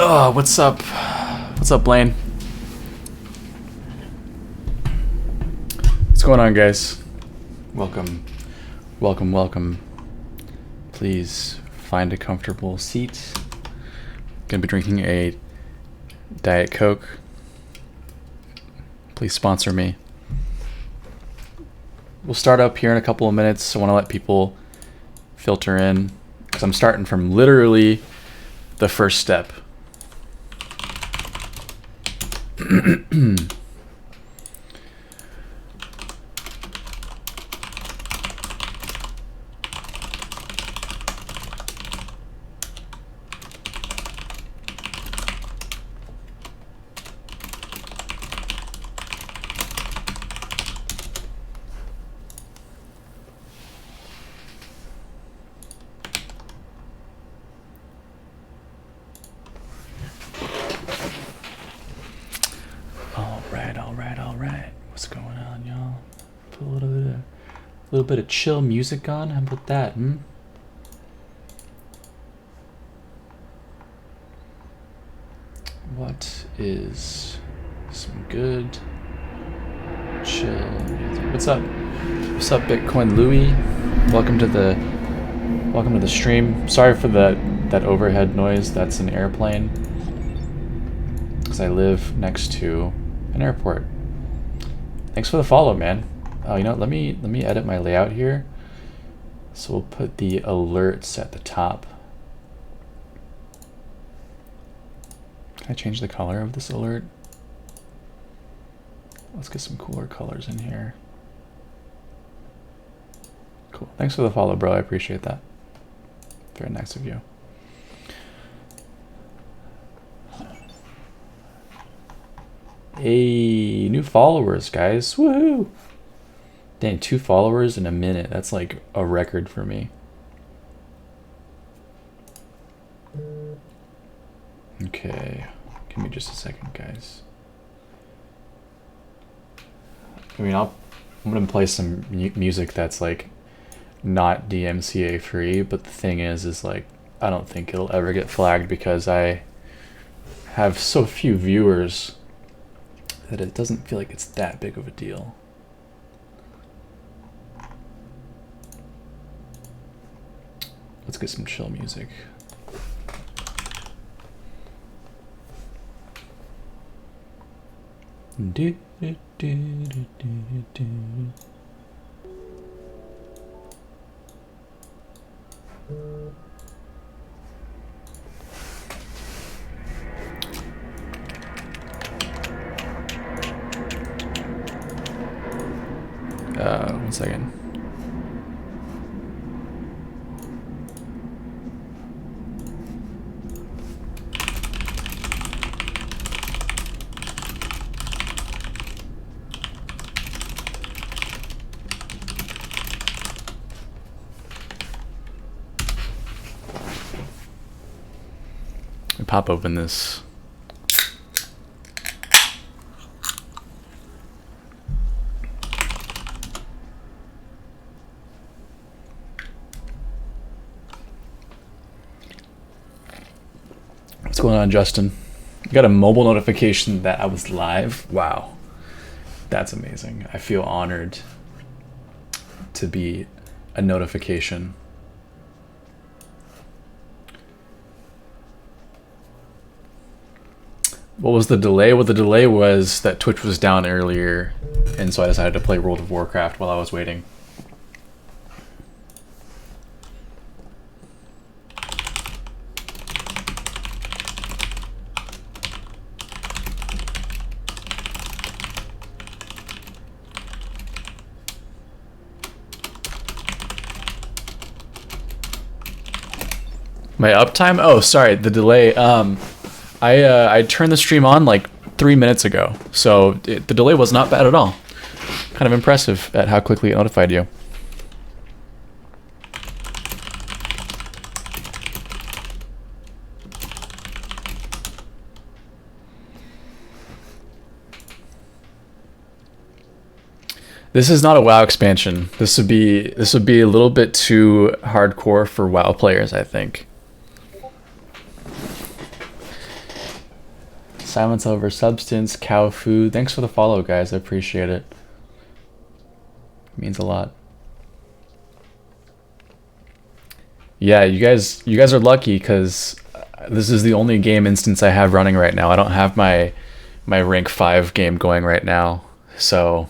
Oh, what's up? What's up, Blaine? What's going on, guys? Welcome. Welcome, welcome. Please find a comfortable seat. Gonna be drinking a Diet Coke. Please sponsor me. We'll start up here in a couple of minutes. I want to let people filter in because I'm starting from literally the first step. All right. What's going on, y'all? Put a little bit of chill music on. How about that? What is some good chill music? What's up? What's up, Bitcoin Louie? Welcome to the stream. Sorry for that overhead noise. That's an airplane. Because I live next to an airport. Thanks for the follow, man. Oh, you know what? Let me edit my layout here. So we'll put the alerts at the top. Can I change the color of this alert? Let's get some cooler colors in here. Cool. Thanks for the follow, bro. I appreciate that. Very nice of you. Hey, new followers, guys. Woohoo! Dang, 2 followers in a minute. That's like a record for me. Okay, give me just a second, guys. I mean, I'm gonna play some music that's like not DMCA free, but the thing is like I don't think it'll ever get flagged because I have so few viewers that it doesn't feel like it's that big of a deal. Let's get some chill music. Do, do, do, do, do, do. One second. I pop open this. What's going on, Justin? I got a mobile notification that I was live. Wow. That's amazing. I feel honored to be a notification. What was the delay? Well, the delay was that Twitch was down earlier, and so I decided to play World of Warcraft while I was waiting. My uptime? Oh, sorry, the delay. I turned the stream on like 3 minutes ago, so the delay was not bad at all. Kind of impressive at how quickly it notified you. This is not a WoW expansion. This would be a little bit too hardcore for WoW players, I think. Silence over substance, cow food. Thanks for the follow, guys. I appreciate it. It means a lot. Yeah, you guys are lucky because this is the only game instance I have running right now. I don't have my rank 5 game going right now, so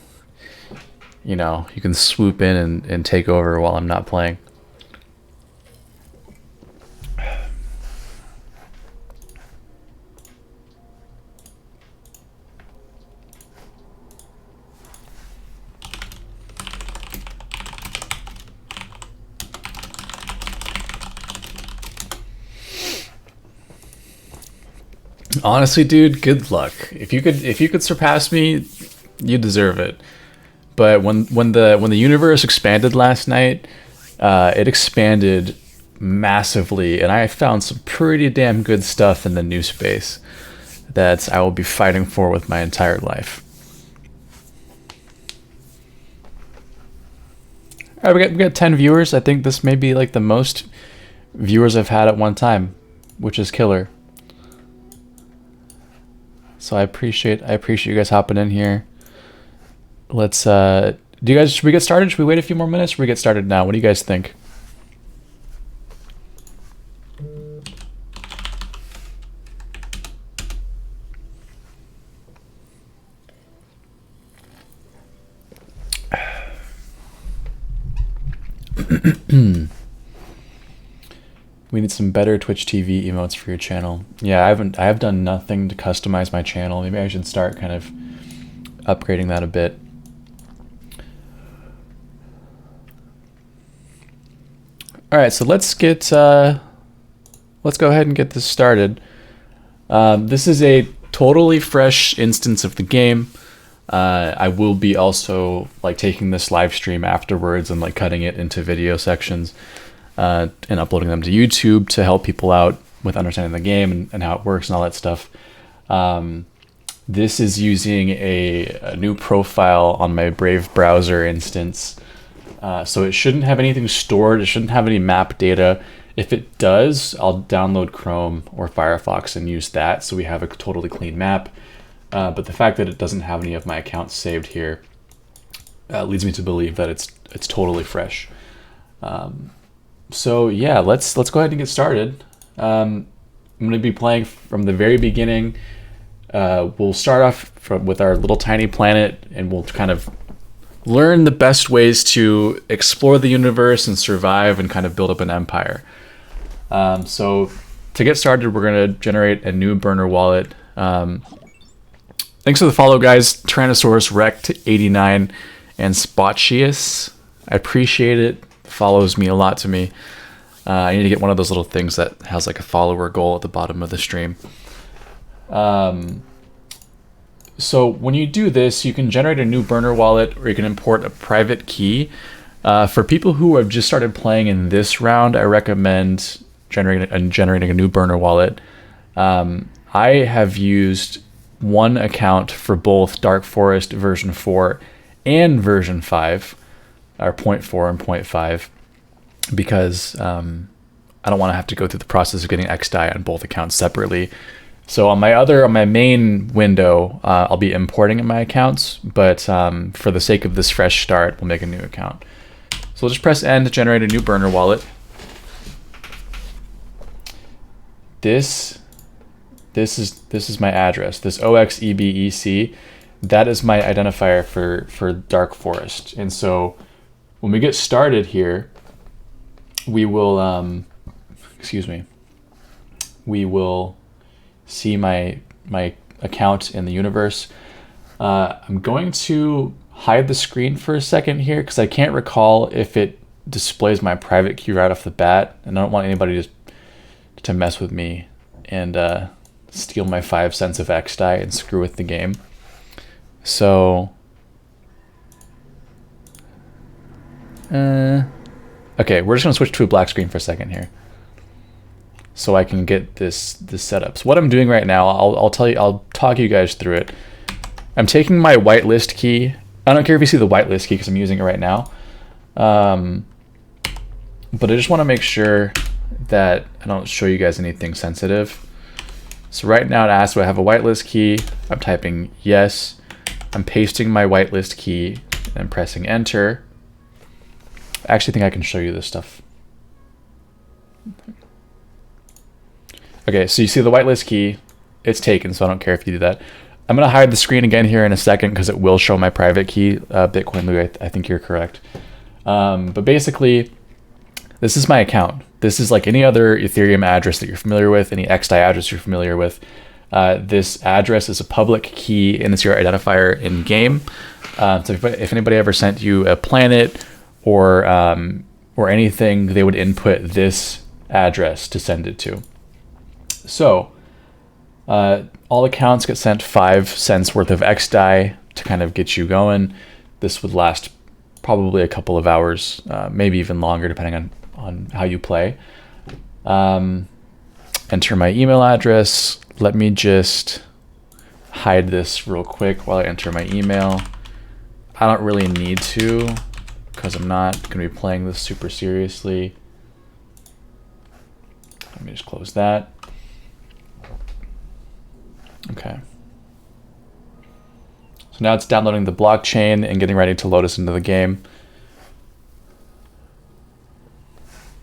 you know you can swoop in and take over while I'm not playing. Honestly, dude, good luck. If you could surpass me, you deserve it. But when the universe expanded last night, it expanded massively, and I found some pretty damn good stuff in the new space that I will be fighting for with my entire life. All right, we got 10 viewers. I think this may be like the most viewers I've had at one time, which is killer. So I appreciate you guys hopping in here. Let's should we get started? Should we wait a few more minutes? Or should we get started now? What do you guys think? We need some better Twitch TV emotes for your channel. Yeah, I have done nothing to customize my channel. Maybe I should start kind of upgrading that a bit. All right, so let's go ahead and get this started. This is a totally fresh instance of the game. I will be also like taking this live stream afterwards and like cutting it into video sections. And uploading them to YouTube to help people out with understanding the game and how it works and all that stuff. This is using a new profile on my Brave browser instance. So it shouldn't have anything stored. It shouldn't have any map data. If it does, I'll download Chrome or Firefox and use that so we have a totally clean map. But the fact that it doesn't have any of my accounts saved here leads me to believe that it's totally fresh. So yeah, let's go ahead and get started. I'm going to be playing from the very beginning. We'll start off with our little tiny planet, and we'll kind of learn the best ways to explore the universe and survive and kind of build up an empire. So to get started, we're going to generate a new burner wallet. Thanks for the follow, guys. Tyrannosaurus Rect 89 and Spotchius. I appreciate it. Follows me a lot to me. I need to get one of those little things that has like a follower goal at the bottom of the stream. So when you do this, you can generate a new burner wallet, or you can import a private key. For people who have just started playing in this round, I recommend generating a new burner wallet. I have used one account for both Dark Forest version 4 and version 5. Or 0.4 and 0.5, because I don't want to have to go through the process of getting XDI on both accounts separately. So on my main window, I'll be importing in my accounts, but for the sake of this fresh start, we'll make a new account. So we'll just press N to generate a new burner wallet. This is my address. This OXEBEC, that is my identifier for Dark Forest, and so when we get started here, we will, we will see my account in the universe. I'm going to hide the screen for a second here because I can't recall if it displays my private key right off the bat, and I don't want anybody to mess with me and steal my 5 cents of XDI and screw with the game. So okay, we're just gonna switch to a black screen for a second here, so I can get this set up. So what I'm doing right now, I'll talk you guys through it. I'm taking my whitelist key. I don't care if you see the whitelist key because I'm using it right now. But I just want to make sure that I don't show you guys anything sensitive. So right now it asks, do I have a whitelist key? I'm typing yes. I'm pasting my whitelist key and pressing enter. I actually think I can show you this stuff. Okay, so you see the whitelist key, it's taken, so I don't care if you do that. I'm gonna hide the screen again here in a second because it will show my private key, Bitcoin Louis, I think you're correct. But basically, this is my account. This is like any other Ethereum address that you're familiar with, any XDAI address you're familiar with. This address is a public key and it's your identifier in game. So if anybody ever sent you a planet or anything, they would input this address to send it to. So all accounts get sent 5 cents worth of XDAI to kind of get you going. This would last probably a couple of hours, maybe even longer, depending on how you play. Enter my email address. Let me just hide this real quick while I enter my email. I don't really need to because I'm not going to be playing this super seriously. Let me just close that. Okay. So now it's downloading the blockchain and getting ready to load us into the game.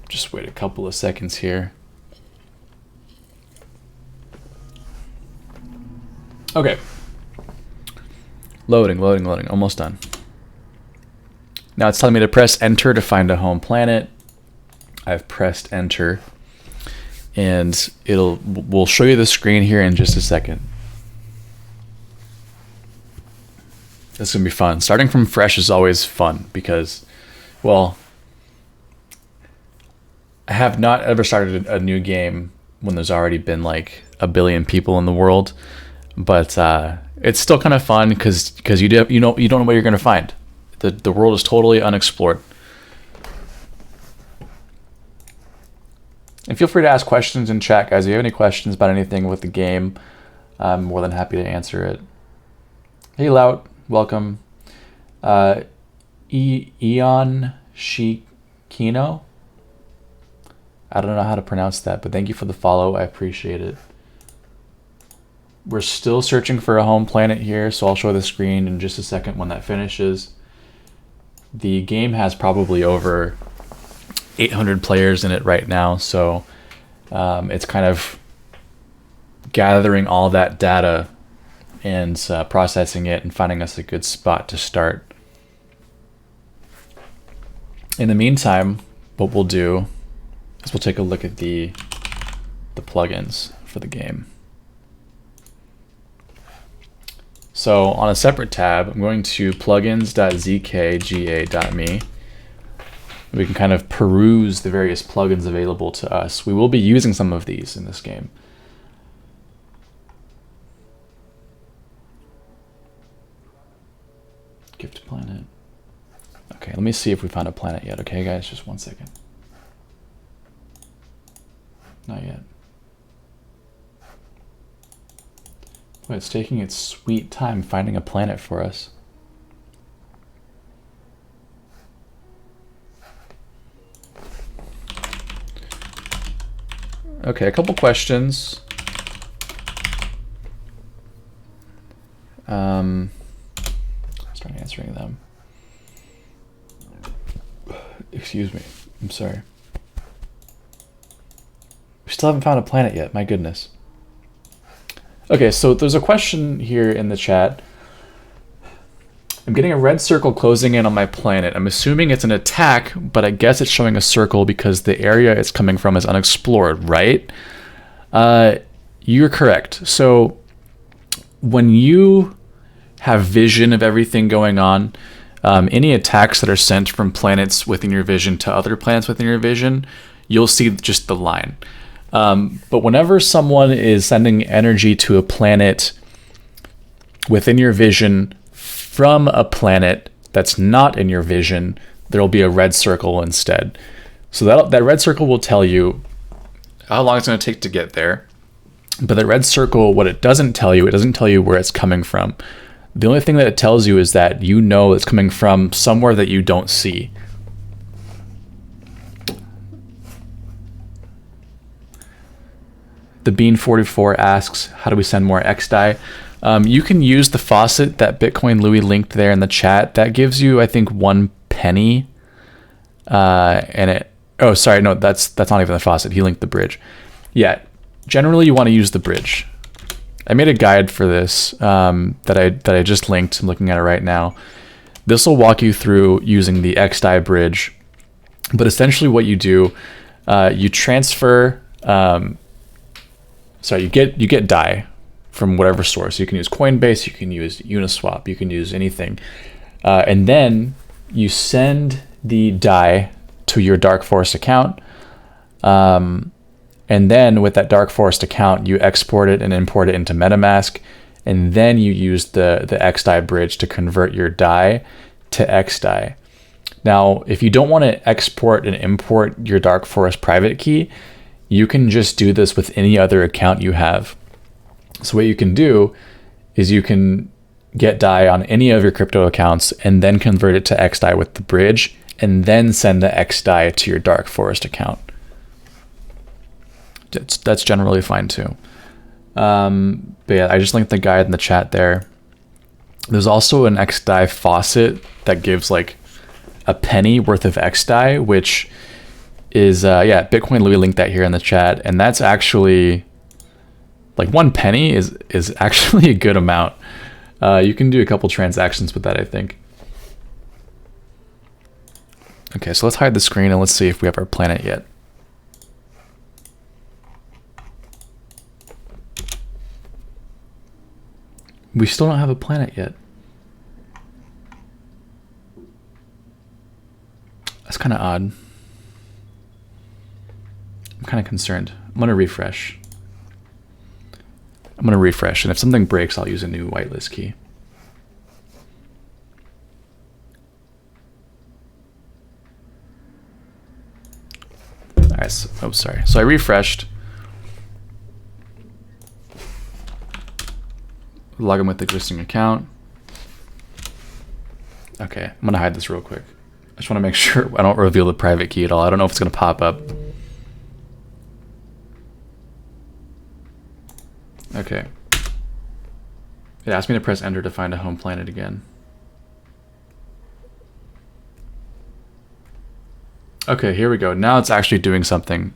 Just wait a couple of seconds here. Okay. Loading, almost done. Now it's telling me to press enter to find a home planet. I've pressed enter. And we'll show you the screen here in just a second. This is gonna be fun. Starting from fresh is always fun because, well, I have not ever started a new game when there's already been like a billion people in the world, but it's still kind of fun because you don't know what you're gonna find. The world is totally unexplored. And feel free to ask questions in chat, guys. If you have any questions about anything with the game, I'm more than happy to answer it. Hey, Lout, welcome. Eon Shikino. I don't know how to pronounce that, but thank you for the follow. I appreciate it. We're still searching for a home planet here, so I'll show the screen in just a second when that finishes. The game has probably over 800 players in it right now, so it's kind of gathering all that data and processing it and finding us a good spot to start. In the meantime, what we'll do is we'll take a look at the plugins for the game. So on a separate tab, I'm going to plugins.zkga.me. We can kind of peruse the various plugins available to us. We will be using some of these in this game. Gift planet. Okay, let me see if we found a planet yet. Okay, guys, just 1 second. Not yet. Boy, it's taking its sweet time finding a planet for us. Okay, a couple questions. I'll start answering them. Excuse me. I'm sorry. We still haven't found a planet yet. My goodness. Okay, so there's a question here in the chat. I'm getting a red circle closing in on my planet. I'm assuming it's an attack, but I guess it's showing a circle because the area it's coming from is unexplored, right? You're correct. So when you have vision of everything going on, any attacks that are sent from planets within your vision to other planets within your vision, you'll see just the line. But whenever someone is sending energy to a planet within your vision from a planet that's not in your vision, there'll be a red circle instead. So that red circle will tell you how long it's going to take to get there. But the red circle, what it doesn't tell you where it's coming from. The only thing that it tells you is that you know it's coming from somewhere that you don't see. The Bean44 asks, how do we send more XDAI? You can use the faucet that Bitcoin Louis linked there in the chat. That gives you, I think, 1 penny. And it, oh, sorry, no, that's not even the faucet. He linked the bridge. Yeah, generally you want to use the bridge. I made a guide for this that I just linked. I'm looking at it right now. This will walk you through using the XDAI bridge. But essentially what you do, you transfer, you get DAI from whatever source. You can use Coinbase, you can use Uniswap, you can use anything. And then you send the DAI to your Dark Forest account. And then with that Dark Forest account, you export it and import it into MetaMask. And then you use the XDAI bridge to convert your DAI to XDAI. Now, if you don't want to export and import your Dark Forest private key, you can just do this with any other account you have. So what you can do is you can get DAI on any of your crypto accounts and then convert it to XDAI with the bridge and then send the XDAI to your Dark Forest account. That's generally fine too. But yeah, I just linked the guide in the chat there. There's also an XDAI faucet that gives like a penny worth of XDAI, which is, yeah, Bitcoin Louis linked that here in the chat. And that's actually, like 1 penny is actually a good amount. You can do a couple transactions with that, I think. Okay, so let's hide the screen and let's see if we have our planet yet. We still don't have a planet yet. That's kind of odd. I'm kind of concerned. I'm going to refresh. And if something breaks, I'll use a new whitelist key. All right, so I refreshed. Log in with the existing account. Okay, I'm gonna hide this real quick. I just want to make sure I don't reveal the private key at all. I don't know if it's gonna pop up. Okay. It asked me to press enter to find a home planet again. Okay, here we go. Now it's actually doing something.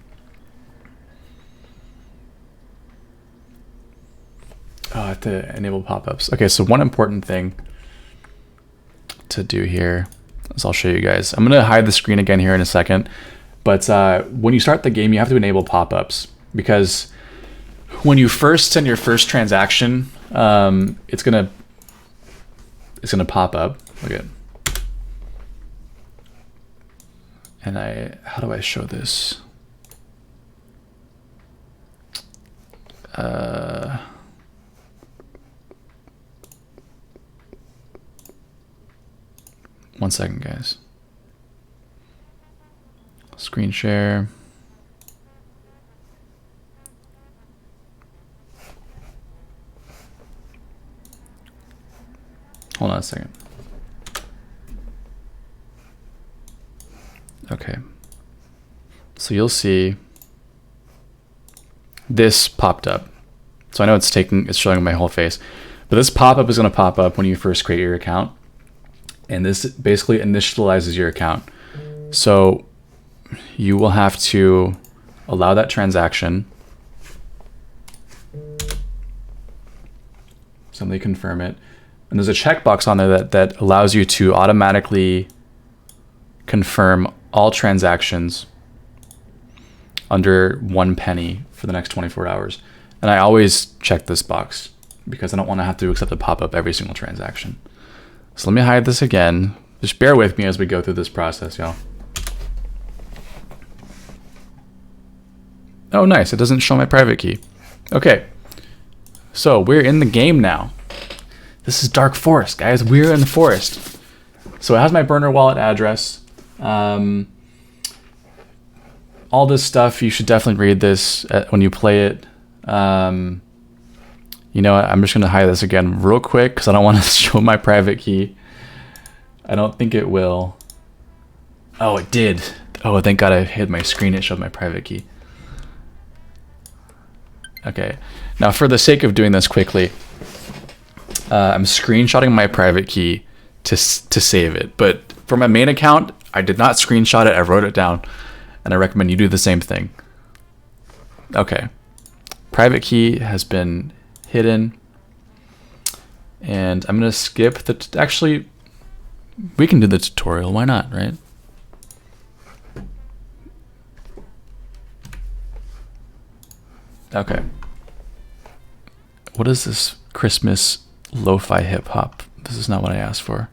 Oh, I have to enable pop-ups. Okay, so one important thing to do here is I'll show you guys. I'm gonna hide the screen again here in a second, but when you start the game, you have to enable pop-ups because when you first send your first transaction, it's gonna pop up. Look at. And how do I show this? One second, guys. Screen share. Hold on a second. Okay. So you'll see this popped up. So I know it's showing my whole face, but this pop-up is going to pop up when you first create your account. And this basically initializes your account. So you will have to allow that transaction. Somebody confirm it. And there's a checkbox on there that allows you to automatically confirm all transactions under 1 penny for the next 24 hours. And I always check this box because I don't want to have to accept a pop-up every single transaction. So let me hide this again. Just bear with me as we go through this process, y'all. Oh, nice. It doesn't show my private key. Okay. So we're in the game now. This is Dark Forest, guys. We're in the forest. So it has my burner wallet address. All this stuff, you should definitely read this when you play it. You know what? I'm just going to hide this again real quick because I don't want to show my private key. I don't think it will. Oh, it did. Oh, thank God I hid my screen. It showed my private key. Okay. Now, for the sake of doing this quickly, I'm screenshotting my private key to save it. But for my main account, I did not screenshot it. I wrote it down, and I recommend you do the same thing. Okay. Private key has been hidden, and I'm going to skip the... Actually, we can do the tutorial. Why not, right? Okay. What is this Christmas lo-fi hip-hop? This is not what I asked for.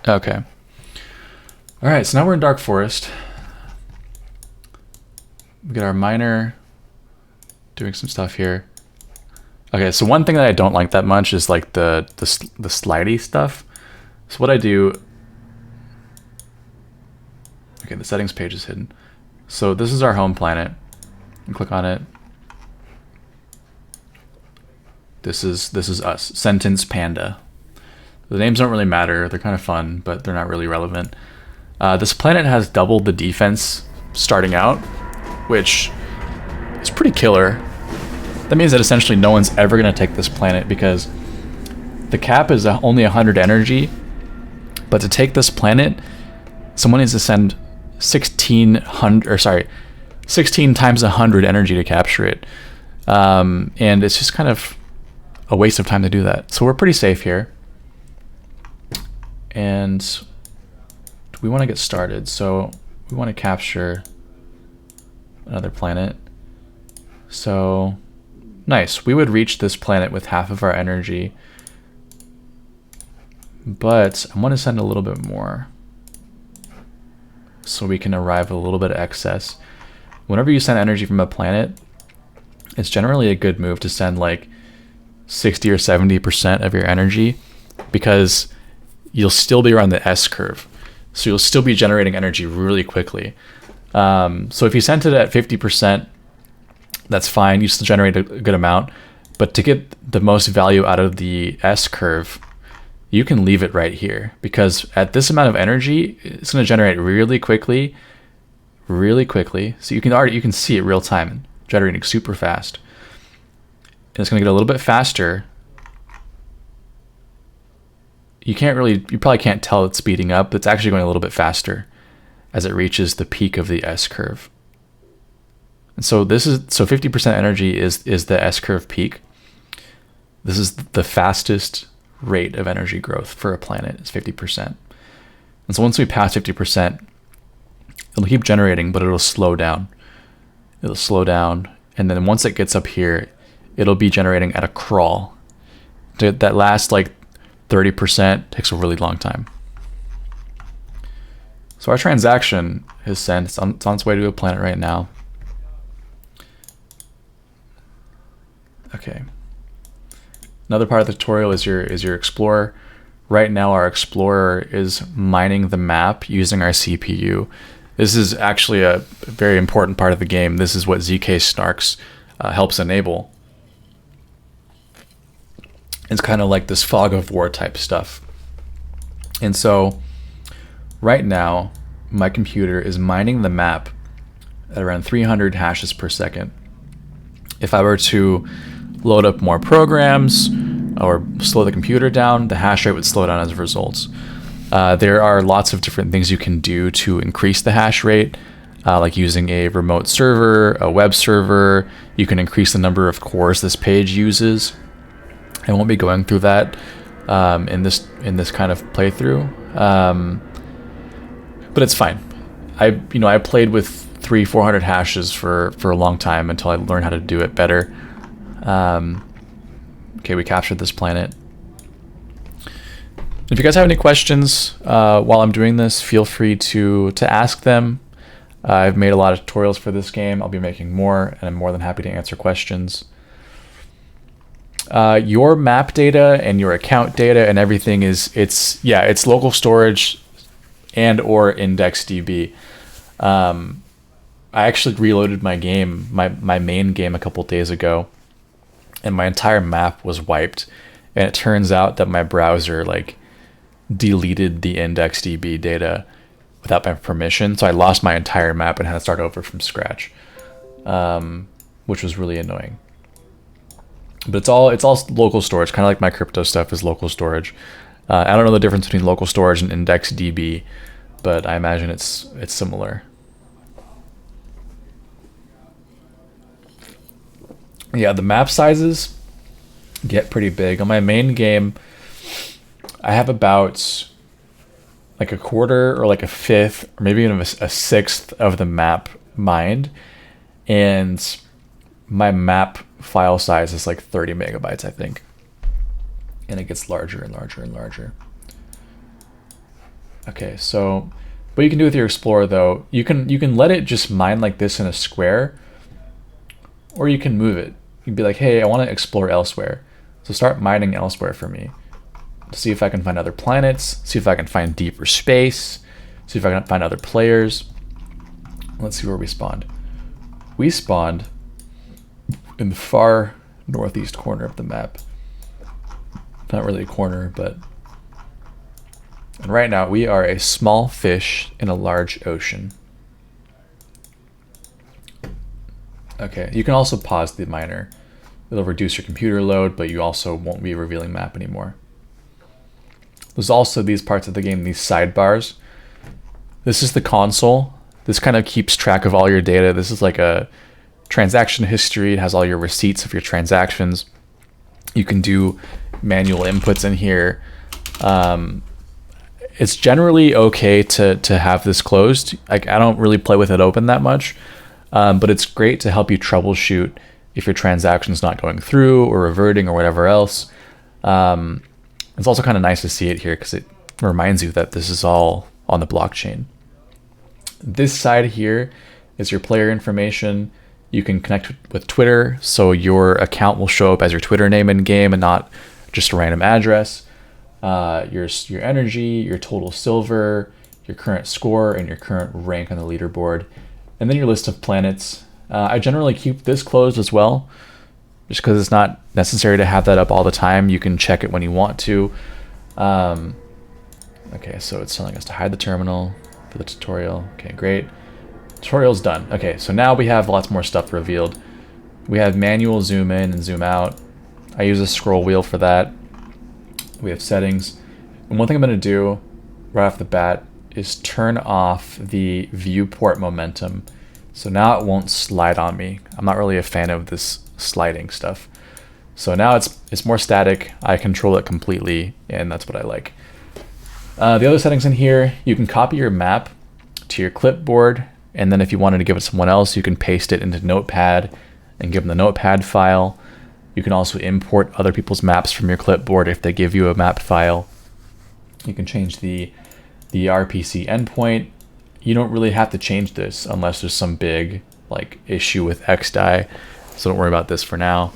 Okay. All right, so now we're in Dark Forest. We get our miner doing some stuff here. Okay, so one thing that I don't like that much is like the slidey stuff. So what I do... Okay, the settings page is hidden. So this is our home planet. And click on it. This is us, Sentence Panda. The names don't really matter. They're kind of fun, but they're not really relevant. This planet has double the defense starting out, which is pretty killer. That means that essentially no one's ever going to take this planet because the cap is only 100 energy. But to take this planet, someone needs to send 16 times 100 energy to capture it. And it's just kind of a waste of time to do that. So we're pretty safe here. And we want to get started. So we want to capture another planet. So nice. We would reach this planet with half of our energy. But I want to send a little bit more, so we can arrive at a little bit of excess. Whenever you send energy from a planet, it's generally a good move to send like 60 or 70% of your energy, because you'll still be around the S curve. So you'll still be generating energy really quickly. So if you sent it at 50%, that's fine. You still generate a good amount. But to get the most value out of the S curve, you can leave it right here, because at this amount of energy, it's going to generate really quickly. So you can see it real time, generating super fast. And it's going to get a little bit faster. You probably can't tell it's speeding up, but it's actually going a little bit faster as it reaches the peak of the S curve. And so 50% energy is the S curve peak. This is the fastest rate of energy growth for a planet, is 50%. And so once we pass 50%, it'll keep generating, but it'll slow down. And then once it gets up here, it'll be generating at a crawl. That last like 30% takes a really long time. So our transaction is sent. It's on its way to a planet right now. Okay. Another part of the tutorial is your explorer. Right now our explorer is mining the map using our CPU. This is actually a very important part of the game. This is what ZK Snarks helps enable. It's kind of like this fog of war type stuff. And so right now my computer is mining the map at around 300 hashes per second. If I were to load up more programs or slow the computer down, the hash rate would slow down as a result. There are lots of different things you can do to increase the hash rate, like using a remote server, a web server. You can increase the number of cores this page uses. I won't be going through that in this kind of playthrough, but it's fine. I played with 300-400 hashes for a long time until I learned how to do it better. Okay, we captured this planet. If you guys have any questions while I'm doing this, feel free to ask them. I've made a lot of tutorials for this game. I'll be making more, and I'm more than happy to answer questions. Your map data and your account data and everything it's local storage and or IndexedDB. I actually reloaded my game, my main game, a couple days ago, and my entire map was wiped. And it turns out that my browser deleted the IndexedDB data without my permission, so I lost my entire map and had to start over from scratch, which was really annoying. But it's all local storage, kind of like my crypto stuff is local storage. I don't know the difference between local storage and IndexedDB, but I imagine it's similar. Yeah, the map sizes get pretty big. On my main game, I have about like a quarter or like a fifth or maybe even a sixth of the map mined, and my map file size is like 30 megabytes, I think. And it gets larger and larger and larger. Okay, so what you can do with your Explorer though, you can let it just mine like this in a square, or you can move it. You'd be like, hey, I want to explore elsewhere. So start mining elsewhere for me. See if I can find other planets, see if I can find deeper space, see if I can find other players. Let's see where we spawned. We spawned in the far northeast corner of the map. Not really a corner, but... And right now we are a small fish in a large ocean. Okay, you can also pause the miner. It'll reduce your computer load, but you also won't be a revealing map anymore. There's also these parts of the game, these sidebars. This is the console. This kind of keeps track of all your data. This is like a transaction history. It has all your receipts of your transactions. You can do manual inputs in here. It's generally okay to have this closed. Like, I don't really play with it open that much, but it's great to help you troubleshoot if your transaction's not going through or reverting or whatever else. It's also kind of nice to see it here because it reminds you that this is all on the blockchain. This side here is your player information. You can connect with Twitter, so your account will show up as your Twitter name in game and not just a random address. Your energy, your total silver, your current score, and your current rank on the leaderboard, and then your list of planets. I generally keep this closed as well, just because it's not necessary to have that up all the time. You can check it when you want to. Okay, so it's telling us to hide the terminal for the tutorial. Okay, great. Tutorial's done. Okay, so now we have lots more stuff revealed. We have manual zoom in and zoom out. I use a scroll wheel for that. We have settings. And one thing I'm going to do right off the bat is turn off the viewport momentum. So now it won't slide on me. I'm not really a fan of this sliding stuff. So now it's more static. I control it completely, and that's what I like. The other settings in here, you can copy your map to your clipboard, and then if you wanted to give it to someone else, you can paste it into Notepad and give them the Notepad file. You can also import other people's maps from your clipboard if they give you a map file. You can change the RPC endpoint. You don't really have to change this unless there's some big like issue with XDAI, so don't worry about this for now.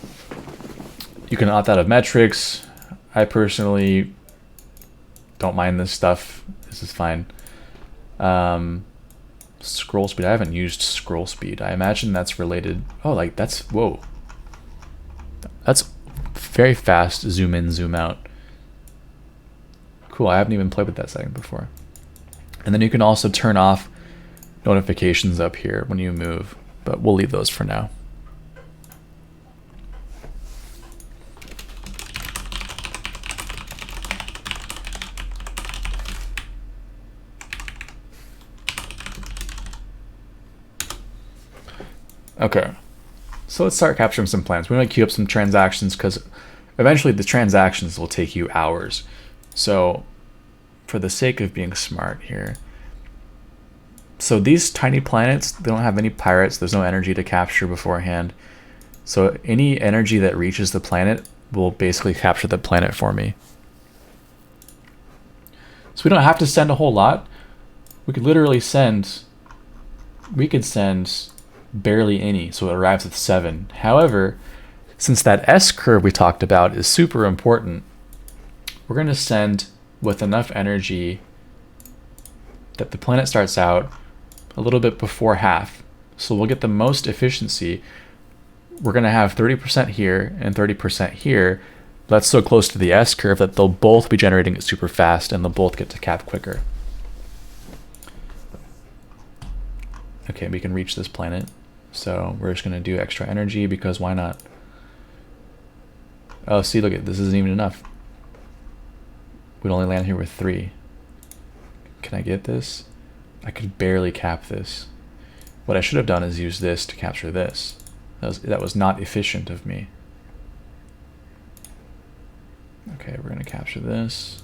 You can opt out of metrics. I personally don't mind this stuff. This is fine. Scroll speed. I haven't used scroll speed. I imagine that's related. Oh, like that's, whoa. That's very fast zoom in, zoom out. Cool, I haven't even played with that setting before. And then you can also turn off notifications up here when you move, but we'll leave those for now. Okay, so let's start capturing some plans. We want to queue up some transactions because eventually the transactions will take you hours. So for the sake of being smart here, so these tiny planets, they don't have any pirates. There's no energy to capture beforehand. So any energy that reaches the planet will basically capture the planet for me. So we don't have to send a whole lot. We could literally send, barely any, so it arrives with 7. However, since that S curve we talked about is super important, we're going to send with enough energy that the planet starts out a little bit before half. So we'll get the most efficiency. We're going to have 30% here and 30% here. That's so close to the S curve that they'll both be generating it super fast and they'll both get to cap quicker. Okay, we can reach this planet. So we're just going to do extra energy because why not? Oh, see, look at this. Isn't even enough. We'd only land here with 3. Can I get this? I could barely cap this. What I should have done is use this to capture this. That was not efficient of me. Okay, we're going to capture this.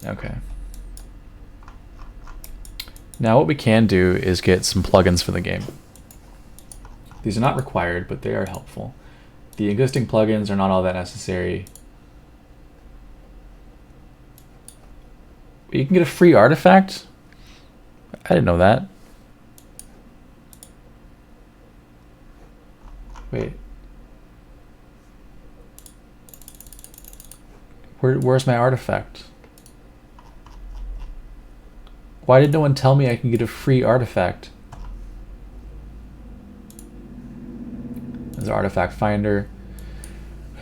Okay. Now what we can do is get some plugins for the game. These are not required, but they are helpful. The existing plugins are not all that necessary. You can get a free artifact? I didn't know that. Wait. Where's my artifact? Why did no one tell me I can get a free artifact? There's an artifact finder.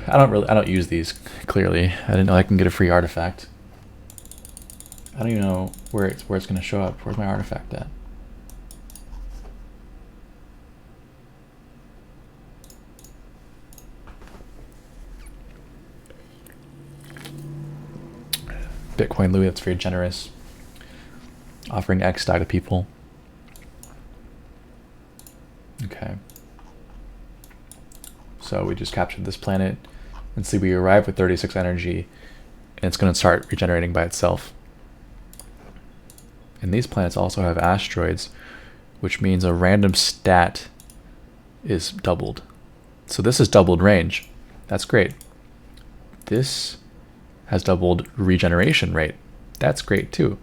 I don't use these, clearly. I didn't know I can get a free artifact. I don't even know where it's gonna show up. Where's my artifact at? Bitcoin Louis, that's very generous. Offering X die to people. Okay. So we just captured this planet, and see we arrive with 36 energy, and it's going to start regenerating by itself. And these planets also have asteroids, which means a random stat is doubled. So this is doubled range. That's great. This has doubled regeneration rate. That's great too.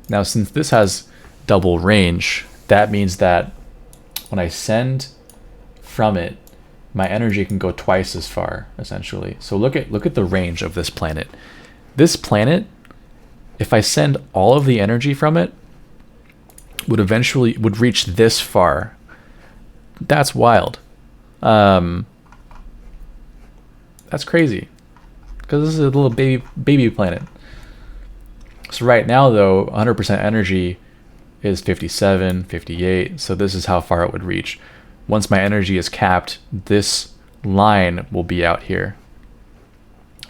Now, since this has double range, that means that when I send from it, my energy can go twice as far, essentially. So look at the range of this planet. This planet, if I send all of the energy from it, would reach this far. That's wild. That's crazy. Because this is a little baby planet. So right now, though, 100% energy is 57, 58. So this is how far it would reach. Once my energy is capped, this line will be out here.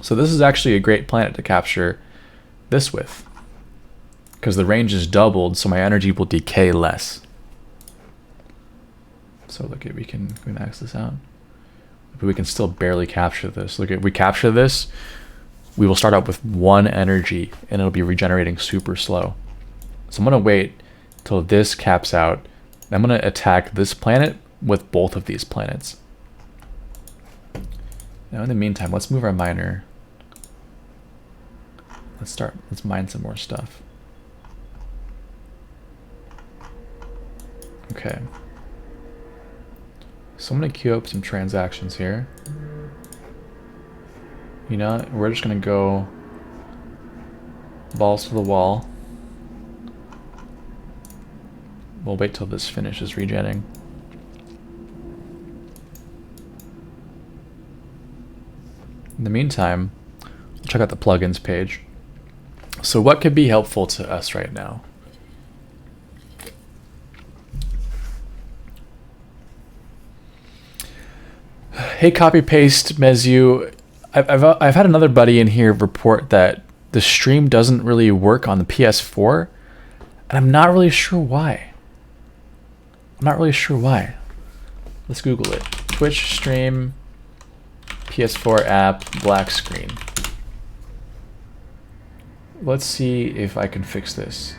So this is actually a great planet to capture this with, because the range is doubled, so my energy will decay less. So look at, we can max this out. But we can still barely capture this. Look at, we capture this, we will start out with 1 energy, and it'll be regenerating super slow. So I'm going to wait till this caps out. I'm going to attack this planet with both of these planets. Now in the meantime, let's move our miner. Let's mine some more stuff. Okay. So I'm going to queue up some transactions here. You know, we're just going to go balls to the wall. We'll wait till this finishes regenning. In the meantime, we'll check out the plugins page. So what could be helpful to us right now? Hey, copy paste Mezu. I've had another buddy in here report that the stream doesn't really work on the PS4, and I'm not really sure why. Let's Google it. Twitch stream, PS4 app, black screen. Let's see if I can fix this.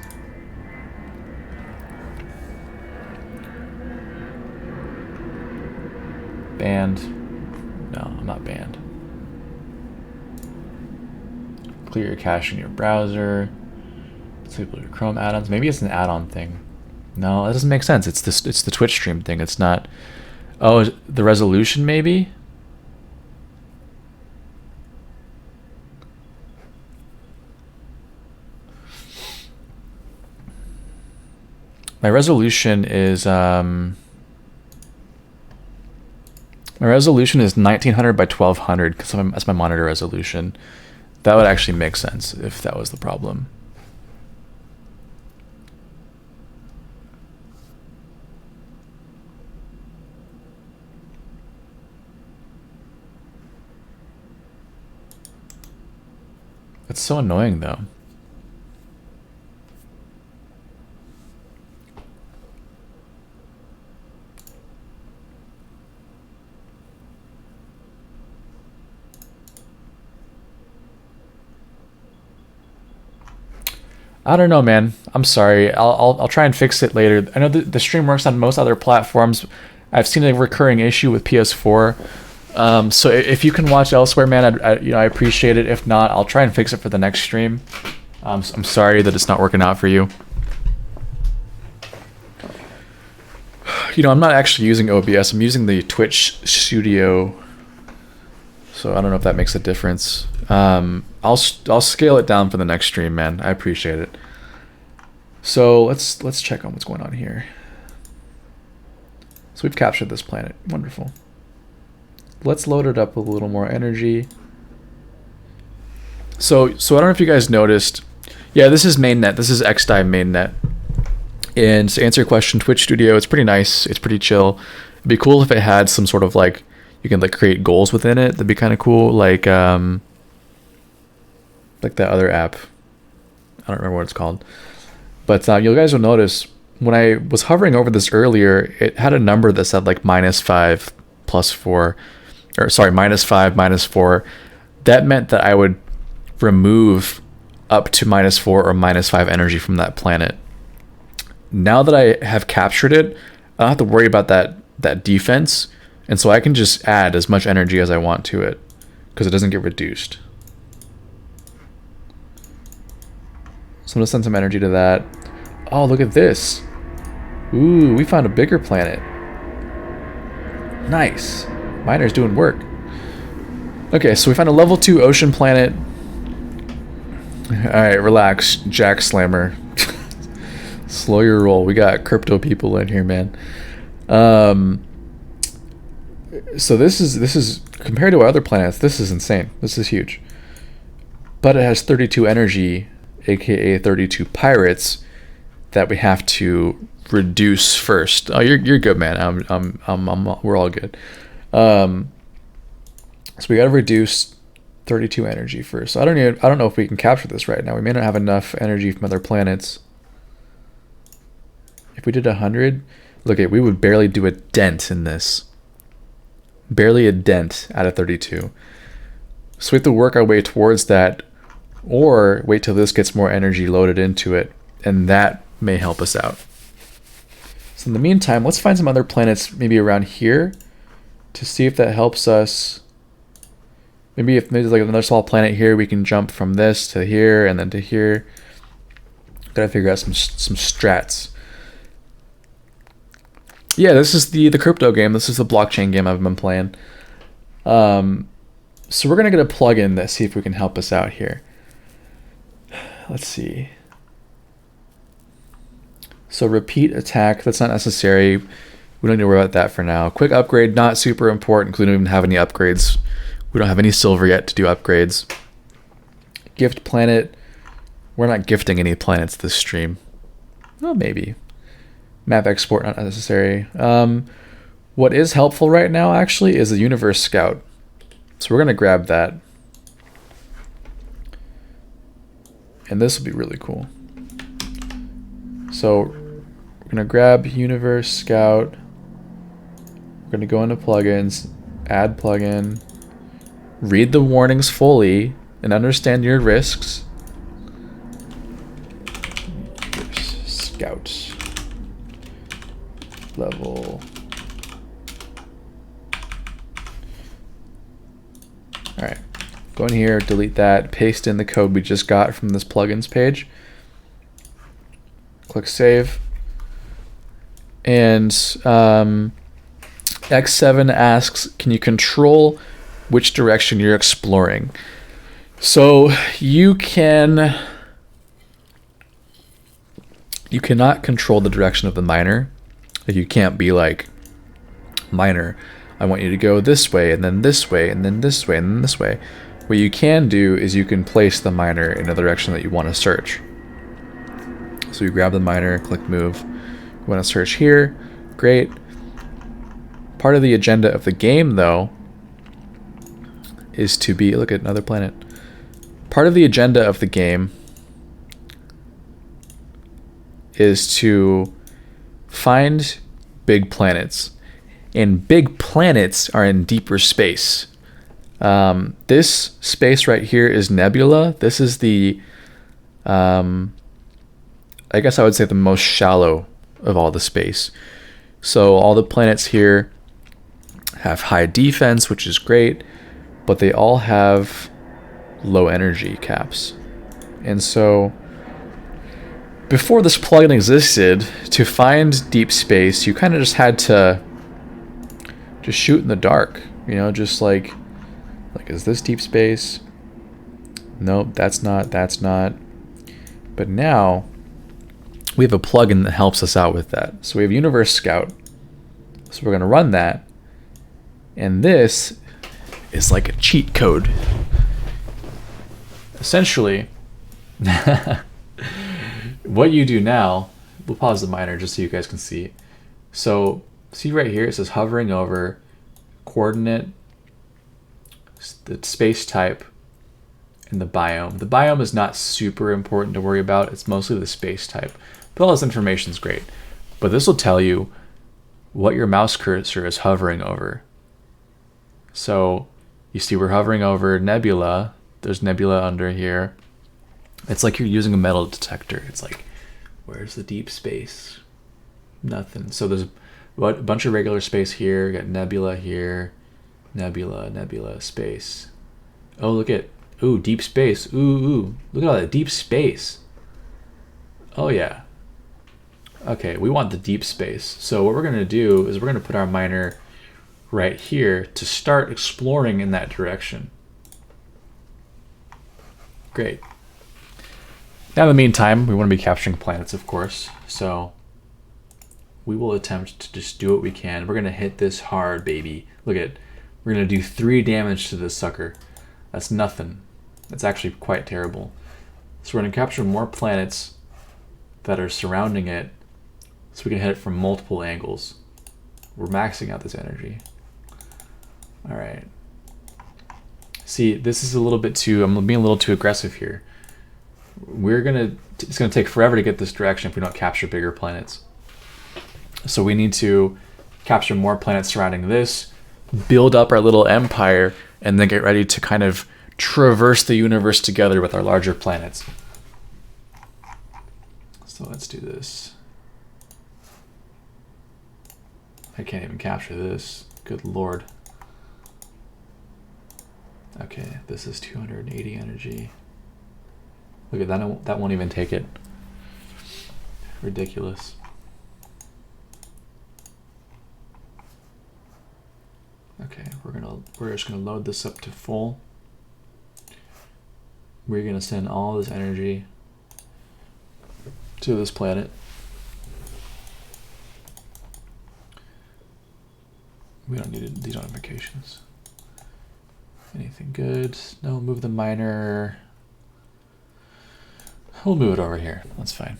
Banned. No, I'm not banned. Clear your cache in your browser. Disable your Chrome add-ons. Maybe it's an add-on thing. No, that doesn't make sense. It's the Twitch stream thing. It's not. Oh, the resolution maybe? My resolution is 1900 by 1200 because that's my monitor resolution. That would actually make sense if that was the problem. That's so annoying, though. I don't know, man. I'm sorry. I'll try and fix it later. I know the stream works on most other platforms. I've seen a recurring issue with PS4. So if you can watch elsewhere, man, I appreciate it. If not, I'll try and fix it for the next stream. I'm sorry that it's not working out for you. I'm not actually using OBS. I'm using the Twitch Studio. So I don't know if that makes a difference. I'll scale it down for the next stream, man. I appreciate it. So let's check on what's going on here. So we've captured this planet. Wonderful. Let's load it up with a little more energy. So I don't know if you guys noticed. Yeah, this is mainnet. This is XDive mainnet. And to answer your question, Twitch Studio, it's pretty nice. It's pretty chill. It'd be cool if it had some sort of like, you can like create goals within it. That'd be kind of cool. Like that other app. I don't remember what it's called. But you guys will notice when I was hovering over this earlier, it had a number that said like -5 +4, or sorry, -5 -4. That meant that I would remove up to -4 or -5 energy from that planet. Now that I have captured it, I don't have to worry about that defense, and so I can just add as much energy as I want to it because it doesn't get reduced. So I'm gonna send some energy to that. Oh, look at this. Ooh, we found a bigger planet. Nice. Miner's doing work. Okay, so we found a level 2 ocean planet. Alright, relax, Jack Slammer. Slow your roll. We got crypto people in here, man. So this is compared to our other planets, this is insane. This is huge. But it has 32 energy, aka 32 pirates, that we have to reduce first. Oh, you're good, man. We're all good. So we got to reduce 32 energy first. So I don't know if we can capture this right now. We may not have enough energy from other planets. If we did 100, look at, we would barely do a dent in this. Barely a dent out of 32. So we have to work our way towards that, or wait till this gets more energy loaded into it, and that may help us out. So in the meantime, let's find some other planets maybe around here to see if that helps us. Maybe if there's like another small planet here, we can jump from this to here and then to here. Gotta figure out some strats. Yeah, this is the crypto game. This is the blockchain game I've been playing. So we're gonna get a plug-in that see if we can help us out here. Let's see. So repeat attack, that's not necessary. We don't need to worry about that for now. Quick upgrade, not super important because we don't even have any upgrades. We don't have any silver yet to do upgrades. Gift planet. We're not gifting any planets this stream. Well, maybe. Map export, not necessary. What is helpful right now, actually, is the Universe Scout. So we're going to grab that. And this will be really cool. So we're going to grab Universe Scout. We're going to go into plugins, add plugin, read the warnings fully, and understand your risks. Scout. Level. Alright. Go in here, delete that, paste in the code we just got from this plugins page. Click save. And X7 asks, can you control which direction you're exploring? So you cannot control the direction of the miner. Like you can't be like, miner, I want you to go this way, and then this way, and then this way, and then this way. What you can do is you can place the miner in the direction that you want to search. So you grab the miner, click move. You want to search here, great. Part of the agenda of the game, though, is to be, look at another planet. part of the agenda of the game is to find big planets. And big planets are in deeper space. This space right here is nebula. This is the, I guess I would say the most shallow of all the space. So all the planets here have high defense, which is great, but they all have low energy caps. And so before this plugin existed, to find deep space, you kind of just had to just shoot in the dark, you know, just like is this deep space? Nope, that's not. But now we have a plugin that helps us out with that. So we have Universe Scout. So we're going to run that. And this is like a cheat code. Essentially, what you do now, we'll pause the miner just so you guys can see. So see right here, it says hovering over coordinate, the space type, and the biome. The biome is not super important to worry about. It's mostly the space type. But all this information is great. But this will tell you what your mouse cursor is hovering over. So you see we're hovering over nebula. There's nebula under here. It's like you're using a metal detector. It's like, where's the deep space? Nothing. So there's a bunch of regular space here. We got nebula here. Nebula, space. Oh, look at, ooh, deep space. Ooh, look at all that deep space. Oh yeah. Okay, we want the deep space. So what we're gonna do is we're gonna put our miner right here to start exploring in that direction. Great. Now in the meantime, we want to be capturing planets, of course. So we will attempt to just do what we can. We're gonna hit this hard, baby. Look at, we're gonna do 3 damage to this sucker. That's nothing. That's actually quite terrible. So we're gonna capture more planets that are surrounding it so we can hit it from multiple angles. We're maxing out this energy. All right. See, this is a little bit too, I'm being a little too aggressive here. It's gonna take forever to get this direction if we don't capture bigger planets. So we need to capture more planets surrounding this, build up our little empire, and then get ready to kind of traverse the universe together with our larger planets. So let's do this. I can't even capture this. Good lord. Okay, this is 280 energy. Look at that, that won't even take it. Ridiculous. Okay, we're just gonna load this up to full. We're gonna send all this energy to this planet. We don't need these notifications. Anything good? No, move the miner. We'll move it over here. That's fine.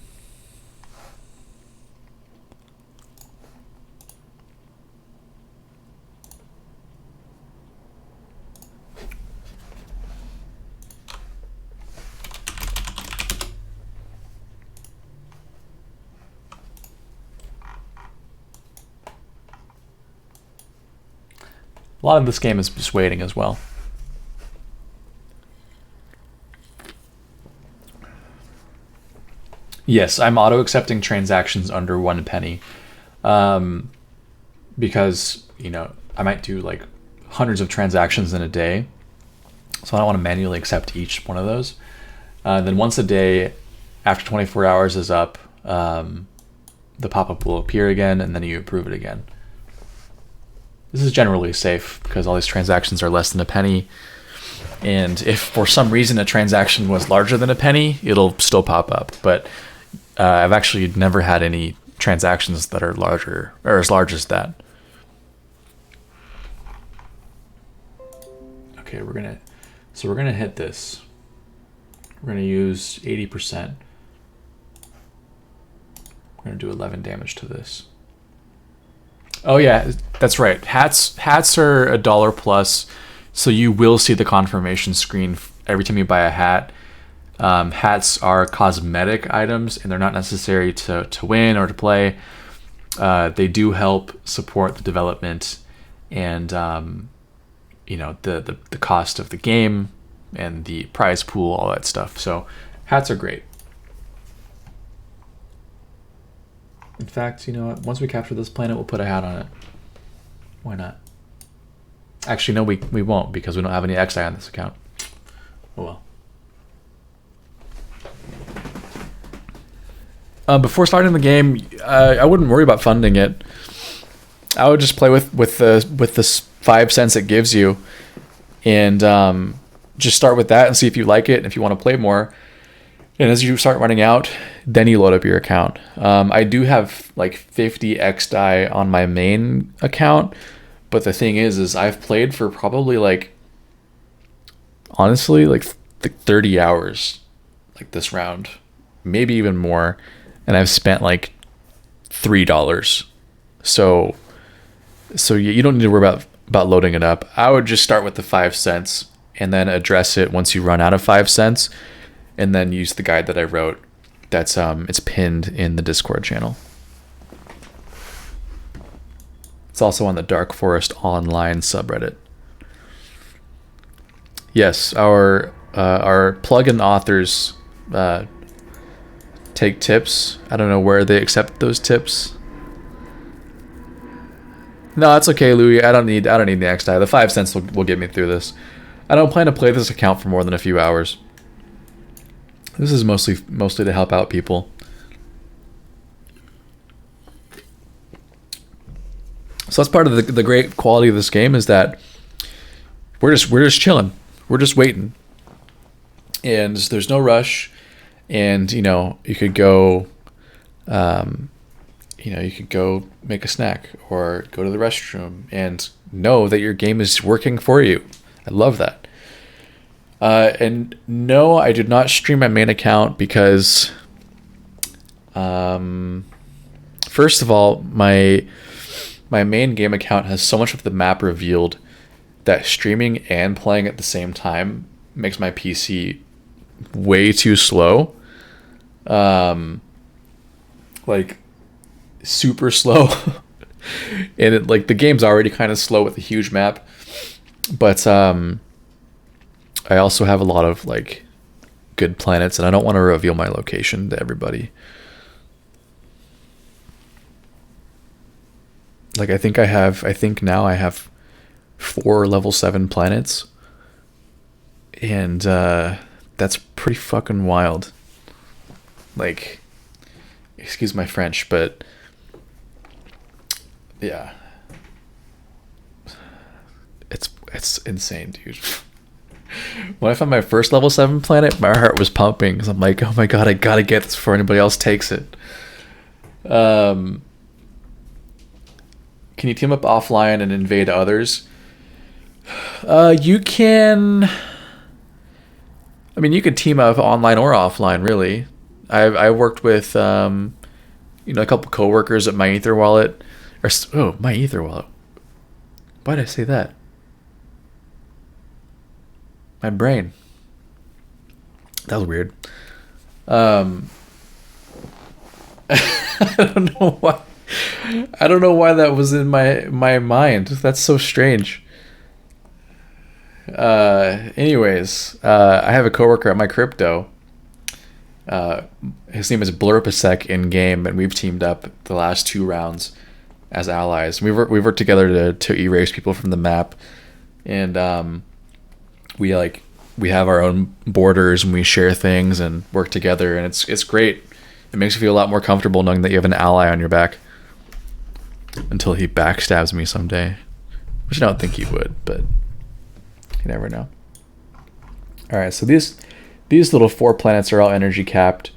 A lot of this game is just waiting as well. Yes, I'm auto-accepting transactions under 1 penny. Because, you know, I might do like hundreds of transactions in a day. So I don't want to manually accept each one of those. Then once a day, after 24 hours is up, the pop-up will appear again, and then you approve it again. This is generally safe because all these transactions are less than a penny. And if for some reason a transaction was larger than a penny, it'll still pop up. But I've actually never had any transactions that are larger or as large as that. Okay, we're gonna hit this. We're gonna use 80%. We're gonna do 11 damage to this. Oh yeah, that's right. Hats are $1 plus, so you will see the confirmation screen every time you buy a hat. Hats are cosmetic items, and they're not necessary to win or to play. They do help support the development and the cost of the game and the prize pool, all that stuff. So hats are great. In fact, you know what? Once we capture this planet, we'll put a hat on it. Why not? Actually, no, we won't, because we don't have any XI on this account. Oh well. Before starting the game, I wouldn't worry about funding it. I would just play with the 5 cents it gives you, and just start with that and see if you like it and if you want to play more. And as you start running out, then you load up your account. I do have like 50 XI on my main account, but the thing is I've played for probably honestly, 30 hours, like this round, maybe even more, and I've spent like $3. So you don't need to worry about loading it up. I would just start with the 5 cents and then address it once you run out of 5 cents, and then use the guide that I wrote. That's it's pinned in the Discord channel. It's also on the Dark Forest Online subreddit. Yes, our plugin authors take tips. I don't know where they accept those tips. No, that's okay, Louis. I don't need the XI. The 5 cents will get me through this. I don't plan to play this account for more than a few hours. This is mostly to help out people. So that's part of the great quality of this game, is that we're just chilling. We're just waiting. And there's no rush. And you could go you could go make a snack or go to the restroom and know that your game is working for you. I love that. And no, I did not stream my main account because, first of all, my main game account has so much of the map revealed that streaming and playing at the same time makes my PC way too slow. Like super slow. And the game's already kind of slow with a huge map. But I also have a lot of good planets, and I don't want to reveal my location to everybody. I think now I have 4 level 7 planets, and that's pretty fucking wild. Excuse my French, but yeah, it's insane, dude. When I found my first level 7 planet, my heart was pumping, because I'm like, oh my god, I gotta get this before anybody else takes it. Can you team up offline and invade others? You can. I mean, you could team up online or offline, really. I worked with a couple coworkers at My Ether Wallet. My Ether Wallet. Why did I say that? My brain. That was weird. I don't know why. I don't know why that was in my mind. That's so strange. Anyways, I have a coworker at my crypto. His name is Blurpasek in game, and we've teamed up the last 2 rounds as allies. We've worked together to erase people from the map, and we have our own borders, and we share things and work together, and it's great. It makes you feel a lot more comfortable knowing that you have an ally on your back. Until he backstabs me someday, which I don't think he would, but you never know. All right, so these little 4 planets are all energy capped.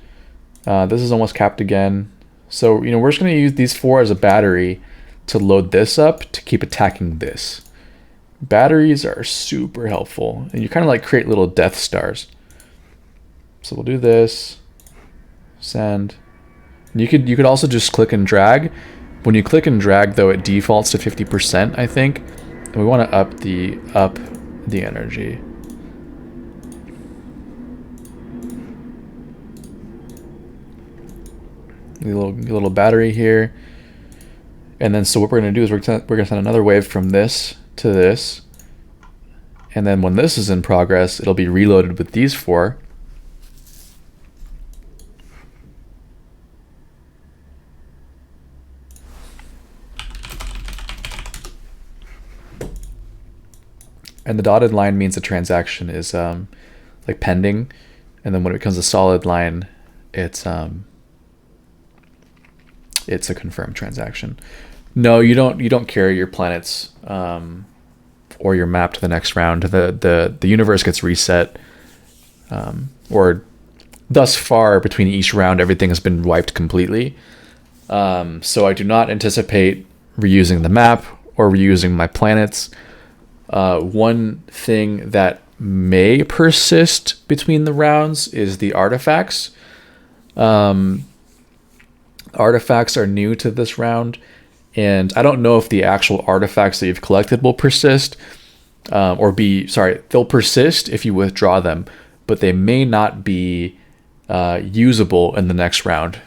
This is almost capped again. So we're just gonna use these 4 as a battery to load this up to keep attacking this. Batteries are super helpful, and you kind of create little Death Stars. So we'll do this. Send. And you could also just click and drag. When you click and drag, though, it defaults to 50%, I think. And we want to up the energy. A little battery here. And then so what we're going to do is we're going to send another wave from this to this. And then when this is in progress, it'll be reloaded with these 4. And the dotted line means the transaction is like pending. And then when it becomes a solid line, it's a confirmed transaction. No, you don't carry your planets or your map to the next round. The universe gets reset, or thus far between each round, everything has been wiped completely. So I do not anticipate reusing the map or reusing my planets. One thing that may persist between the rounds is the artifacts. Artifacts are new to this round, and I don't know if the actual artifacts that you've collected will persist, they'll persist if you withdraw them, but they may not be usable in the next round.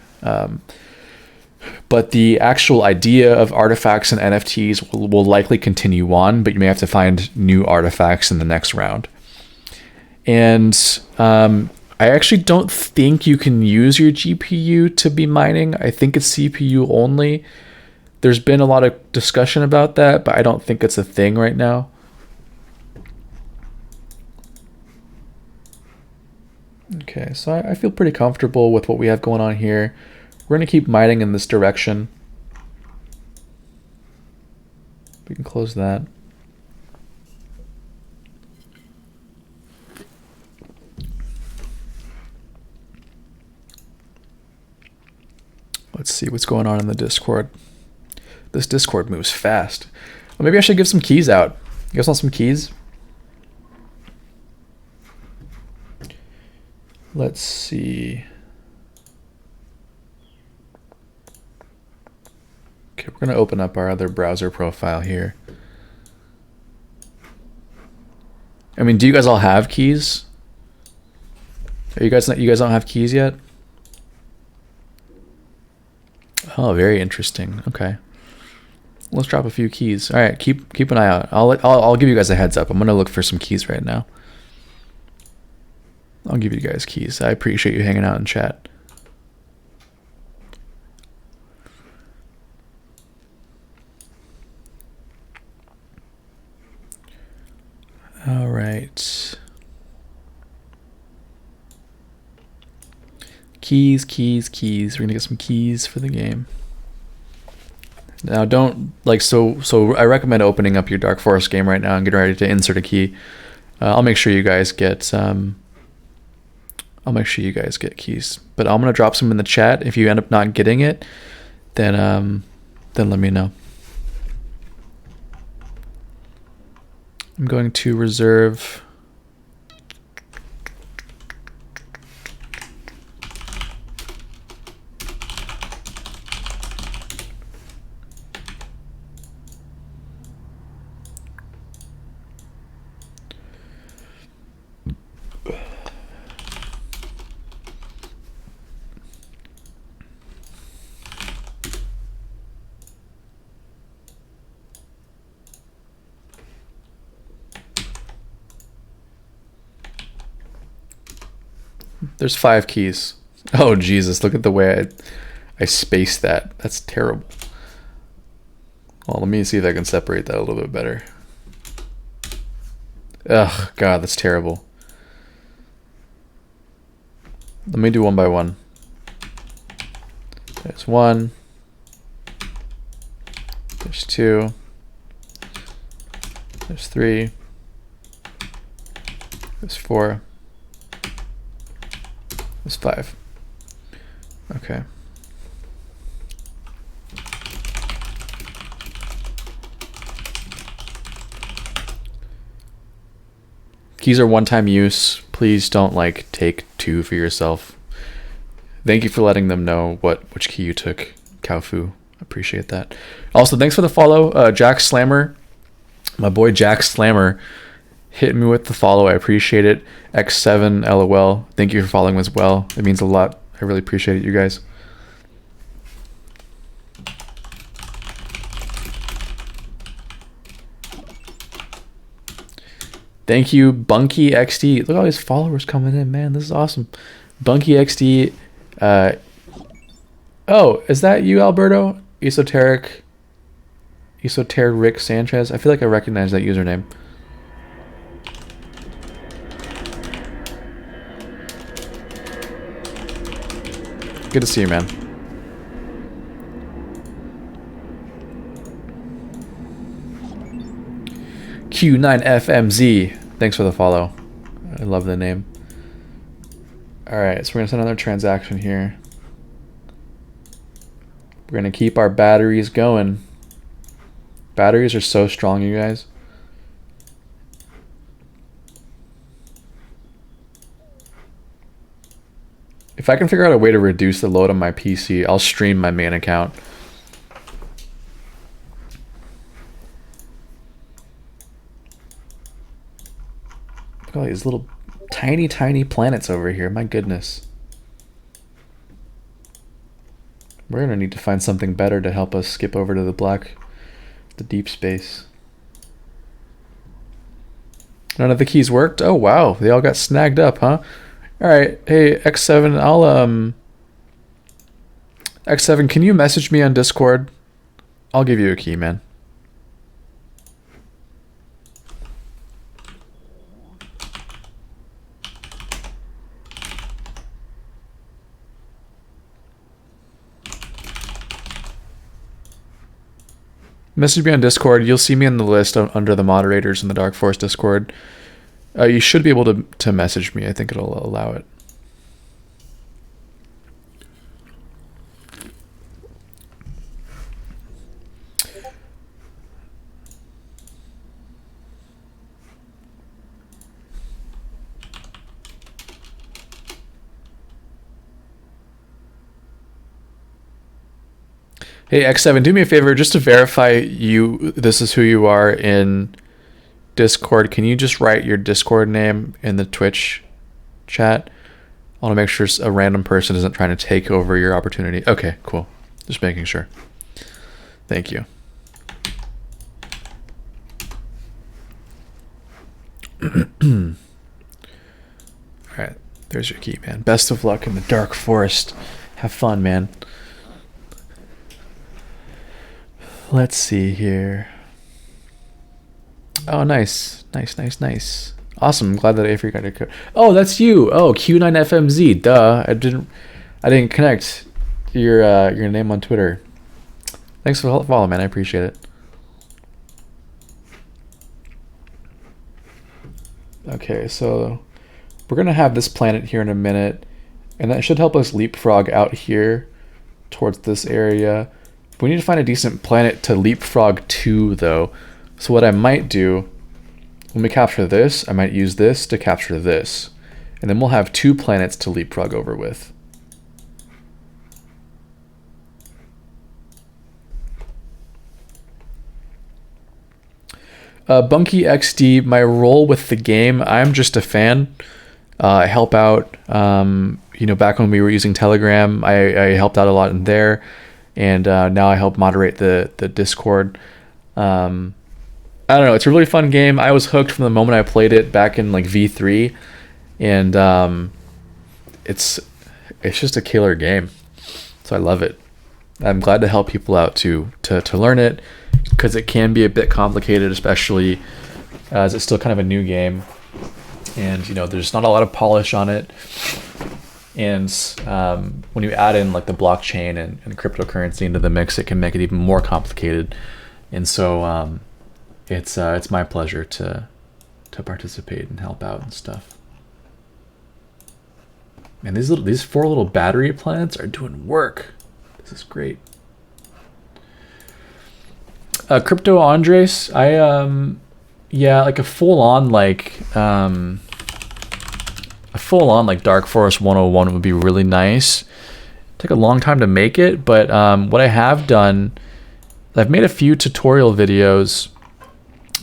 But the actual idea of artifacts and NFTs will likely continue on, but you may have to find new artifacts in the next round. And I actually don't think you can use your GPU to be mining. I think it's CPU only. There's been a lot of discussion about that, but I don't think it's a thing right now. Okay, so I feel pretty comfortable with what we have going on here. We're going to keep mining in this direction. We can close that. Let's see what's going on in the Discord. This Discord moves fast. Well, maybe I should give some keys out. You guys want some keys? Let's see. Okay, we're going to open up our other browser profile here. I mean, do you guys all have keys? Are you guys don't have keys yet? Oh, very interesting. Okay. Let's drop a few keys. All right, keep an eye out. I'll give you guys a heads up. I'm going to look for some keys right now. I'll give you guys keys. I appreciate you hanging out in chat. All right. Keys. We're gonna get some keys for the game. Now don't so I recommend opening up your Dark Forest game right now and getting ready to insert a key. I'll make sure you guys get keys. But I'm gonna drop some in the chat. If you end up not getting it, then let me know. I'm going to reserve. There's 5 keys. Oh, Jesus. Look at the way I spaced that. That's terrible. Well, let me see if I can separate that a little bit better. Ugh, God, that's terrible. Let me do one by one. There's 1. There's 2. There's 3. There's 4. There's 5. Okay. Keys are one-time use. Please don't take 2 for yourself. Thank you for letting them know which key you took, Kaufu. Appreciate that. Also, thanks for the follow, Jack Slammer. My boy Jack Slammer hit me with the follow. I appreciate it. X7 LOL. Thank you for following as well. It means a lot. I really appreciate it, you guys. Thank you, Bunky XD. Look at all these followers coming in, man. This is awesome. Bunky XD. Oh, is that you, Alberto? Esoteric Rick Sanchez. I feel like I recognize that username. Good to see you, man. Q9FMZ. Thanks for the follow. I love the name. Alright, so we're going to send another transaction here. We're going to keep our batteries going. Batteries are so strong, you guys. If I can figure out a way to reduce the load on my PC, I'll stream my main account. Look at all these little tiny planets over here. My goodness. We're going to need to find something better to help us skip over to the deep space. None of the keys worked? Oh, wow. They all got snagged up, huh? All right. Hey, X7, X7, can you message me on Discord? I'll give you a key, man. Message me on Discord. You'll see me on the list under the moderators in the Dark Force Discord. You should be able to message me. I think it'll allow it. Hey, X7, do me a favor, just to verify this is who you are in Discord. Can you just write your Discord name in the Twitch chat? I want to make sure a random person isn't trying to take over your opportunity. Okay, cool. Just making sure. Thank you. All right, there's your key, man. Best of luck in the Dark Forest. Have fun, man. Let's see here. Oh, nice. Nice. Awesome. I'm glad that Avery got a code. Oh, that's you. Oh, Q9FMZ. Duh. I didn't connect your name on Twitter. Thanks for the follow, man. I appreciate it. Okay, so we're gonna have this planet here in a minute, and that should help us leapfrog out here towards this area. We need to find a decent planet to leapfrog to, though. So what I might do, when we capture this, I might use this to capture this. And then we'll have 2 planets to leapfrog over with. Bunky XD, my role with the game, I'm just a fan. I help out, back when we were using Telegram, I helped out a lot in there. And now I help moderate the Discord. I don't know. It's a really fun game. I was hooked from the moment I played it back in like V3, and it's just a killer game. So I love it. I'm glad to help people out to learn it, because it can be a bit complicated, especially as it's still kind of a new game, and there's not a lot of polish on it. And when you add in like the blockchain and cryptocurrency into the mix, it can make it even more complicated. And so it's my pleasure to participate and help out and stuff. Man, these 4 little battery planets are doing work. This is great. Crypto Andres, like a full on Dark Forest 101 would be really nice. Take a long time to make it, but what I have done, I've made a few tutorial videos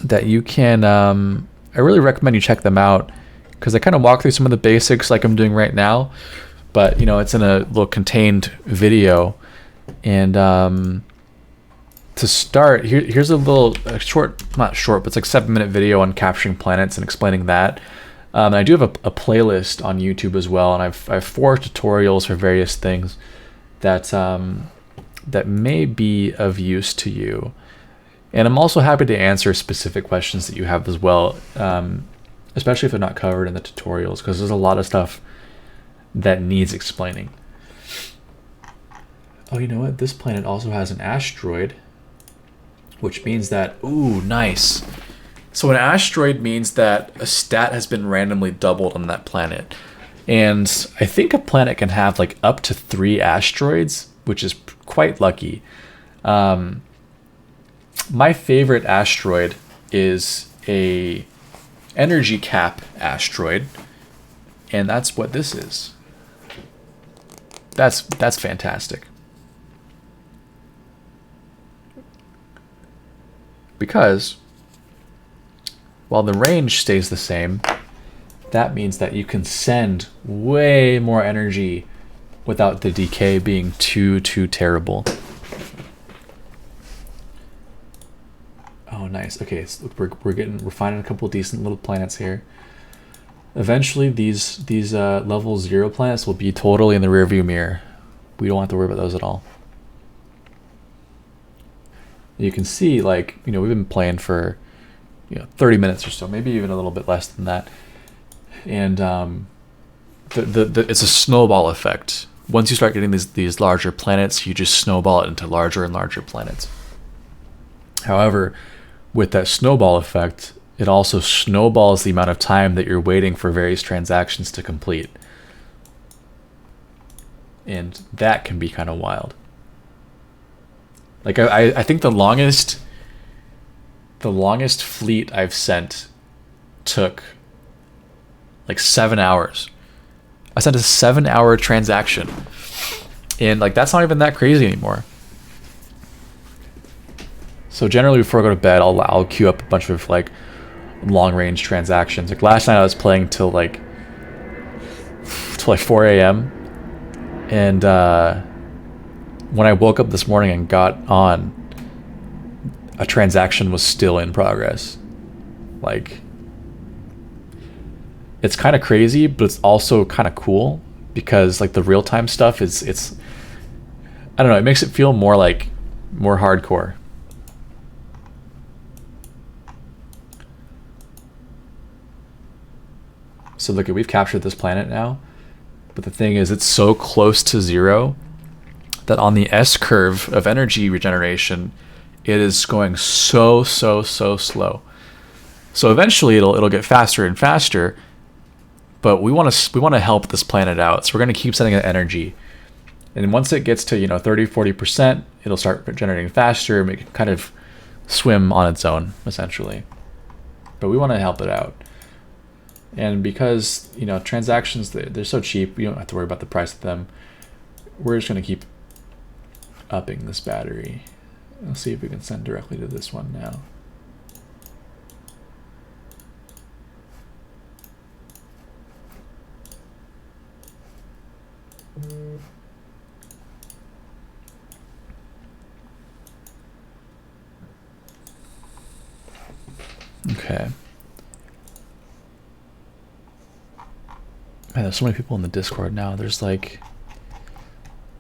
that you can, I really recommend you check them out, because I kind of walk through some of the basics like I'm doing right now, but it's in a little contained video, and to start, here's a little short, not short, but it's like 7-minute video on capturing planets and explaining that. And I do have a playlist on YouTube as well, and I have 4 tutorials for various things that that may be of use to you. And I'm also happy to answer specific questions that you have as well, especially if they're not covered in the tutorials, because there's a lot of stuff that needs explaining. Oh, you know what? This planet also has an asteroid, which means that, ooh, nice. So an asteroid means that a stat has been randomly doubled on that planet. And I think a planet can have like up to 3 asteroids, which is quite lucky. My favorite asteroid is a energy cap asteroid, and that's what this is. That's fantastic. Because while the range stays the same, that means that you can send way more energy without the decay being too terrible. Oh, nice. Okay, so we're finding a couple decent little planets here. Eventually, these level 0 planets will be totally in the rearview mirror. We don't have to worry about those at all. You can see, like, you know, we've been playing for, 30 minutes or so, maybe even a little bit less than that. And it's a snowball effect. Once you start getting these larger planets, you just snowball it into larger and larger planets. However, with that snowball effect, it also snowballs the amount of time that you're waiting for various transactions to complete. And that can be kind of wild. Like I think the longest fleet I've sent took like 7 hours. I sent a 7-hour transaction, and like that's not even that crazy anymore. So generally, before I go to bed, I'll queue up a bunch of like long range transactions. Like last night, I was playing till like 4 a.m. and when I woke up this morning and got on, a transaction was still in progress. Like, it's kind of crazy, but it's also kind of cool because like the real time stuff it's I don't know, it makes it feel more hardcore. So look, we've captured this planet now, but the thing is, it's so close to 0 that on the S curve of energy regeneration, it is going so slow. So eventually it'll get faster and faster, but we want to help this planet out. So we're going to keep sending it energy. And once it gets to 30-40%, it'll start generating faster and it can kind of swim on its own essentially. But we want to help it out. And because transactions, they're so cheap, you don't have to worry about the price of them. We're just going to keep upping this battery. Let's see if we can send directly to this one now. Okay. Man, there's so many people in the Discord now. There's like,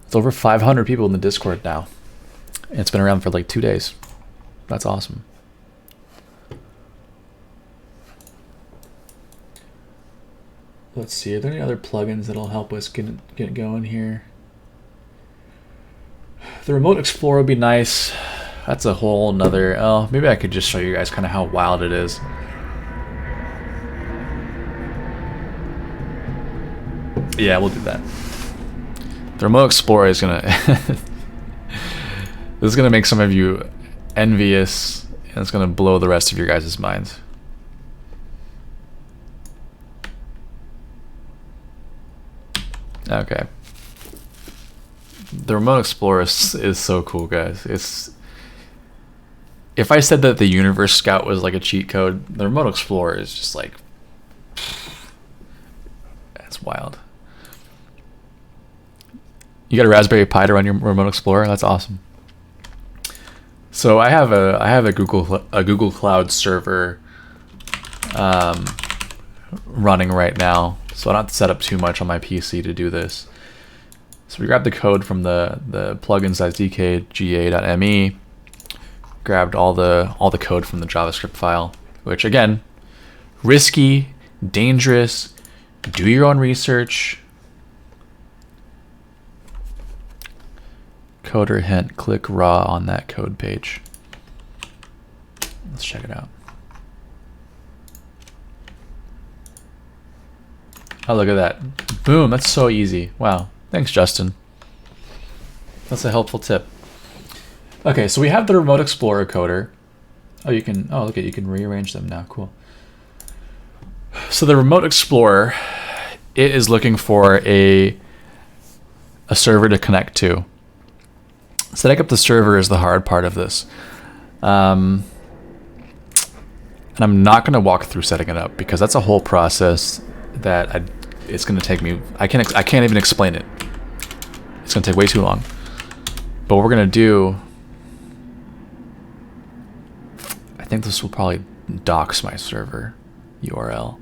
it's over 500 people in the Discord now. And it's been around for like 2 days. That's awesome. Let's see, are there any other plugins that'll help us get going here? The Remote Explorer would be nice. That's a whole nother, oh, maybe I could just show you guys kind of how wild it is. Yeah, we'll do that. The Remote Explorer is gonna this is gonna make some of you envious, and it's gonna blow the rest of your guys' minds. Okay. The Remote Explorer is so cool, guys. If I said that the Universe Scout was like a cheat code, the Remote Explorer is just like, that's wild. You got a Raspberry Pi to run your Remote Explorer? That's awesome. So So I have a Google Cloud server running right now, so I don't have to set up too much on my PC to do this. So we grabbed the code from the plugins sdk.ga.me, grabbed all the code from the JavaScript file, which again, risky, dangerous, do your own research. Coder hint, click raw on that code page. Let's check it out. Oh, look at that. Boom, that's so easy. Wow. Thanks, Justin. That's a helpful tip. Okay, so we have the Remote Explorer coder. Oh, you can, oh, look at, you can rearrange them now. Cool. So the Remote Explorer, it is looking for a server to connect to. Setting up the server is the hard part of this. And I'm not going to walk through setting it up because that's a whole process that it's going to take me. I can't even explain it. It's going to take way too long. But what we're going to do, I think this will probably dox my server URL.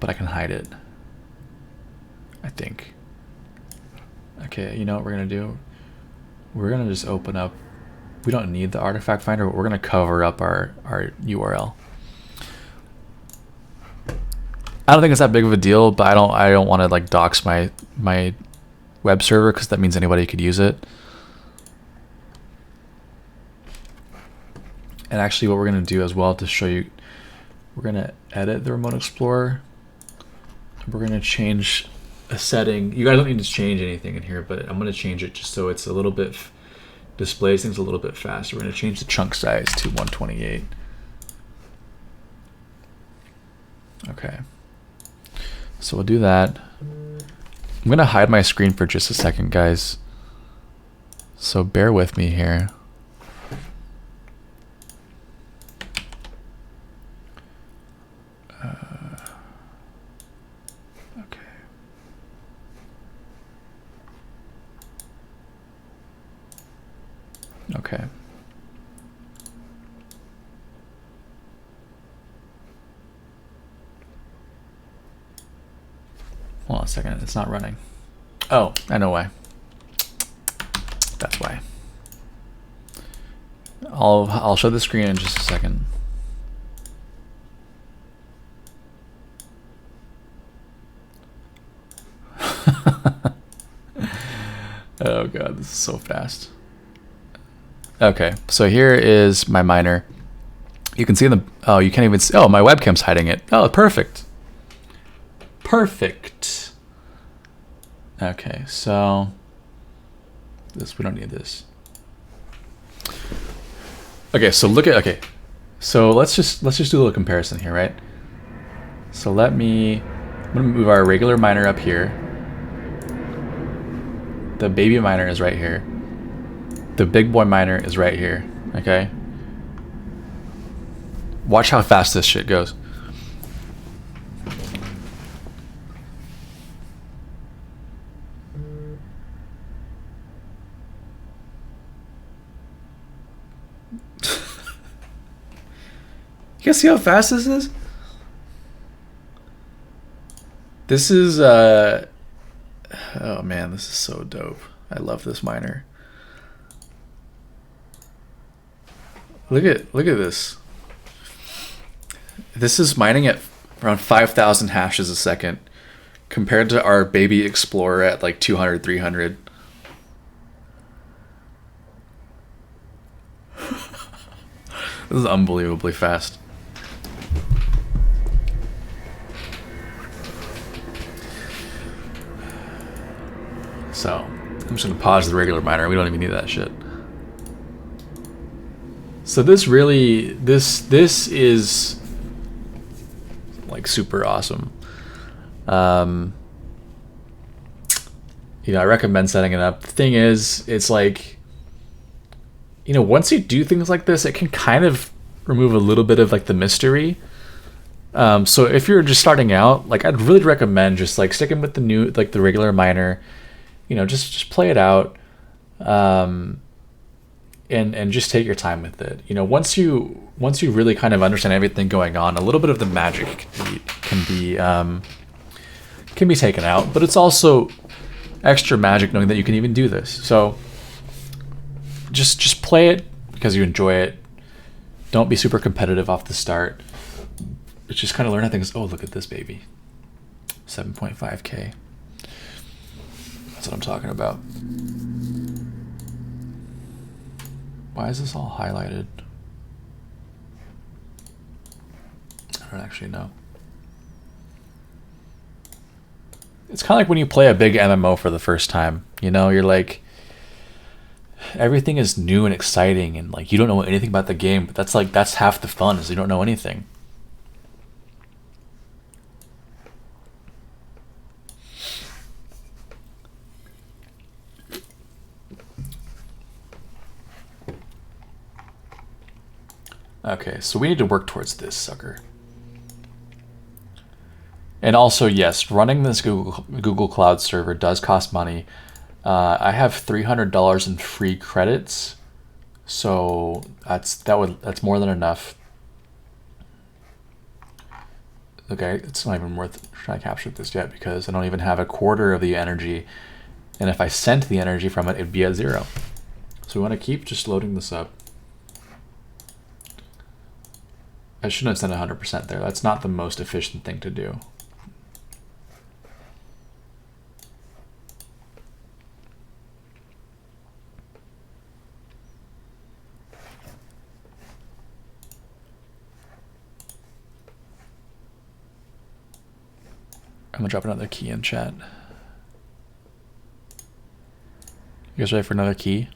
But I can hide it, I think. Okay, you know what we're going to do? We're going to just open up. We don't need the artifact finder, but we're going to cover up our URL. I don't think it's that big of a deal, but I don't want to like dox my web server because that means anybody could use it. And actually what we're going to do as well to show you, we're going to edit the Remote Explorer. We're going to change a setting. You guys don't need to change anything in here, but I'm going to change it just so it's a little bit, displays things a little bit faster. We're going to change the chunk size to 128. Okay. So we'll do that. I'm going to hide my screen for just a second, guys. So bear with me here. Okay. Hold on a second, it's not running. Oh, I know why. That's why. I'll show the screen in just a second. Oh god, this is so fast. Okay, so here is my miner. You can see in the, oh, you can't even see, oh, my webcam's hiding it. Oh, perfect. Perfect. Okay, so this, we don't need this. Okay, so look at, okay. So let's just do a little comparison here, right? So I'm gonna move our regular miner up here. The baby miner is right here. The big boy miner is right here, okay? Watch how fast this shit goes. You guys see how fast this is? This is, oh man, this is so dope. I love this miner. Look at this. This is mining at around 5,000 hashes a second compared to our baby Explorer at like 200, 300. This is unbelievably fast. So, I'm just going to pause the regular miner. We don't even need that shit. So this really, this is like super awesome. You know, I recommend setting it up. The thing is, it's like, you know, once you do things like this, it can kind of remove a little bit of like the mystery. So if you're just starting out, like I'd really recommend just like sticking with the regular miner, you know, just play it out. and just take your time with it. You know, once you really kind of understand everything going on, a little bit of the magic can be taken out, but it's also extra magic knowing that you can even do this. So just play it because you enjoy it. Don't be super competitive off the start. Just kind of learn how things. Oh, look at this baby. 7.5K. That's what I'm talking about. Why is this all highlighted? I don't actually know. It's kind of like when you play a big MMO for the first time. You know, you're like, everything is new and exciting, and like you don't know anything about the game, but that's half the fun, is you don't know anything. Okay, so we need to work towards this sucker. And also, yes, running this Google Cloud server does cost money. I have $300 in free credits, so that's more than enough. Okay, it's not even worth trying to capture this yet because I don't even have a quarter of the energy, and if I sent the energy from it, it'd be at 0. So we want to keep just loading this up. I shouldn't have sent 100% there. That's not the most efficient thing to do. I'm gonna drop another key in chat. You guys ready for another key?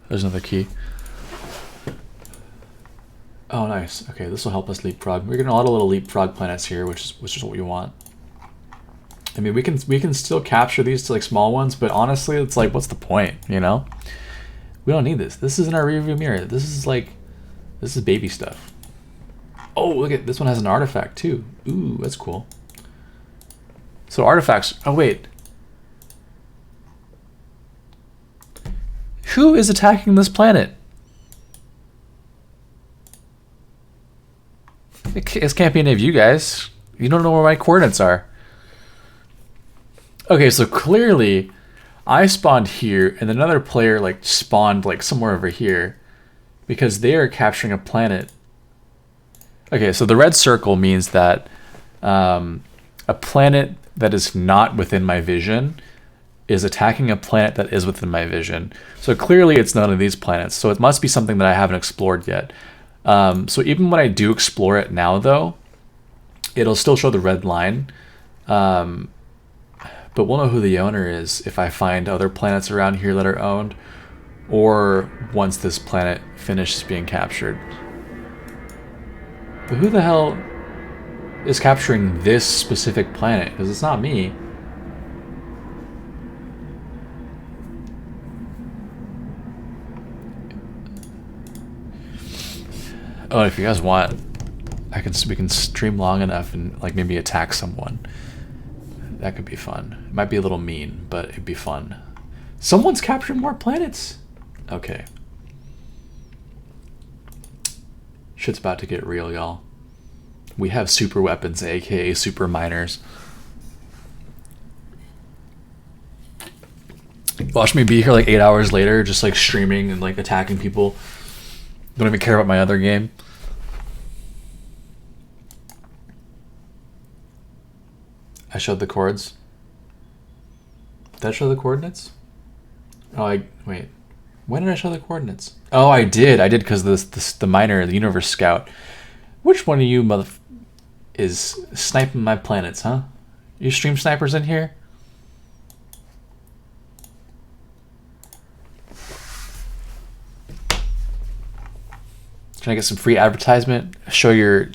There's another key. Oh, nice. Okay, this will help us leapfrog. We're getting a lot of little leapfrog planets here, which is what we want. I mean, we can still capture these to like small ones, but honestly, it's like, what's the point? You know, we don't need this. This is in our rearview mirror. This is baby stuff. Oh, look at this one has an artifact too. Ooh, that's cool. So artifacts. Oh wait. Who is attacking this planet? It can't be any of you guys. You don't know where my coordinates are. Okay, so clearly I spawned here and another player like spawned like somewhere over here because they are capturing a planet. Okay, so the red circle means that a planet that is not within my vision is attacking a planet that is within my vision. So clearly it's none of these planets. So it must be something that I haven't explored yet. So even when I do explore it now, though, it'll still show the red line. But we'll know who the owner is if I find other planets around here that are owned, or once this planet finishes being captured. But who the hell is capturing this specific planet? Because it's not me. Oh, if you guys want, we can stream long enough and like maybe attack someone. That could be fun. It might be a little mean, but it'd be fun. Someone's capturing more planets. Okay. Shit's about to get real, y'all. We have super weapons, aka super miners. Watch me be here like 8 hours later, just like streaming and like attacking people. Don't even care about my other game. I showed the chords. Did I show the coordinates? Oh, wait. When did I show the coordinates? Oh, I did because the miner, the universe scout. Which one of you is sniping my planets, huh? You stream snipers in here? Can I get some free advertisement? Show your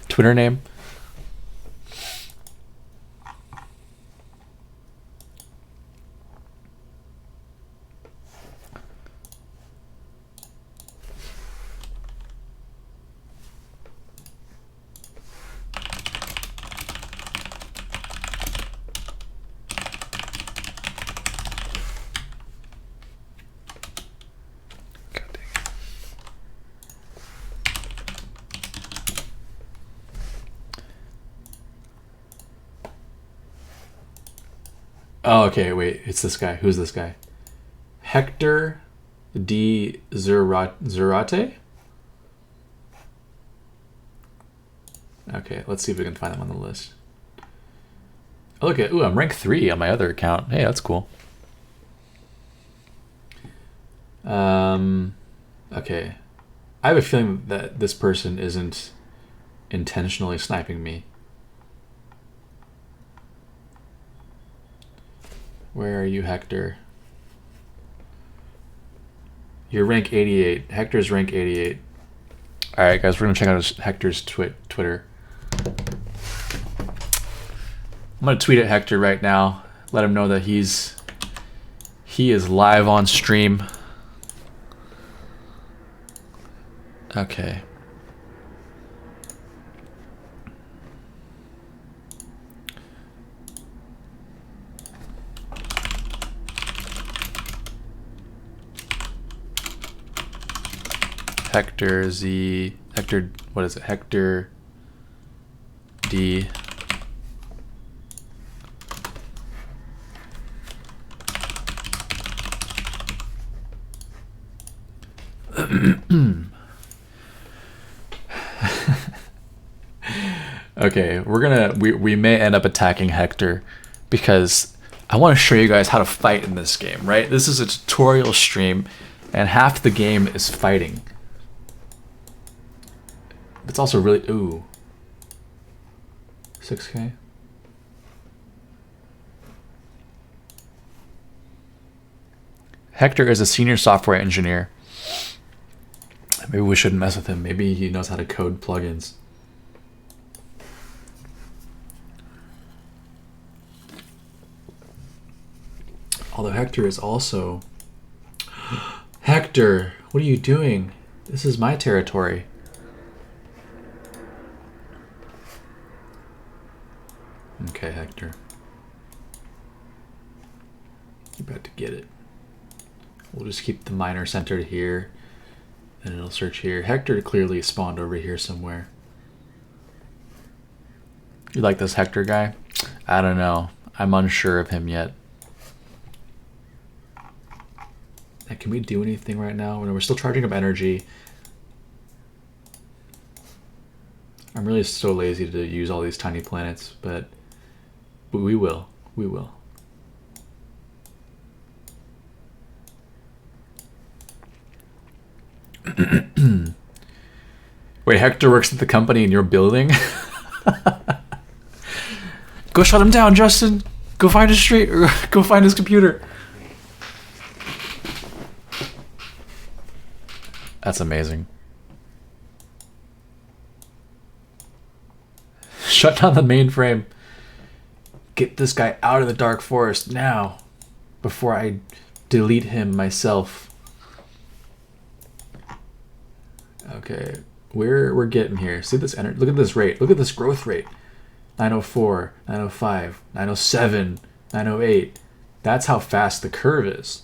Twitter name. Oh, okay, wait. It's this guy. Who's this guy? Hector D. Zurate? Okay, let's see if we can find him on the list. Oh, look at, ooh, I'm rank 3 on my other account. Hey, that's cool. Okay. I have a feeling that this person isn't intentionally sniping me. Where are you, Hector? You're rank 88. Hector's rank 88. Alright, guys, we're going to check out Hector's Twitter. I'm going to tweet at Hector right now. Let him know that he is live on stream. Okay. Hector Z, Hector, what is it? Hector D. Okay, we may end up attacking Hector because I want to show you guys how to fight in this game, right? This is a tutorial stream and half the game is fighting. It's also really, ooh, 6K. Hector is a senior software engineer. Maybe we shouldn't mess with him. Maybe he knows how to code plugins. Although Hector is also... Hector, what are you doing? This is my territory. Okay, Hector. You're about to get it. We'll just keep the miner centered here, and it'll search here. Hector clearly spawned over here somewhere. You like this Hector guy? I don't know. I'm unsure of him yet. Can we do anything right now? We're still charging up energy. I'm really so lazy to use all these tiny planets, but we will. We will. Wait, Hector works at the company in your building? Go shut him down, Justin. Go find his street, or go find his computer. That's amazing. Shut down the mainframe. Get this guy out of the dark forest now, before I delete him myself. Okay, we're getting here. See this energy? Look at this rate. Look at this growth rate. 904, 905, 907, 908. That's how fast the curve is.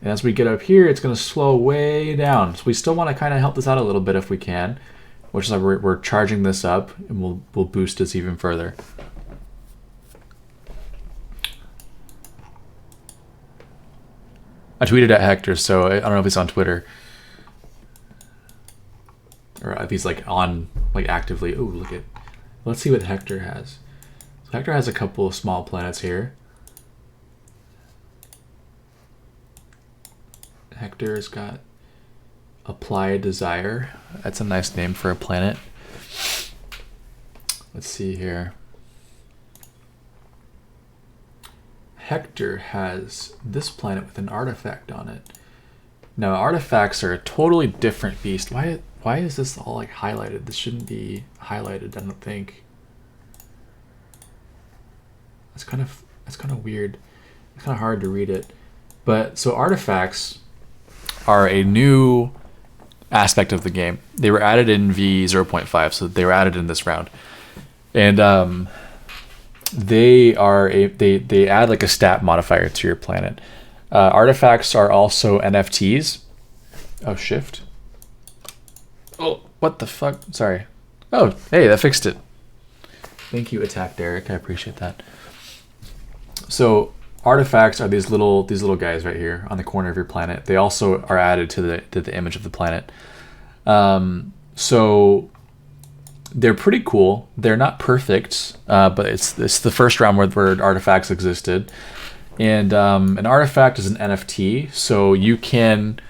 And as we get up here, it's going to slow way down. So we still want to kind of help this out a little bit if we can, which is like we're charging this up, and we'll boost this even further. I tweeted at Hector, so I don't know if he's on Twitter. Or if he's like on, like actively. Ooh, look at, let's see what Hector has. So Hector has a couple of small planets here. Hector's got Applied Desire. That's a nice name for a planet. Let's see here. Hector has this planet with an artifact on it. Now, artifacts are a totally different beast. Why is this all like highlighted? This shouldn't be highlighted, I don't think. That's kind of weird. It's kind of hard to read it. But so artifacts are a new aspect of the game. They were added in v0.5, so they were added in this round. And they add like a stat modifier to your planet. Artifacts are also NFTs. Oh, shift. Oh, what the fuck? Sorry. Oh, hey, that fixed it. Thank you, Attack Derek. I appreciate that. So artifacts are these little guys right here on the corner of your planet. They also are added to the image of the planet. So they're pretty cool. They're not perfect, but it's the first round where artifacts existed. And an artifact is an NFT, so you can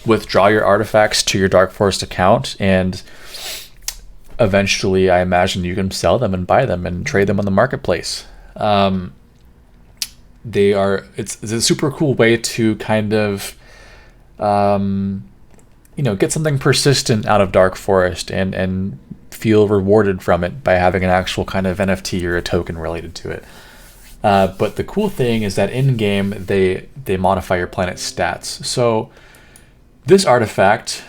withdraw your artifacts to your Dark Forest account, and eventually, I imagine you can sell them and buy them and trade them on the marketplace. It's a super cool way to kind of get something persistent out of Dark Forest and feel rewarded from it by having an actual kind of NFT or a token related to it. But the cool thing is that in game they modify your planet's stats. So this artifact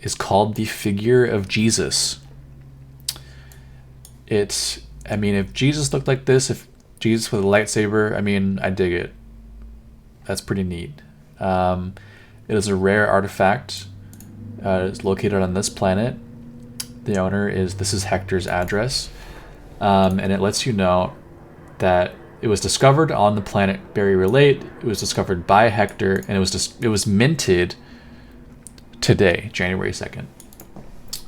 is called the Figure of Jesus. If Jesus looked like this, if Jesus with a lightsaber, I dig it. That's pretty neat. It is a rare artifact. It's located on this planet. The owner this is Hector's address. And it lets you know that it was discovered on the planet Barry Relate. It was discovered by Hector, and it was minted today, January 2nd.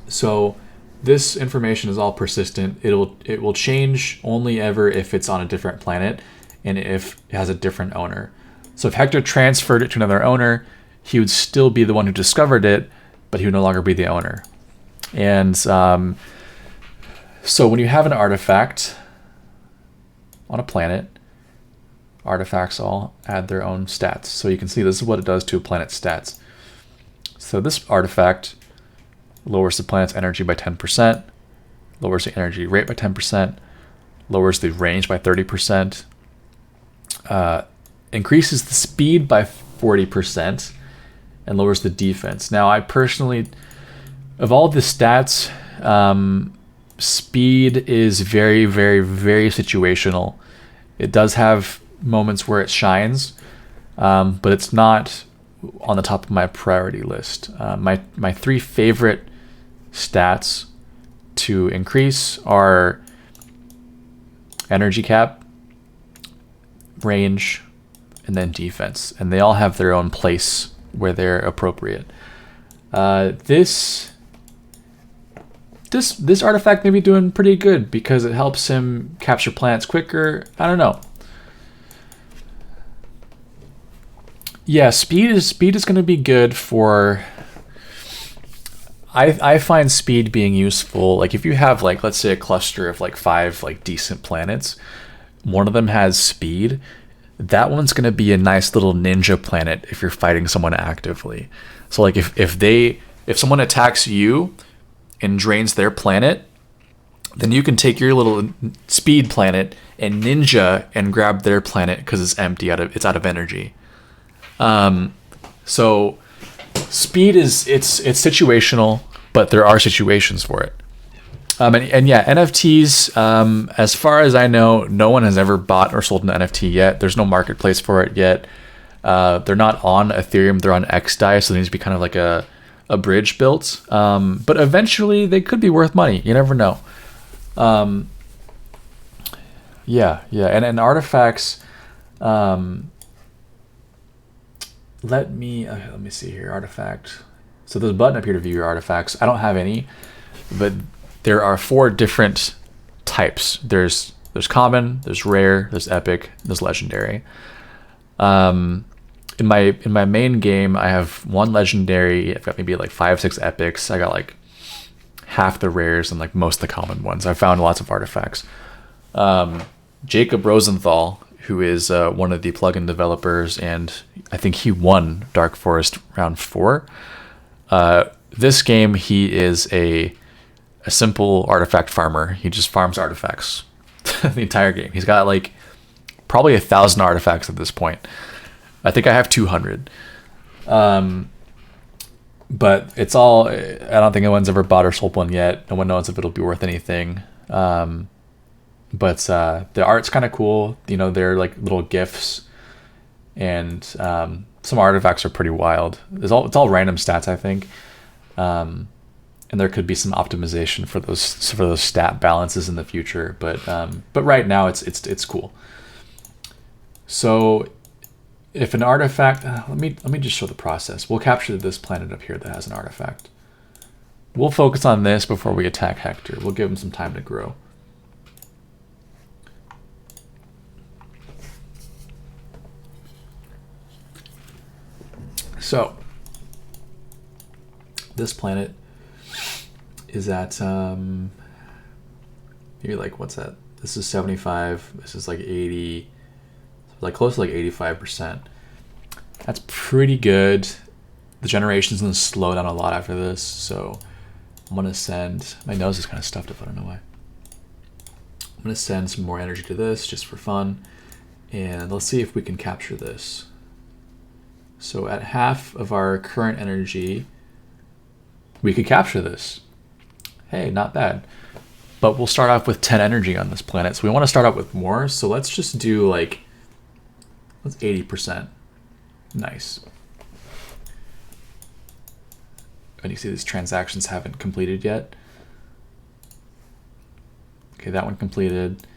So this information is all persistent. It will change only ever if it's on a different planet and if it has a different owner. So if Hector transferred it to another owner, he would still be the one who discovered it, but he would no longer be the owner. And so when you have an artifact on a planet, artifacts all add their own stats. So you can see this is what it does to a planet's stats. So this artifact lowers the planet's energy by 10%, lowers the energy rate by 10%, lowers the range by 30%, increases the speed by 40%, and lowers the defense. Now, I personally, of all the stats, speed is very, very, very situational. It does have moments where it shines, but it's not on the top of my priority list. My three favorite stats to increase are energy cap, range, and then defense, and they all have their own place where they're appropriate. This artifact may be doing pretty good because it helps him capture planets quicker. I don't know. Yeah, speed is going to be good for. I find speed being useful. Like if you have let's say a cluster of 5 decent planets, one of them has speed. That one's going to be a nice little ninja planet if you're fighting someone actively. So if someone attacks you and drains their planet, then you can take your little speed planet and ninja and grab their planet because it's empty it's out of energy. So speed it's situational, but there are situations for it. And yeah, NFTs, as far as I know, no one has ever bought or sold an NFT yet. There's no marketplace for it yet. They're not on Ethereum, they're on XDAI, so there needs to be kind of like a bridge built. But eventually they could be worth money. You never know. Yeah. And artifacts, let me see here, artifact. So there's a button up here to view your artifacts. I don't have any, but there are 4 different types. There's common, there's rare, there's epic, there's legendary. In my main game, I have 1 legendary. I've got maybe 5-6 epics. I got half the rares and most of the common ones. I found lots of artifacts. Jacob Rosenthal, who is one of the plugin developers, and I think he won Dark Forest round 4. This game, he is a simple artifact farmer. He just farms artifacts the entire game. He's got probably 1,000 artifacts at this point. I think I have 200. But it's all, I don't think anyone's ever bought or sold one yet. No one knows if it'll be worth anything. But the art's kind of cool. They're little GIFs, and some artifacts are pretty wild. It's all random stats, I think. And there could be some optimization for those stat balances in the future, but right now it's cool. So if an artifact, let me just show the process. We'll capture this planet up here that has an artifact. We'll focus on this before we attack Hector. We'll give him some time to grow. So this planet is at maybe like, what's that? This is 75. This is like 80, like close to like 85%. That's pretty good. The generation's gonna slow down a lot after this, so I'm gonna send, my nose is kind of stuffed up, I don't know why. I'm gonna send some more energy to this just for fun, and let's see if we can capture this. So at half of our current energy, we could capture this. Hey, not bad. But we'll start off with 10 energy on this planet. So we want to start out with more. So let's just do like, let's 80%. Nice. And you see these transactions haven't completed yet. Okay, that one completed.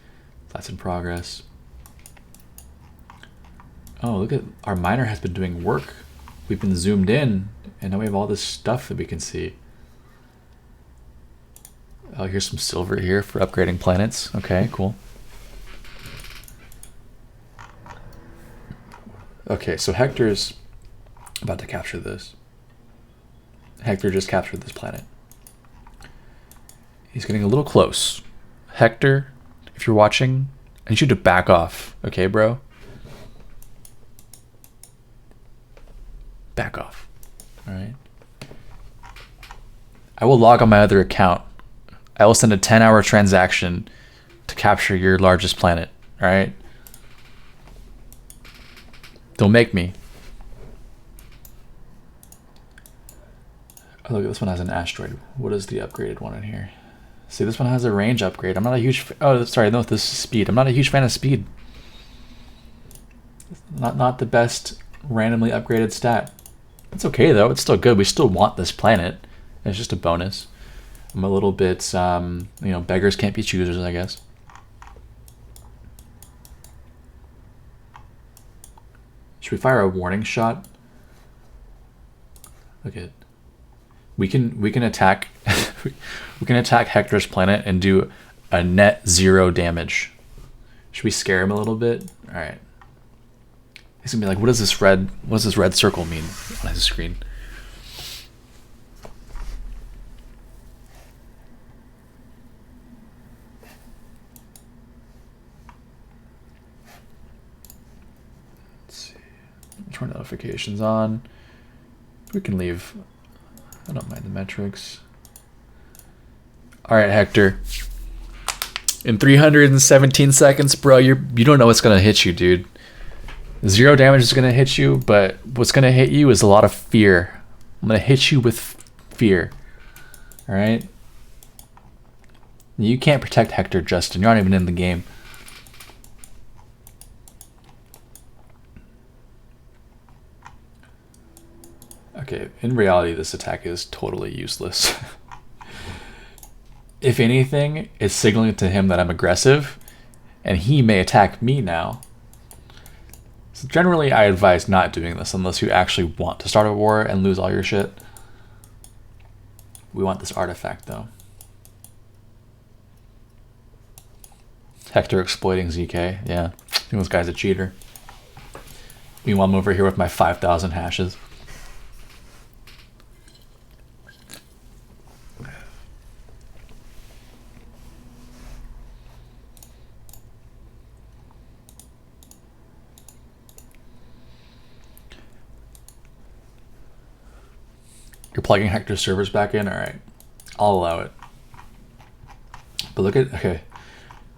That's in progress. Oh, look at, our miner has been doing work. We've been zoomed in, and now we have all this stuff that we can see. Oh, here's some silver here for upgrading planets. Okay, cool. Okay, so Hector's about to capture this. Hector just captured this planet. He's getting a little close. Hector, if you're watching, I need you to back off. Okay, bro? Back off. All right. I will log on my other account. I will send a 10-hour transaction to capture your largest planet. All right. Don't make me. Oh, look, this one has an asteroid. What is the upgraded one in here? See, this one has a range upgrade. I'm not a huge. Oh, sorry. No, this is speed. I'm not a huge fan of speed. Not the best randomly upgraded stat. It's okay though. It's still good. We still want this planet. It's just a bonus. I'm a little bit, you know, beggars can't be choosers, I guess. Should we fire a warning shot? Okay. We can attack we can attack Hector's planet and do a net 0 damage. Should we scare him a little bit? All right. He's gonna be like, what does this red circle mean on his screen? Let's see. Turn notifications on. We can leave. I don't mind the metrics. All right, Hector. In 317 seconds, bro, you don't know what's gonna hit you, dude. 0 damage is going to hit you, but what's going to hit you is a lot of fear. I'm going to hit you with fear. All right? You can't protect Hector, Justin. You're not even in the game. Okay, in reality, this attack is totally useless. If anything, it's signaling to him that I'm aggressive, and he may attack me now. So generally, I advise not doing this unless you actually want to start a war and lose all your shit. We want this artifact, though. Hector exploiting ZK. Yeah, I think this guy's a cheater. Meanwhile, I'm over here with my 5,000 hashes. You're plugging Hector's servers back in? Alright. I'll allow it. But look at, okay.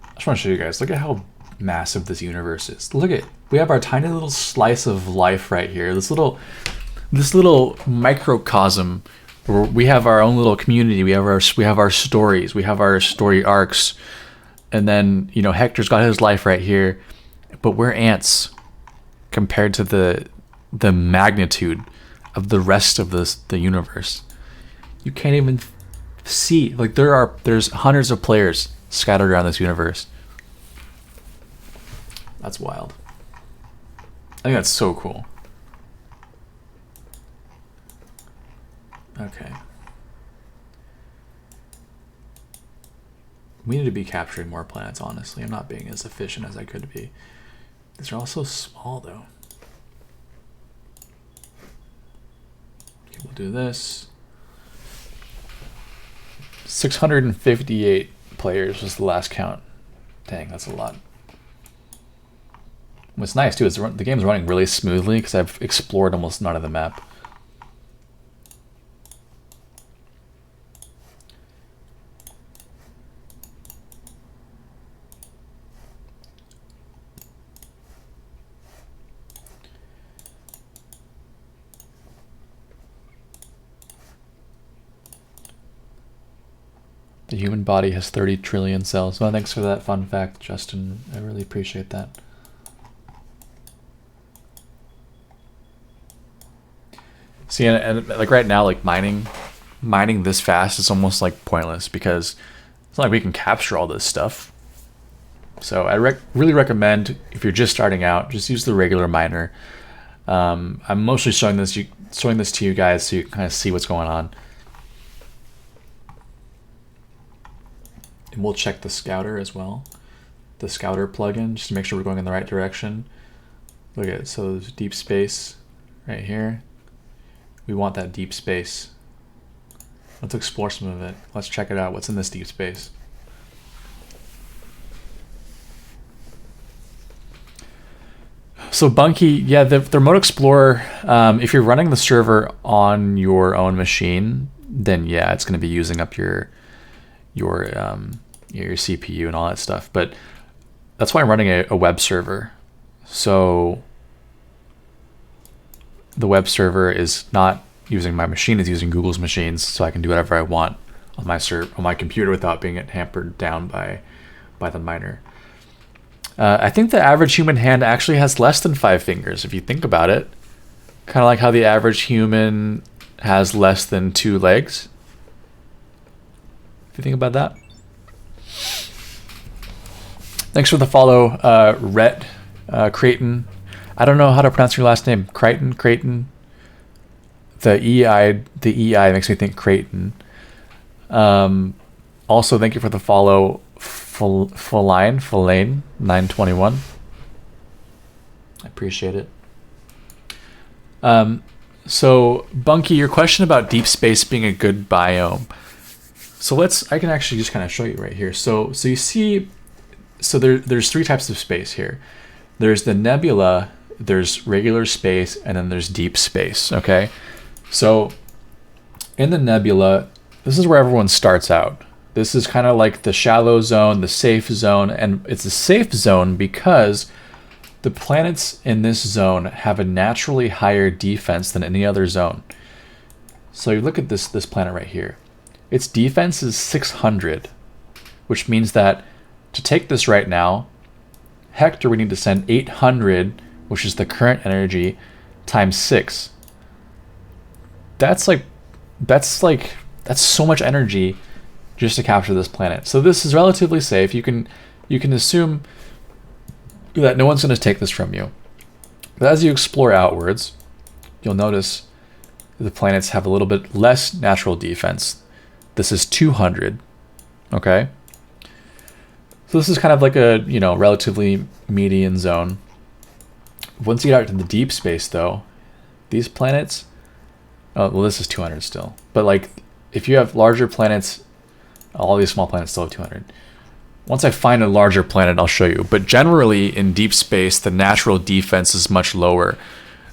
I just want to show you guys. Look at how massive this universe is. Look at, we have our tiny little slice of life right here. This little microcosm where we have our own little community. We have our stories. We have our story arcs. And then, you know, Hector's got his life right here. But we're ants compared to the magnitude of the rest of the universe. You can't even see, like there's hundreds of players scattered around this universe. That's wild. I think that's so cool. Okay. We need to be capturing more planets, honestly. I'm not being as efficient as I could be. These are all so small, though. Okay, we'll do this. 658 players was the last count. Dang, that's a lot. What's nice, too, is the game's running really smoothly because I've explored almost none of the map. The human body has 30 trillion cells. Well, thanks for that fun fact, Justin. I really appreciate that. See, and like right now, like mining this fast is almost like pointless because it's not like we can capture all this stuff. So I really recommend, if you're just starting out, just use the regular miner. I'm mostly showing this to you guys so you can kind of see what's going on. And we'll check the scouter as well, the scouter plugin, just to make sure we're going in the right direction. Look at it. So there's deep space right here. We want that deep space. Let's explore some of it. Let's check it out. What's in this deep space? So Bunky, yeah, the Remote Explorer, if you're running the server on your own machine, then yeah, it's going to be using up your CPU and all that stuff. But that's why I'm running a web server. So the web server is not using my machine, it's using Google's machines, so I can do whatever I want on my computer without being hampered down by the miner. I think the average human hand actually has less than 5 fingers, if you think about it. Kind of like how the average human has less than 2 legs. If you think about that. Thanks for the follow, Rhett Creighton. I don't know how to pronounce your last name. Creighton. The EI makes me think Creighton. Also, thank you for the follow, Fulane 921. I appreciate it. So Bunky, your question about deep space being a good biome. So I can actually just kind of show you right here. So you see, so there's 3 types of space here. There's the nebula, there's regular space, and then there's deep space, okay? So in the nebula, this is where everyone starts out. This is kind of like the shallow zone, the safe zone, and it's a safe zone because the planets in this zone have a naturally higher defense than any other zone. So you look at this planet right here. Its defense is 600, which means that to take this right now, Hector, we need to send 800, which is the current energy, times 6. That's so much energy just to capture this planet. So this is relatively safe. You can assume that no one's going to take this from you. But as you explore outwards, you'll notice the planets have a little bit less natural defense. This is 200, okay? So this is kind of like a, relatively median zone. Once you get out to the deep space, though, these planets, oh, well, this is 200 still. But like, if you have larger planets, all these small planets still have 200. Once I find a larger planet, I'll show you. But generally, in deep space, the natural defense is much lower.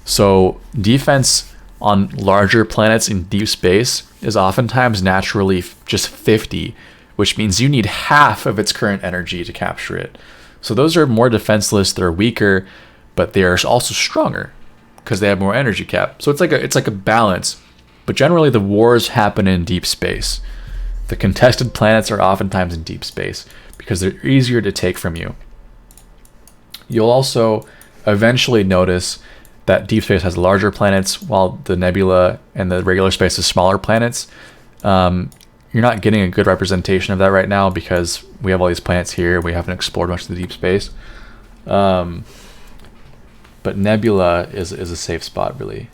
So defense on larger planets in deep space is oftentimes naturally just 50, which means you need half of its current energy to capture it. So those are more defenseless, they're weaker, but they are also stronger because they have more energy cap. So it's like a balance. But generally the wars happen in deep space. The contested planets are oftentimes in deep space because they're easier to take from you. You'll also eventually notice that deep space has larger planets while the nebula and the regular space is smaller planets. You're not getting a good representation of that right now because we have all these planets here. We haven't explored much of the deep space. but Nebula is a safe spot, really.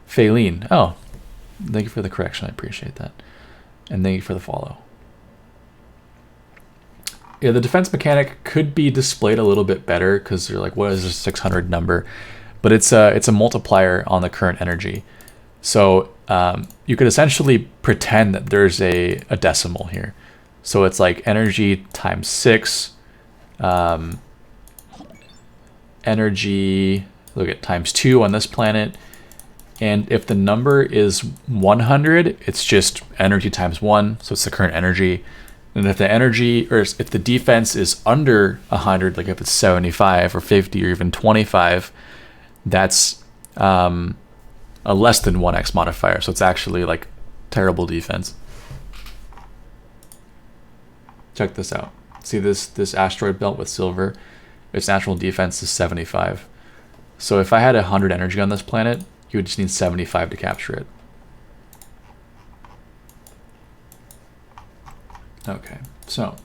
Phaline. Oh, thank you for the correction. I appreciate that. And thank you for the follow. Yeah, the defense mechanic could be displayed a little bit better because you're like, what is this 600 number? But it's a multiplier on the current energy. So you could essentially pretend that there's a decimal here. So it's like energy times 6, energy, look at times 2 on this planet. And if the number is 100, it's just energy times 1, so it's the current energy. And if the energy, or if the defense is under 100, like if it's 75 or 50 or even 25, that's a less than 1x modifier. So it's actually like terrible defense. Check this out. See this asteroid belt with silver? Its natural defense is 75. So if I had 100 energy on this planet, you would just need 75 to capture it. Okay, so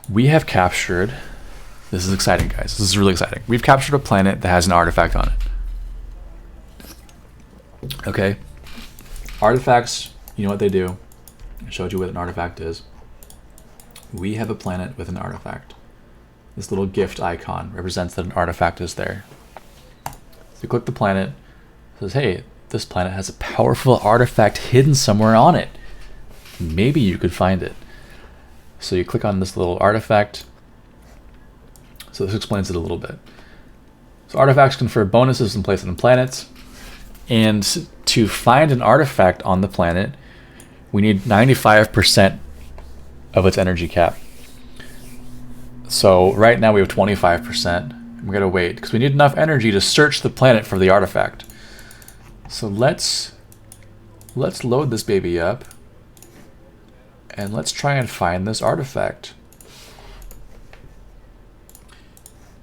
we have captured, this is exciting, guys. This is really exciting. We've captured a planet that has an artifact on it. Okay, artifacts, you know what they do. I showed you what an artifact is. We have a planet with an artifact. This little gift icon represents that an artifact is there. So you click the planet, it says, hey, this planet has a powerful artifact hidden somewhere on it. Maybe you could find it. So you click on this little artifact. So this explains it a little bit. So artifacts confer bonuses when placed on planets. And to find an artifact on the planet, we need 95% of its energy cap. So right now we have 25%. We gotta wait because we need enough energy to search the planet for the artifact. So let's load this baby up. And let's try and find this artifact.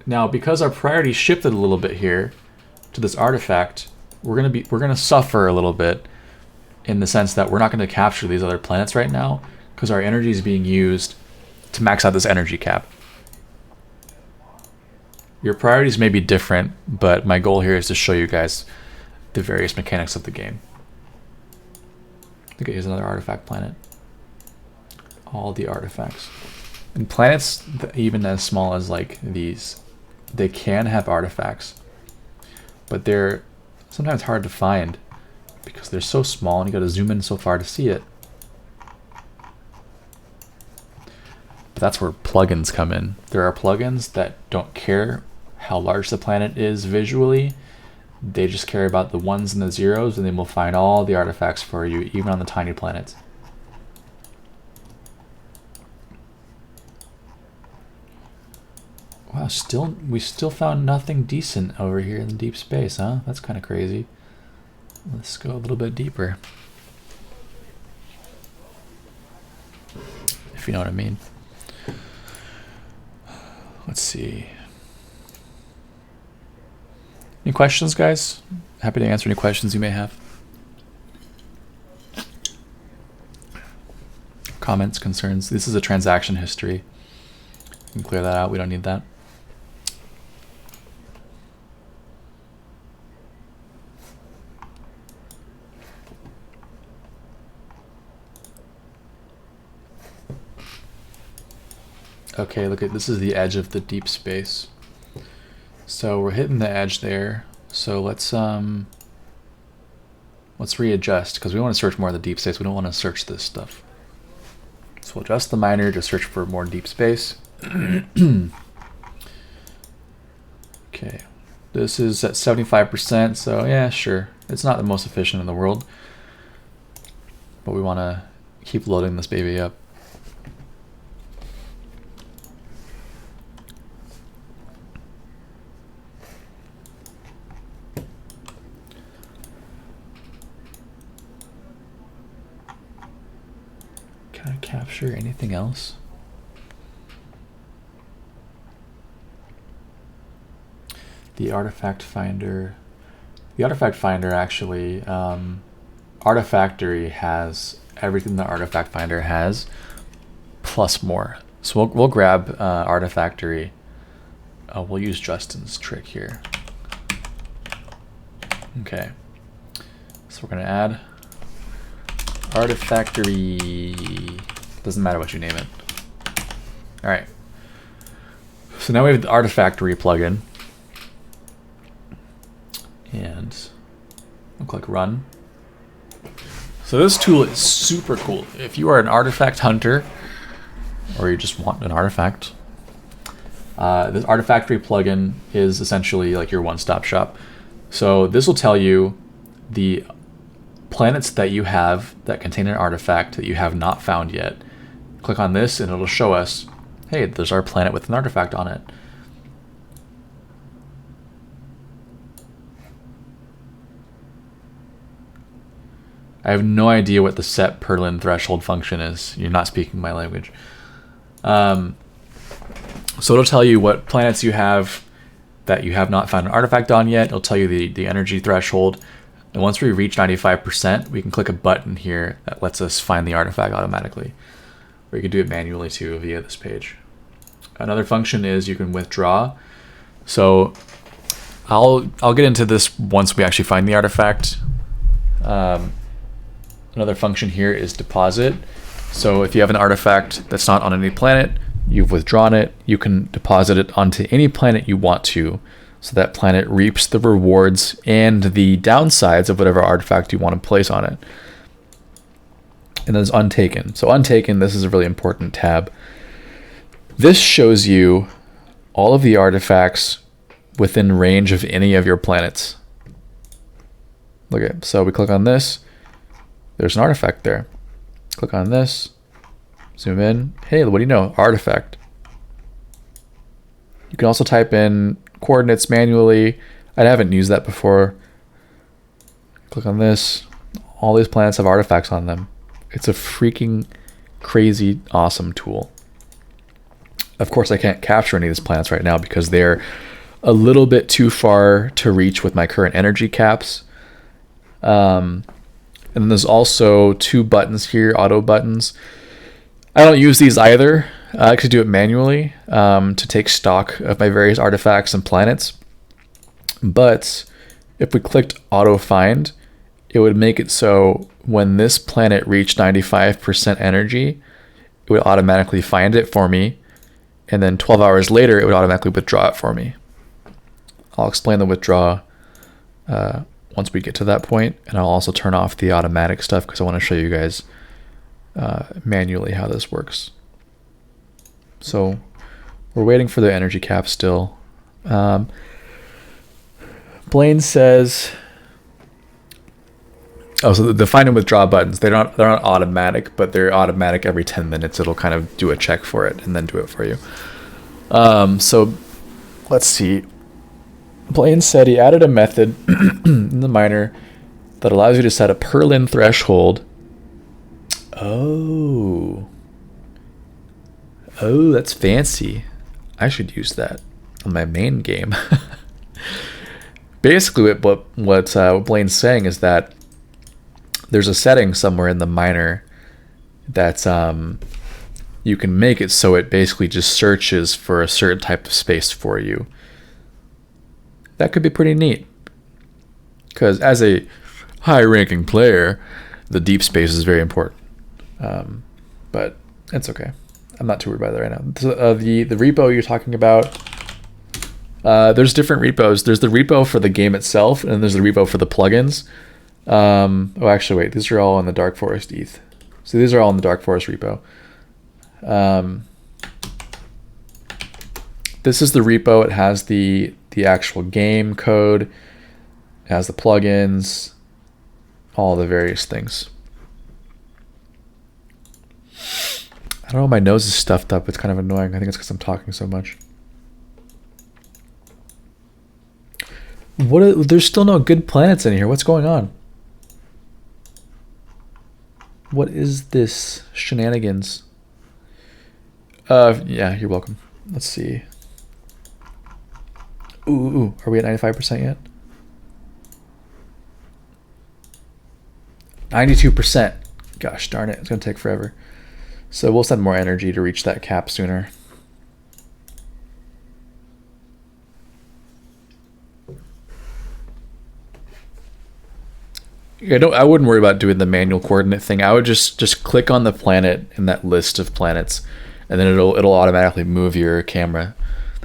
Now, because our priority shifted a little bit here to this artifact, we're gonna suffer a little bit in the sense that we're not gonna capture these other planets right now because our energy is being used to max out this energy cap. Your priorities may be different, but my goal here is to show you guys the various mechanics of the game. Okay, here's another artifact planet. All the artifacts. And planets even as small as like these, they can have artifacts, but they're sometimes hard to find because they're so small and you gotta zoom in so far to see it. But that's where plugins come in. There are plugins that don't care how large the planet is visually. They just care about the ones and the zeros, and they will find all the artifacts for you, even on the tiny planets. Wow, we still found nothing decent over here in deep space, huh? That's kind of crazy. Let's go a little bit deeper. If you know what I mean. Let's see. Any questions, guys? Happy to answer any questions you may have. Comments, concerns. This is a transaction history. You can clear that out. We don't need that. Okay, look at this is the edge of the deep space. So we're hitting the edge there. So let's readjust because we want to search more of the deep space. We don't want to search this stuff. So we'll adjust the miner to search for more deep space. Okay, this is at 75%. So yeah, sure, it's not the most efficient in the world, but we want to keep loading this baby up. Can I capture anything else? The artifact finder. The artifact finder actually, Artifactory has everything the artifact finder has, plus more. So we'll grab Artifactory Oh, we'll use Justin's trick here. Okay. So we're going to add Artifactory. Doesn't matter what you name it. All right. So now we have the Artifactory plugin. And we'll click Run. So this tool is super cool. If you are an artifact hunter, or you just want an artifact, this Artifactory plugin is essentially like your one-stop shop. So this will tell you the planets that you have that contain an artifact that you have not found yet. Click on this and it'll show us, hey, there's our planet with an artifact on it. I have no idea what the set Perlin threshold function is. You're not speaking my language. So it'll tell you what planets you have that you have not found an artifact on yet. It'll tell you the energy threshold. And once we reach 95%, we can click a button here that lets us find the artifact automatically. Or you can do it manually too via this page. Another function is you can withdraw. So I'll get into this once we actually find the artifact. Another function here is deposit. So if you have an artifact that's not on any planet, you've withdrawn it, you can deposit it onto any planet you want to. So that planet reaps the rewards and the downsides of whatever artifact you want to place on it. And there's Untaken. So Untaken, this is a really important tab. This shows you all of the artifacts within range of any of your planets. Look at, so we click on this. There's an artifact there. Click on this. Zoom in. Hey, what do you know? Artifact. You can also type in coordinates manually. I haven't used that before. Click on this. All these planets have artifacts on them. It's a freaking crazy awesome tool. Of course, I can't capture any of these planets right now because they're a little bit too far to reach with my current energy caps. And then there's also two buttons here, auto buttons. I don't use these either. I actually do it manually to take stock of my various artifacts and planets. But if we clicked auto find, it would make it so when this planet reached 95% energy, it would automatically find it for me. And then 12 hours later, it would automatically withdraw it for me. I'll explain the withdraw once we get to that point, and I'll also turn off the automatic stuff because I want to show you guys manually how this works. So we're waiting for the energy cap still. Blaine says, oh, so the find and withdraw buttons, they're not automatic, but they're automatic every 10 minutes. It'll kind of do a check for it and then do it for you. So let's see. Blaine said he added a method in the miner that allows you to set a Perlin threshold. Oh, that's fancy. I should use that on my main game. Basically, what Blaine's saying is that there's a setting somewhere in the miner that you can make it so it basically just searches for a certain type of space for you. That could be pretty neat. Because as a high-ranking player, the deep space is very important. But it's okay. I'm not too worried about that right now. So, the repo you're talking about, there's different repos. There's the repo for the game itself, and there's the repo for the plugins. Oh, actually, wait. These are all in the Dark Forest ETH. So these are all in the Dark Forest repo. This is the repo. It has the actual game code. It has the plugins, all the various things. I don't know, my nose is stuffed up. It's kind of annoying. I think it's because I'm talking so much. There's still no good planets in here. What's going on? What is this shenanigans? Yeah, you're welcome. Let's see. Ooh, are we at 95% yet? 92%. Gosh darn it, it's gonna take forever. So we'll send more energy to reach that cap sooner. I wouldn't worry about doing the manual coordinate thing. I would just click on the planet in that list of planets, and then it'll automatically move your camera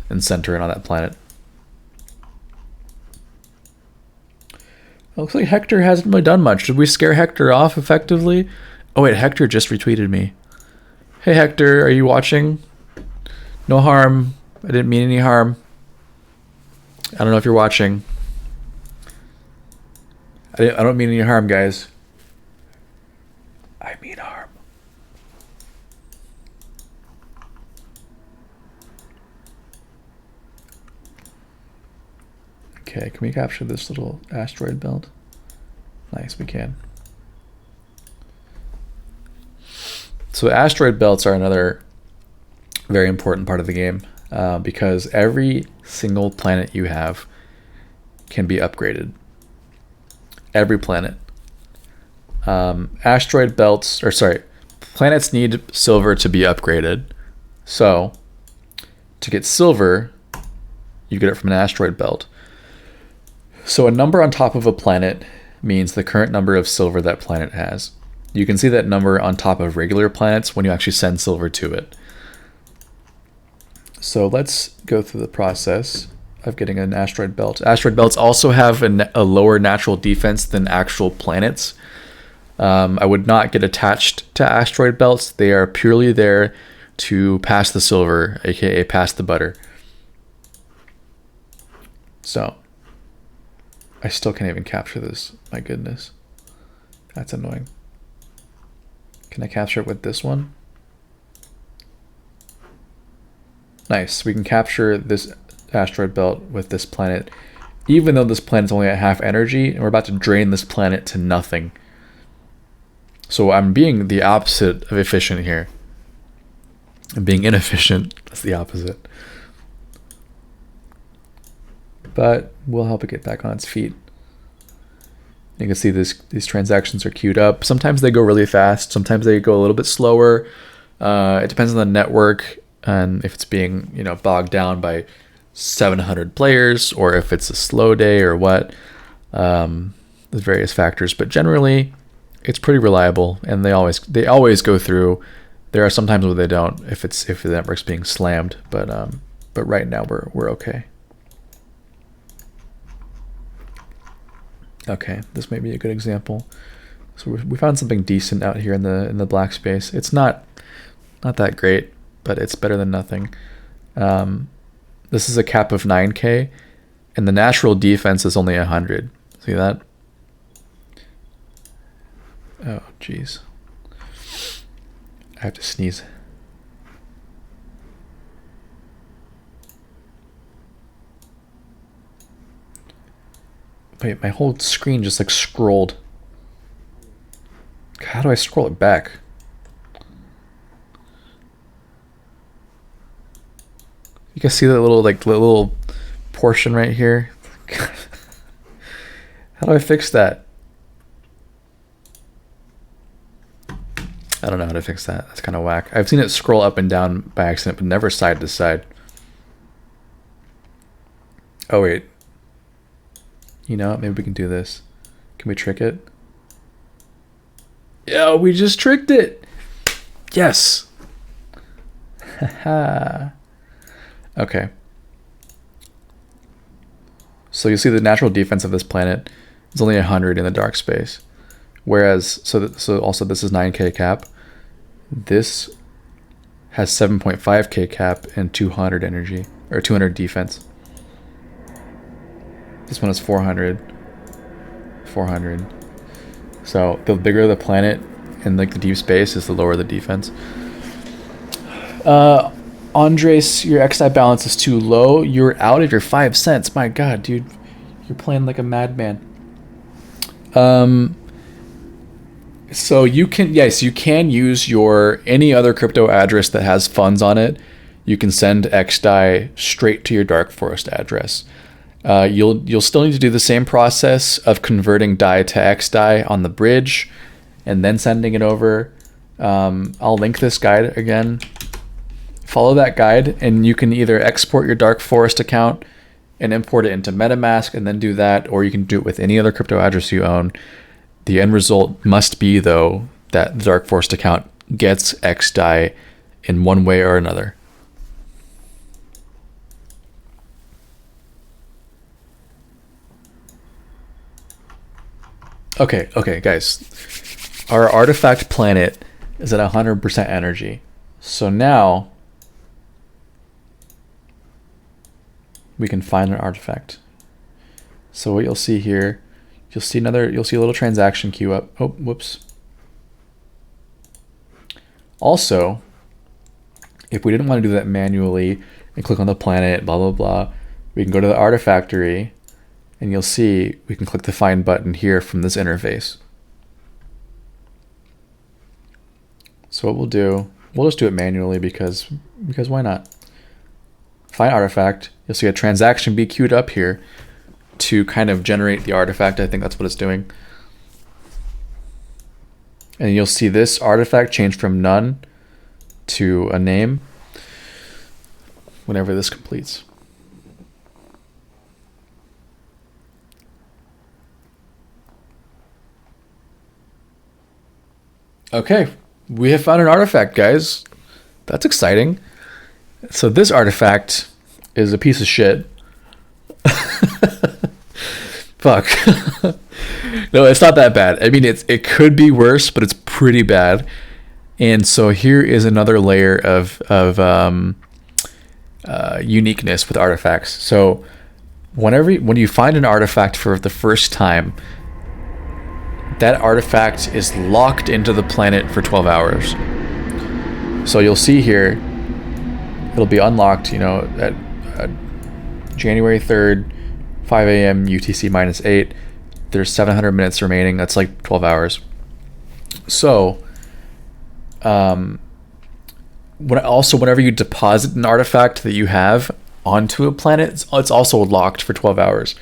and center it on that planet. It looks like Hector hasn't really done much. Did we scare Hector off effectively? Oh wait, Hector just retweeted me. Hey Hector, are you watching? No harm. I didn't mean any harm. I don't know if you're watching. I don't mean any harm, guys. I mean harm. Okay, can we capture this little asteroid belt? Nice, we can. So asteroid belts are another very important part of the game because every single planet you have can be upgraded. Every planet. Asteroid belts, planets need silver to be upgraded. So to get silver, you get it from an asteroid belt. So a number on top of a planet means the current number of silver that planet has. You can see that number on top of regular planets when you actually send silver to it. So let's go through the process of getting an asteroid belt. Asteroid belts also have a lower natural defense than actual planets. I would not get attached to asteroid belts. They are purely there to pass the silver, aka pass the butter. So I still can't even capture this. My goodness. That's annoying. Can I capture it with this one? Nice. We can capture this asteroid belt with this planet, even though this planet's only at half energy, and we're about to drain this planet to nothing. So I'm being the opposite of efficient here. I'm being inefficient. That's the opposite. But we'll help it get back on its feet. You can see these transactions are queued up. Sometimes they go really fast. Sometimes they go a little bit slower. It depends on the network and if it's being bogged down by 700 players or if it's a slow day or what. There's various factors, but generally it's pretty reliable and they always go through. There are some times where they don't if the network's being slammed, but right now we're okay. Okay, this may be a good example. So we found something decent out here in the black space. It's not that great, but it's better than nothing. This is a cap of 9K, and the natural defense is only 100. See that? Oh, jeez. I have to sneeze. Wait, my whole screen just scrolled. How do I scroll it back? You can see that little portion right here. How do I fix that? I don't know how to fix that. That's kind of whack. I've seen it scroll up and down by accident, but never side to side. Oh wait. You know, maybe we can do this. Can we trick it? Yeah, we just tricked it. Yes. Haha. Okay. So you see the natural defense of this planet is only 100 in the dark space. Whereas, so also this is 9K cap. This has 7.5K cap and 200 energy, or 200 defense. This one is 400. 400. So the bigger the planet in the deep space is, the lower the defense. Andres, your XI balance is too low. You're out of your 5 cents. My God, dude, you're playing like a madman. So you can use your any other crypto address that has funds on it. You can send XDAI straight to your Dark Forest address. You'll still need to do the same process of converting DAI to XDAI on the bridge and then sending it over. I'll link this guide again. Follow that guide and you can either export your Dark Forest account and import it into MetaMask and then do that, or you can do it with any other crypto address you own The end result must be, though, that the Dark Forest account gets X die in one way or another. Okay, guys. Our artifact planet is at 100% energy. So now we can find an artifact. So what you'll see here, you'll see a little transaction queue up. Oh, whoops. Also, if we didn't want to do that manually and click on the planet, blah, blah, blah, we can go to the artifactory, and you'll see we can click the find button here from this interface. So what we'll do, we'll just do it manually because why not? Find artifact. You'll see a transaction be queued up here to kind of generate the artifact. I think that's what it's doing. And you'll see this artifact change from none to a name whenever this completes. Okay, we have found an artifact, guys. That's exciting. So this artifact is a piece of shit. Fuck. No, it's not that bad. I mean, it could be worse, but it's pretty bad. And so here is another layer of uniqueness with artifacts. So when you find an artifact for the first time, that artifact is locked into the planet for 12 hours. So you'll see here, it'll be unlocked, at January 3rd, 5 a.m. UTC -8. There's 700 minutes remaining. That's like 12 hours. So, whenever you deposit an artifact that you have onto a planet, it's also locked for 12 hours.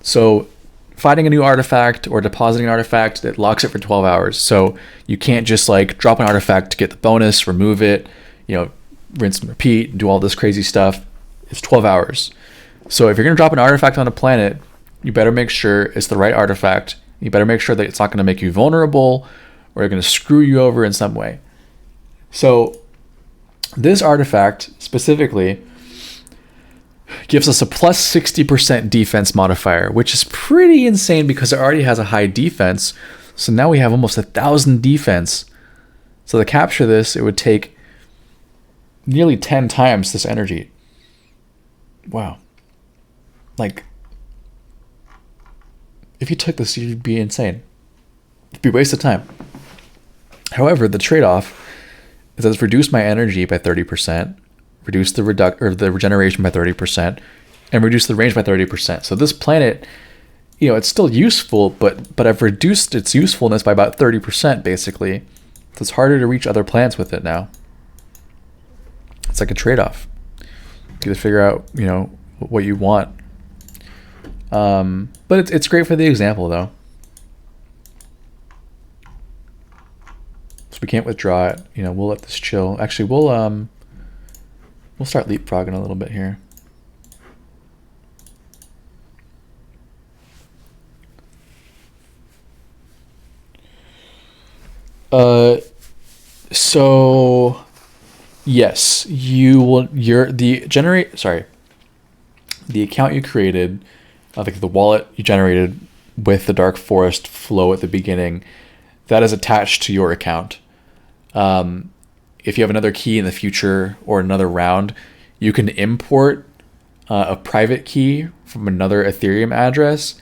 So, finding a new artifact or depositing an artifact, that locks it for 12 hours. So you can't just like drop an artifact to get the bonus, remove it, rinse and repeat, do all this crazy stuff. It's 12 hours. So if you're going to drop an artifact on a planet, you better make sure it's the right artifact. You better make sure that it's not going to make you vulnerable or going to screw you over in some way. So this artifact specifically gives us a plus 60% defense modifier, which is pretty insane because it already has a high defense. So now we have almost 1,000 defense. So to capture this, it would take nearly 10 times this energy. Wow. Like, if you took this, you'd be insane. It'd be a waste of time. However, the trade-off is that it's reduced my energy by 30%, reduce the regeneration by 30%, and reduce the range by 30%. So this planet, it's still useful, but I've reduced its usefulness by about 30%, basically. So it's harder to reach other planets with it now. It's like a trade-off. You have to figure out, what you want. But it's great for the example, though. So we can't withdraw it. We'll let this chill. Actually, we'll start leapfrogging a little bit here. So yes, the account you created, like the wallet you generated with the Dark Forest flow at the beginning, that is attached to your account. If you have another key in the future or another round, you can import a private key from another Ethereum address.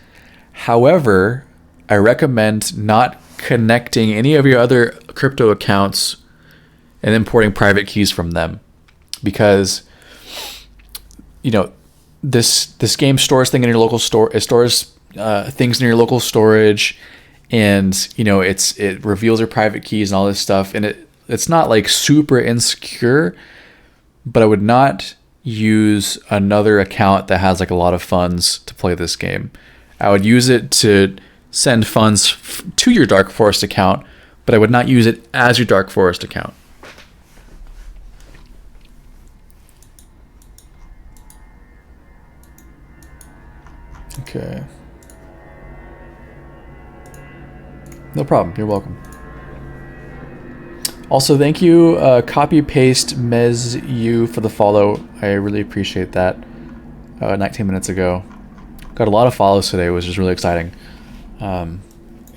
However, I recommend not connecting any of your other crypto accounts and importing private keys from them, because this game stores things in your local store. It stores things in your local storage, and it reveals your private keys and all this stuff, and it's not like super insecure, but I would not use another account that has like a lot of funds to play this game. I would use it to send funds to your Dark Forest account, but I would not use it as your Dark Forest account. Okay. No problem. You're welcome. Also, thank you, copy paste Mez you for the follow. I really appreciate that. 19 minutes ago, got a lot of follows today, which is really exciting.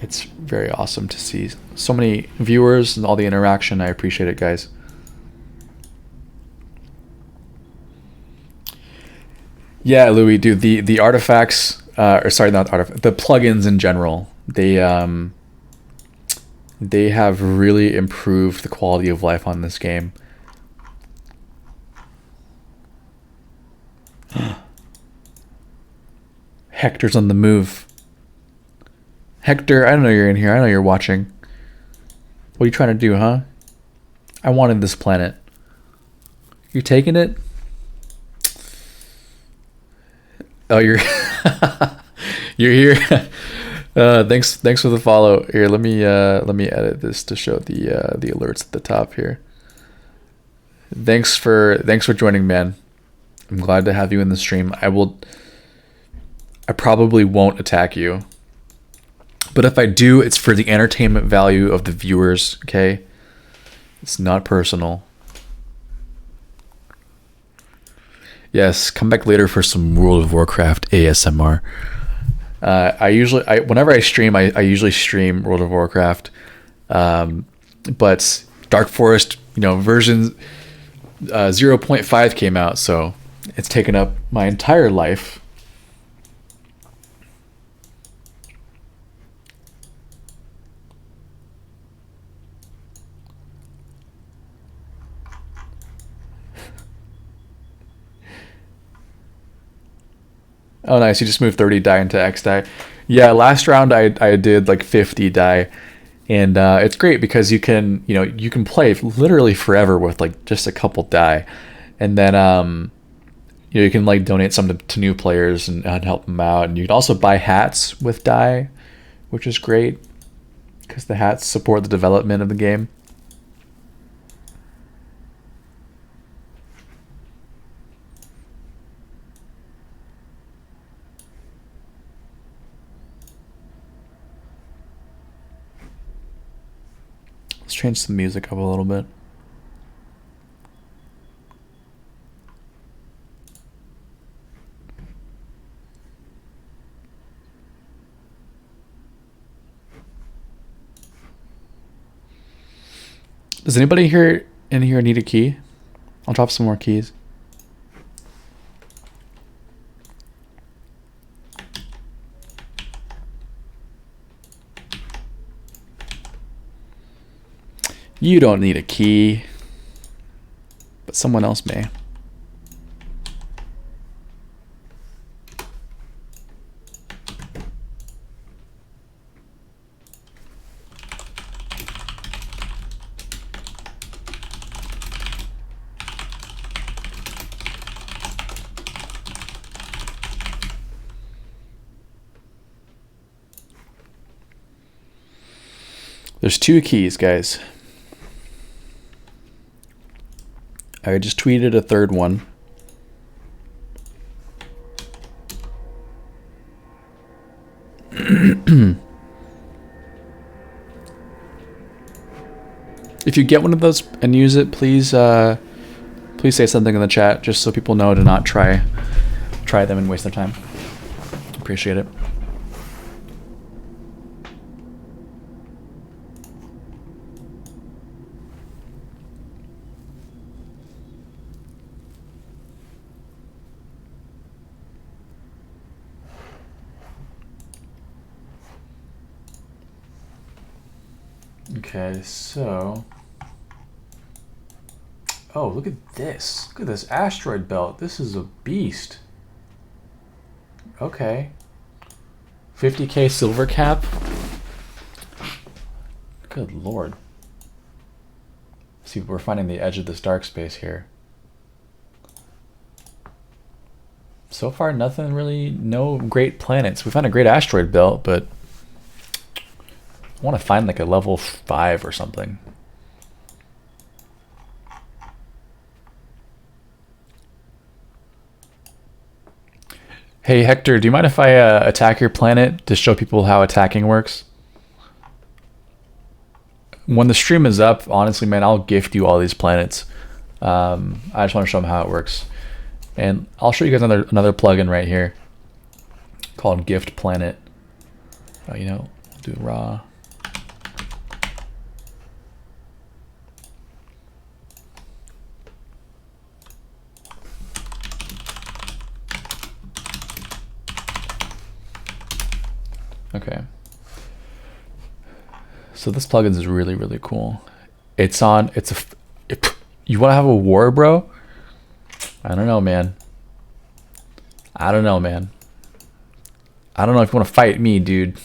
It's very awesome to see so many viewers and all the interaction. I appreciate it, guys. Yeah, Louis, dude, the artifacts, or sorry, not artifacts, the plugins in general, they have really improved the quality of life on this game. Hector's on the move. Hector, I don't know you're in here. I know you're watching. What are you trying to do, huh? I wanted this planet. You taking it? Oh, you're you're here. Thanks for the follow. Here, let me edit this to show the alerts at the top here. Thanks for joining, man. I'm glad to have you in the stream. I probably won't attack you, but if I do, it's for the entertainment value of the viewers. Okay, it's not personal. Yes, come back later for some World of Warcraft ASMR. Whenever I stream, I usually stream World of Warcraft. But Dark Forest, version 0.5 came out, so it's taken up my entire life. Oh, nice. You just moved 30 die into X die. Yeah, last round I did like 50 die. And it's great because you can play literally forever with like just a couple die. And then you can like donate some to new players and help them out. And you can also buy hats with die, which is great because the hats support the development of the game. Let's change the music up a little bit. Does anybody in here need a key? I'll drop some more keys. You don't need a key, but someone else may. There's 2 keys, guys. I just tweeted a third one. If you get one of those and use it, please say something in the chat just so people know to not try them and waste their time. Appreciate it. Okay, so... Oh, look at this. Look at this Asteroid Belt. This is a beast. Okay. 50k silver cap? Good lord. See, we're finding the edge of this dark space here. So far, nothing really, no great planets. We found a great asteroid belt, but I want to find like a level 5 or something. Hey Hector, do you mind if I attack your planet to show people how attacking works? when the stream is up, honestly, man, I'll gift you all these planets. I just want to show them how it works. And I'll show you guys another plugin right here called Gift Planet. You know, do raw. Okay. So this plugin is really, really cool. You want to have a war, bro? I don't know, man. I don't know if you want to fight me, dude.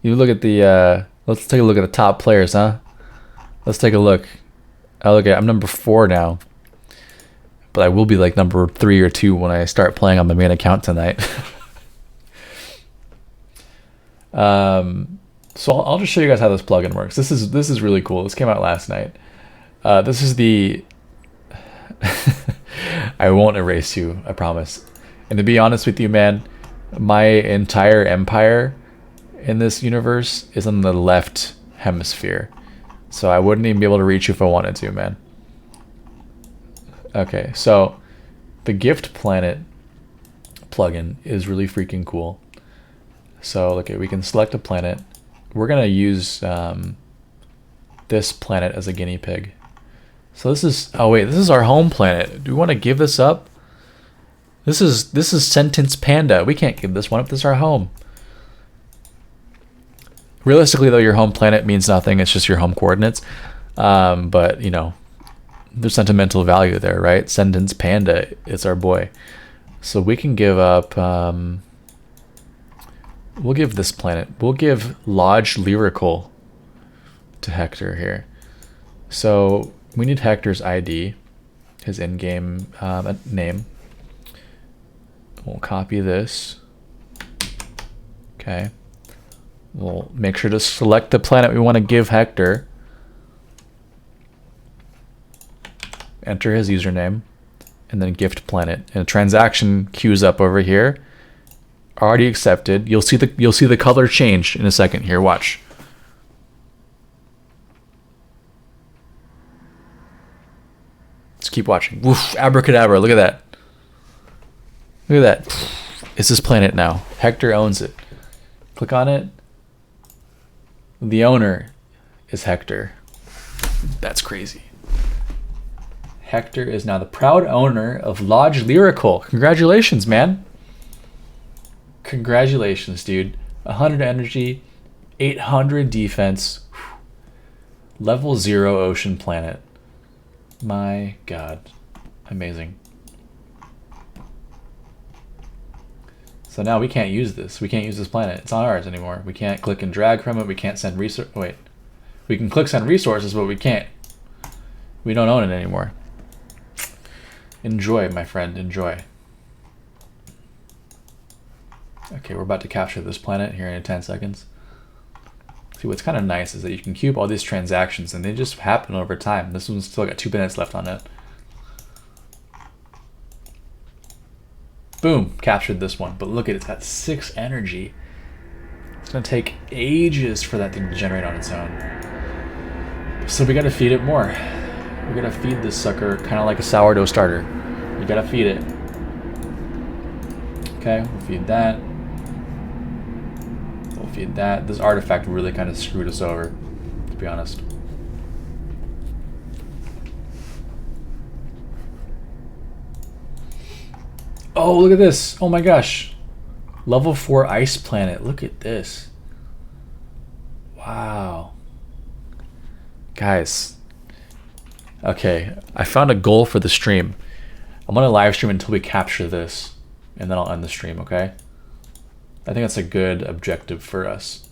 You look at the, let's take a look at the top players, huh? Let's take a look. I'm number 4 now. But I will be like number 3 or 2 when I start playing on my main account tonight. So I'll just show you guys how this plugin works. This is really cool. This came out last night. This is the I won't erase you, I promise. And to be honest with you, man, my entire empire in this universe is on the left hemisphere. So I wouldn't even be able to reach you if I wanted to, man. Okay, so the Gift Planet plugin is really freaking cool. So okay, we can select a planet. We're gonna use this planet as a guinea pig. So this is, oh wait, this is our home planet. Do we want to give this up? This is Sentence Panda. We can't give this one up. This is our home. Realistically, though, your home planet means nothing. It's just your home coordinates. But you know, there's sentimental value there, right? Sentence Panda is our boy. So we can give up. We'll give this planet. We'll give Lodge Lyrical to Hector here. So we need Hector's ID, his in-game name. We'll copy this. Okay. We'll make sure to select the planet we want to give Hector. Enter his username, and then gift planet. And a transaction queues up over here. Already accepted. You'll see the color change in a second here. Watch. Let's keep watching. Woof, abracadabra. Look at that. Look at that. It's this planet now. Hector owns it. Click on it. The owner is Hector. That's crazy. Hector is now the proud owner of Lodge Lyrical. Congratulations, man. Congratulations, dude. 100 energy, 800 defense, level 0 ocean planet. My God. Amazing. So now we can't use this. We can't use this planet. It's not ours anymore. We can't click and drag from it. We can't send resources. Wait. We can click send resources, but we can't. We don't own it anymore. Enjoy, my friend. Enjoy. Okay, we're about to capture this planet here in 10 seconds. See, what's kind of nice is that you can queue up all these transactions and they just happen over time. This one's still got 2 minutes left on it. Boom, captured this one. But look at it, it's got 6 energy. It's gonna take ages for that thing to generate on its own. So we gotta feed it more. We gotta feed this sucker kind of like a sourdough starter. You gotta feed it. Okay, we'll feed that. We'll feed that. This artifact really kind of screwed us over, to be honest. Oh, look at this. Oh my gosh. Level 4 ice planet. Look at this. Wow. Guys. Okay, I found a goal for the stream. I'm going to live stream until we capture this, and then I'll end the stream, okay? I think that's a good objective for us.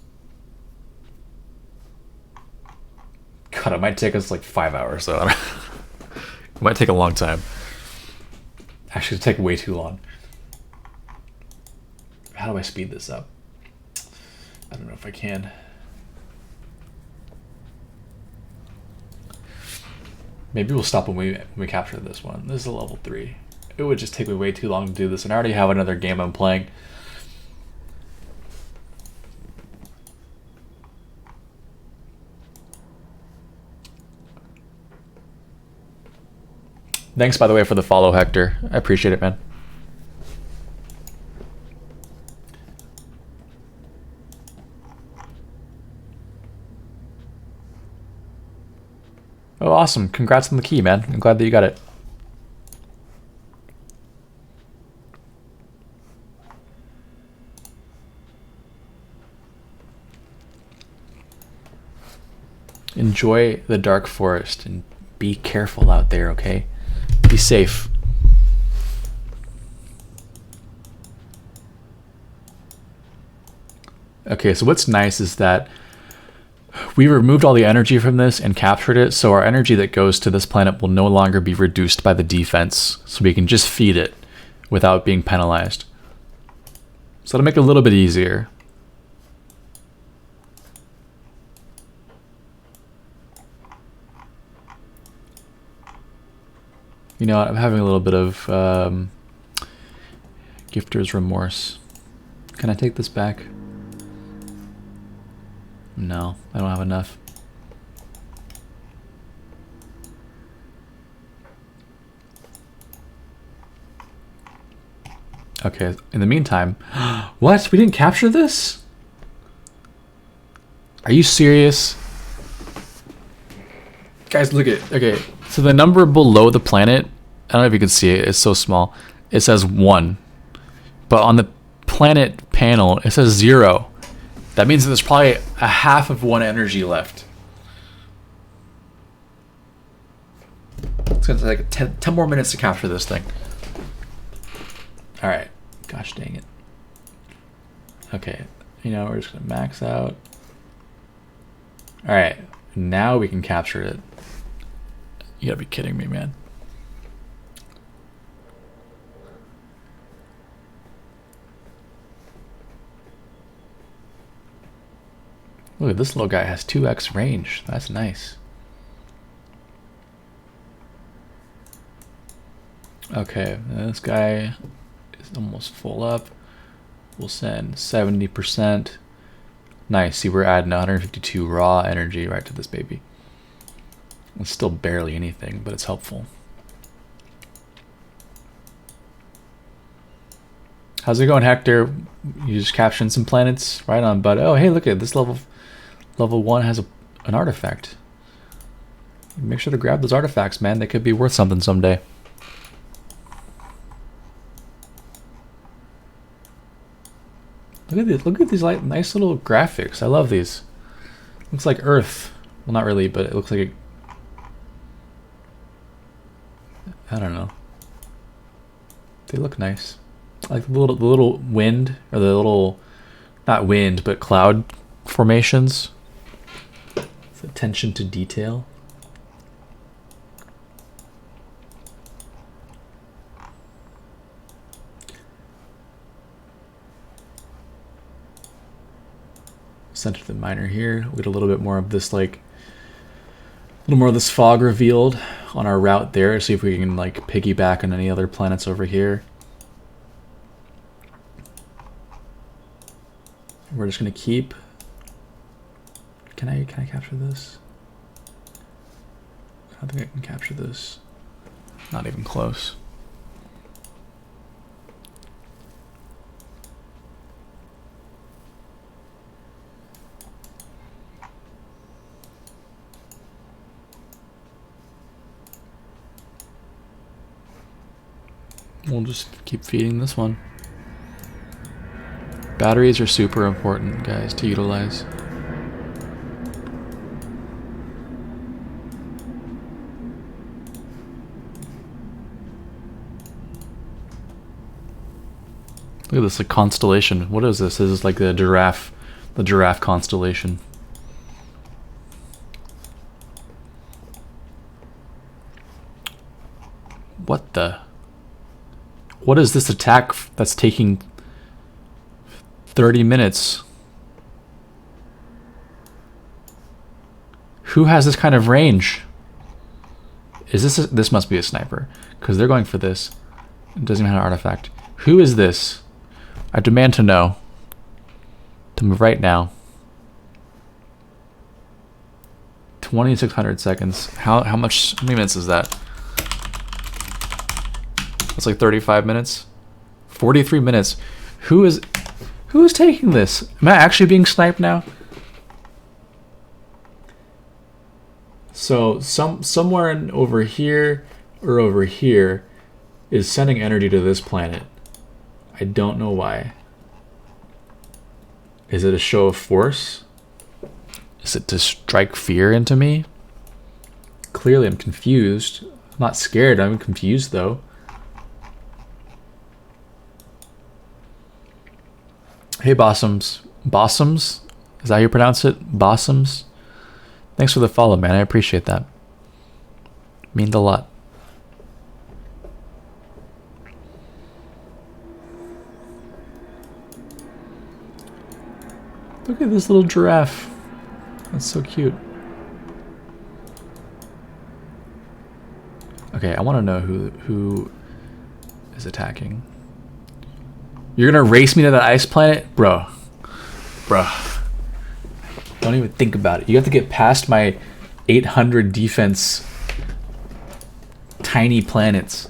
God, it might take us like 5 hours, though. It might take a long time. Actually, it'll take way too long. How do I speed this up? I don't know if I can. Maybe we'll stop when we capture this one. This is a level 3. It would just take me way too long to do this, and I already have another game I'm playing. Thanks, by the way, for the follow, Hector. I appreciate it, man. Oh, awesome. Congrats on the key, man. I'm glad that you got it. Enjoy the dark forest and be careful out there, okay? Be safe. Okay, so what's nice is that we removed all the energy from this and captured it, so our energy that goes to this planet will no longer be reduced by the defense, so we can just feed it without being penalized. So it'll make it a little bit easier. You know what, I'm having a little bit of gifter's remorse. Can I take this back? No, I don't have enough. Okay, in the meantime... What? We didn't capture this? Are you serious? Guys, look at it. Okay, so the number below the planet, I don't know if you can see it, it's so small. It says 1. But on the planet panel, it says 0. That means that there's probably a half of 1 energy left. It's gonna take 10 more minutes to capture this thing. Alright. Gosh dang it. Okay. You know, we're just gonna max out. Alright. Now we can capture it. You gotta be kidding me, man. Look, this little guy has 2x range. That's nice. Okay, this guy is almost full up. We'll send 70%. Nice, see, we're adding 152 raw energy right to this baby. It's still barely anything, but it's helpful. How's it going, Hector? You just capturing some planets? Right on, bud. Oh, hey, look at this level 1 has an artifact. Make sure to grab those artifacts, man. They could be worth something someday. Look at these like nice little graphics. I love these. Looks like Earth. Well, not really, but it looks like I don't know. They look nice. Like the little wind, or the little, not wind, but cloud formations. It's attention to detail. Center the miner here. We get a little bit more of this, like, a little more of this fog revealed on our route there. See if we can like piggyback on any other planets over here. We're just gonna keep. Can I capture this? I don't think I can capture this. Not even close. We'll just keep feeding this one. Batteries are super important, guys, to utilize. Look at this, like, constellation. What is this? This is like the giraffe constellation. What the? What is this attack that's taking 30 minutes? Who has this kind of range? Is this must be a sniper, because they're going for this. It doesn't even have an artifact. Who is this? I demand to know. To move right now. 2600 seconds. How many minutes is that? It's like 35 minutes. 43 minutes. Who is taking this? Am I actually being sniped now? So somewhere over here or over here is sending energy to this planet. I don't know why. Is it a show of force? Is it to strike fear into me? Clearly I'm confused. I'm not scared, I'm confused though. Hey Bossums. Bossums? Is that how you pronounce it? Bossums? Thanks for the follow, man. I appreciate that. Means a lot. Look at this little giraffe. That's so cute. Okay, I want to know who is attacking. You're gonna race me to that ice planet? Bro. Don't even think about it. You have to get past my 800 defense tiny planets.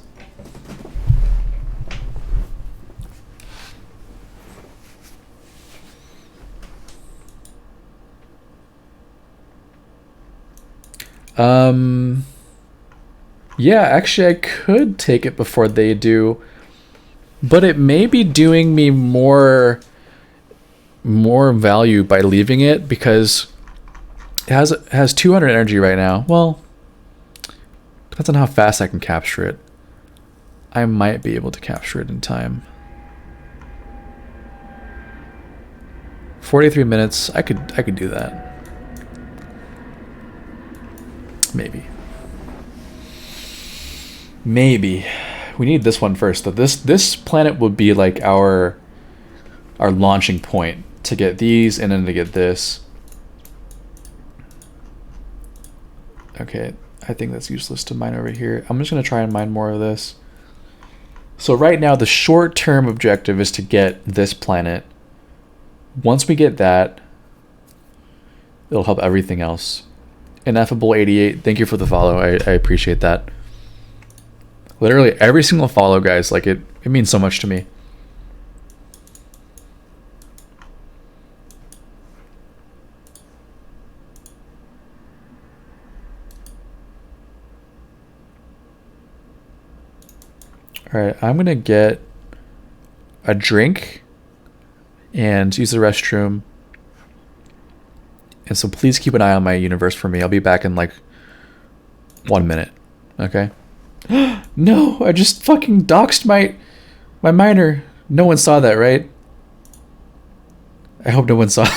Yeah, actually I could take it before they do, but it may be doing me more value by leaving it because it has 200 energy right now. Well, depends on how fast I can capture it. I might be able to capture it in time. 43 minutes. I could do that. Maybe. We need this one first. Though this planet would be like our launching point to get these and then to get this. Okay, I think that's useless to mine over here. I'm just gonna try and mine more of this. So right now the short-term objective is to get this planet. Once we get that, it'll help everything else. Ineffable 88, thank you for the follow. I appreciate that. Literally every single follow, guys, like it means so much to me. All right, I'm gonna get a drink and use the restroom. And so please keep an eye on my universe for me. I'll be back in like 1 minute. Okay? No, I just fucking doxed my miner. No one saw that, right? I hope no one saw.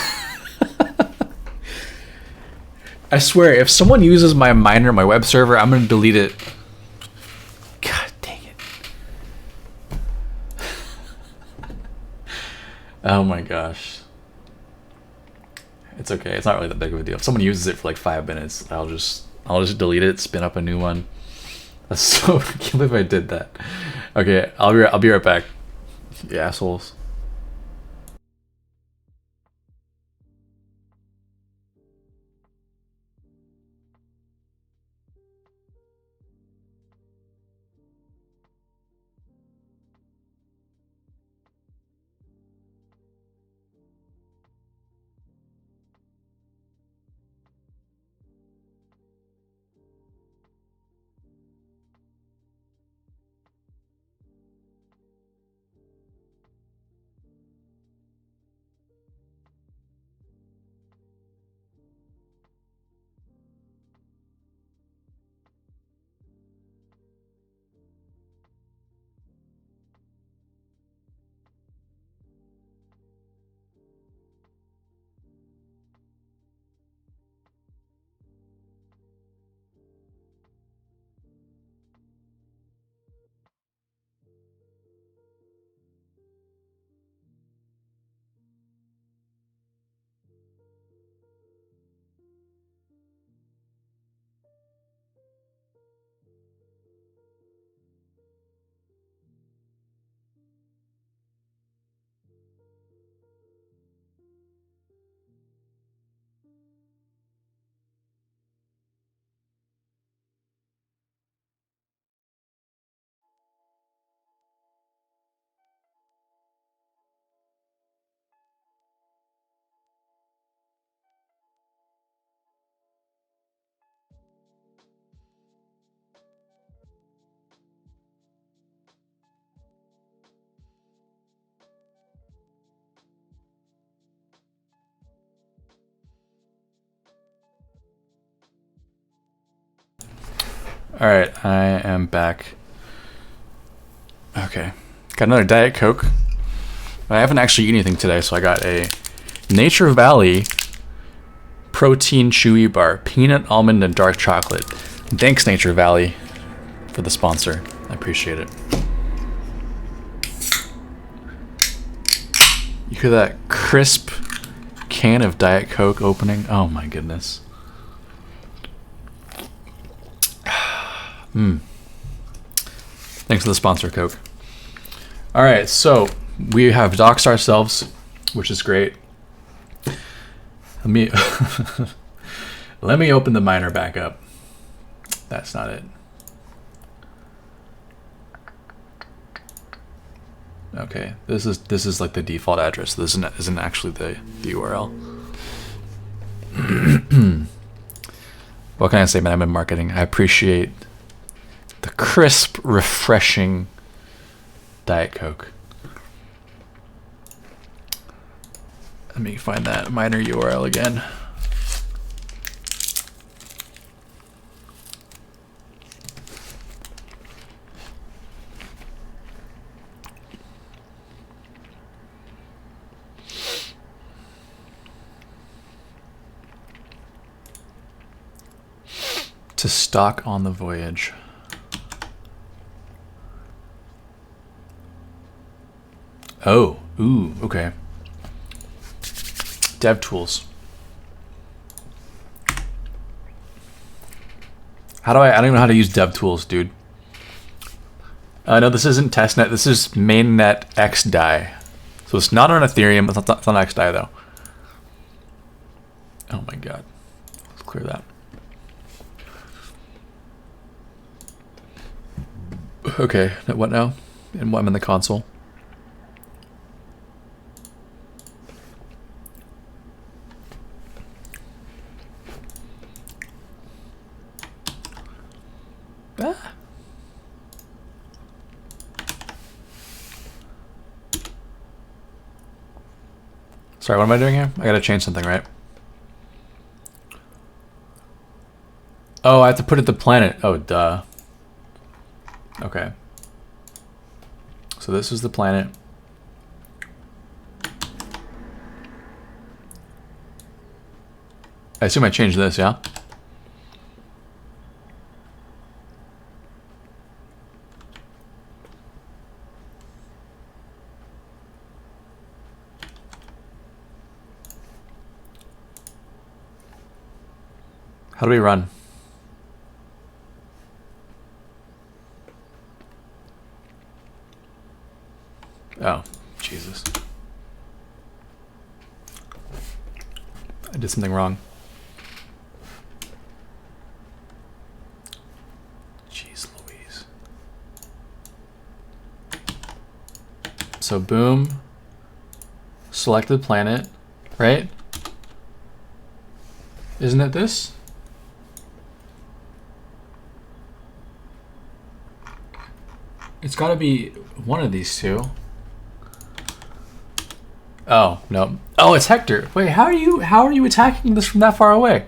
I swear, if someone uses my miner, my web server, I'm gonna delete it. God dang it. Oh my gosh. It's okay. It's not really that big of a deal. If someone uses it for like 5 minutes, I'll just delete it, spin up a new one. That's so. I can't believe I did that. Okay, I'll be right back. You assholes. All right, I am back. Okay, got another Diet Coke. I haven't actually eaten anything today, so I got a Nature Valley protein chewy bar, peanut, almond, and dark chocolate. Thanks, Nature Valley, for the sponsor. I appreciate it. You hear that crisp can of Diet Coke opening? Oh my goodness. Thanks for the sponsor, Coke. All right, so we have doxed ourselves, which is great. Let me let me open the miner back up. That's not it. Okay, this is like the default address. This isn't actually the URL. What can I say, man? I'm in marketing. I appreciate the crisp, refreshing Diet Coke. Let me find that miner URL again. To stock on the voyage. Oh, ooh, okay. Dev tools. How do I don't even know how to use dev tools, dude. No, this isn't testnet. This is mainnet XDAI. So it's not on Ethereum. It's not on XDAI though. Oh my god. Let's clear that. Okay, what now? And I'm in the console. Ah. Sorry, what am I doing here? I gotta change something, right? Oh, I have to put it the planet. Oh, duh. Okay. So this is the planet. I assume I changed this, yeah? How do we run? Oh, Jesus. I did something wrong. Jeez Louise. So boom. Selected planet, right? Isn't it this? It's gotta be one of these two. Oh, no. Oh, it's Hector. Wait, how are you attacking this from that far away?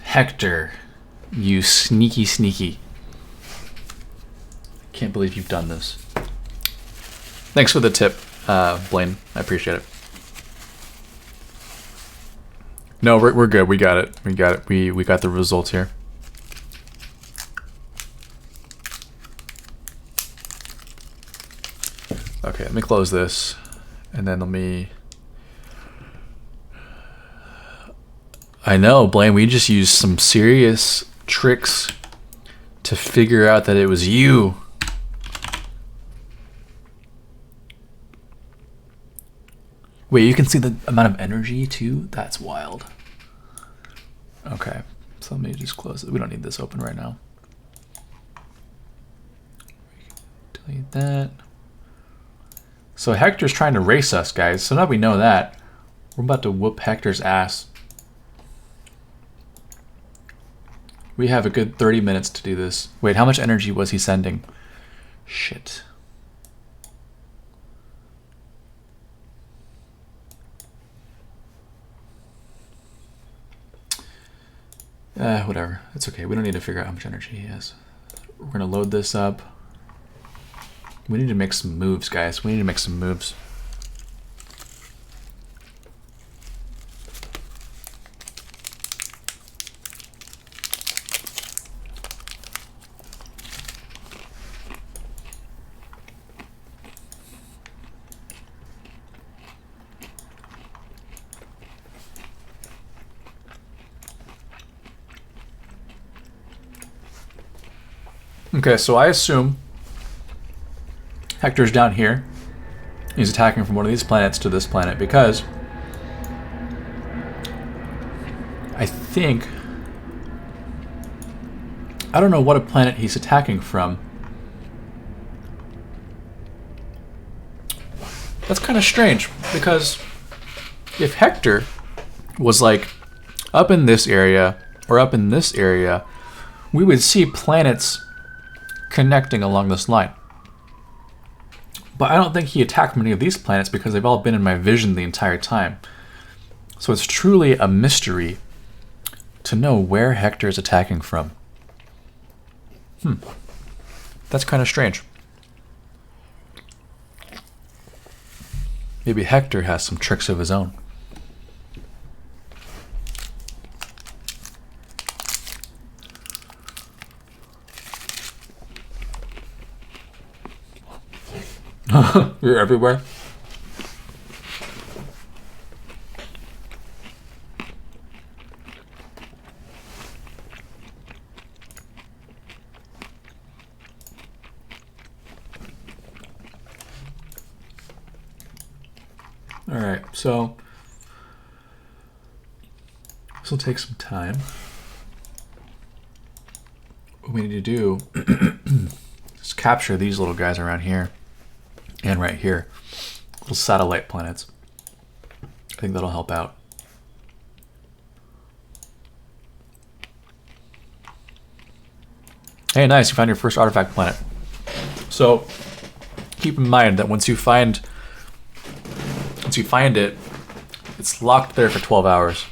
Hector, you sneaky. Can't believe you've done this. Thanks for the tip, Blaine. I appreciate it. No, we're good. We got it. We got the results here. Okay, let me close this, and then let me... I know, Blaine, we just used some serious tricks to figure out that it was you. Wait, you can see the amount of energy too? That's wild. Okay, so let me just close it. We don't need this open right now. Delete that. So Hector's trying to race us, guys. So now we know that. We're about to whoop Hector's ass. We have a good 30 minutes to do this. Wait, how much energy was he sending? Shit. Whatever. It's okay. We don't need to figure out how much energy he has. We're going to load this up. We need to make some moves, guys. We need to make some moves. Okay, so I assume Hector's down here. He's attacking from one of these planets to this planet because I think... I don't know what a planet he's attacking from. That's kind of strange because if Hector was like up in this area or up in this area, we would see planets connecting along this line. But I don't think he attacked many of these planets because they've all been in my vision the entire time. So it's truly a mystery to know where Hector is attacking from. That's kind of strange. Maybe Hector has some tricks of his own. You're everywhere. All right, so this will take some time. What we need to do is capture these little guys around here and right here, little satellite planets. I think that'll help out. Hey, nice, you found your first artifact planet. So keep in mind that once you find it, it's locked there for 12 hours.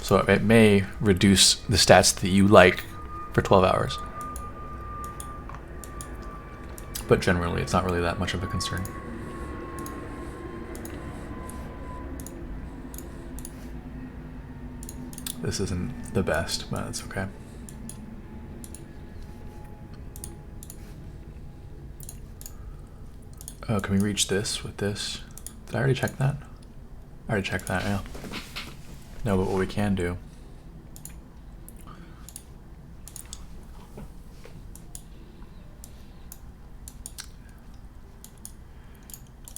So it may reduce the stats that you like for 12 hours. But generally, it's not really that much of a concern. This isn't the best, but it's okay. Oh, can we reach this with this? Did I already check that? I already checked that, yeah. No, but what we can do...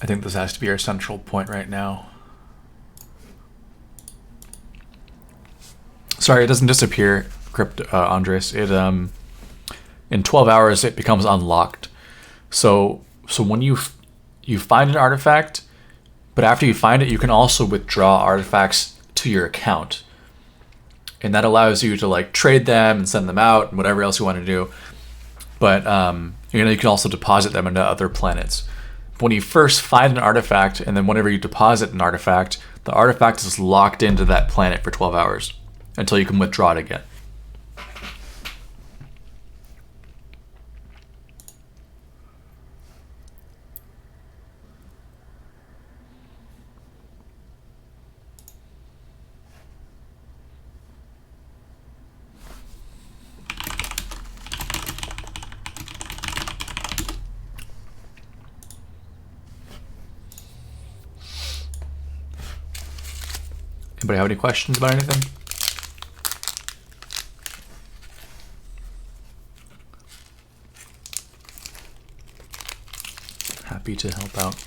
I think this has to be our central point right now. Sorry, it doesn't disappear, Andres. It in 12 hours it becomes unlocked. So when you find an artifact, but after you find it, you can also withdraw artifacts to your account, and that allows you to like trade them and send them out and whatever else you want to do. But you can also deposit them into other planets. When you first find an artifact, and then whenever you deposit an artifact, the artifact is locked into that planet for 12 hours until you can withdraw it again. Anybody have any questions about anything? Happy to help out.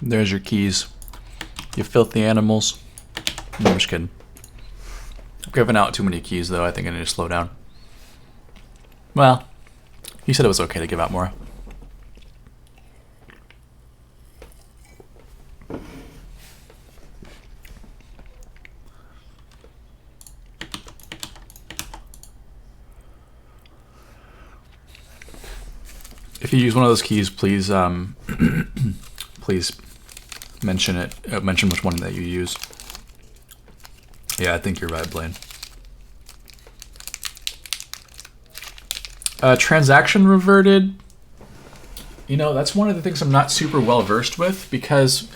There's your keys. You filthy animals. No, I'm just kidding. I've given out too many keys, though. I think I need to slow down. Well, he said it was okay to give out more. If you use one of those keys, please please mention it. Mention which one that you use. Yeah, I think you're right, Blaine. Transaction reverted. You know, that's one of the things I'm not super well versed with, because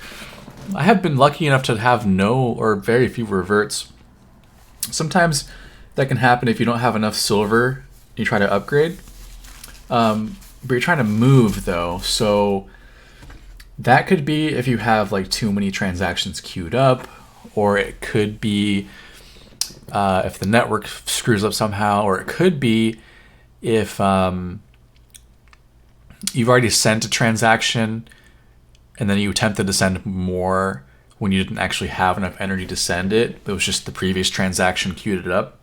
I have been lucky enough to have no or very few reverts. Sometimes that can happen if you don't have enough silver, you try to upgrade. But you're trying to move, though, so that could be if you have like too many transactions queued up, or it could be if the network screws up somehow, or it could be if you've already sent a transaction and then you attempted to send more when you didn't actually have enough energy to send it. It was just the previous transaction queued it up.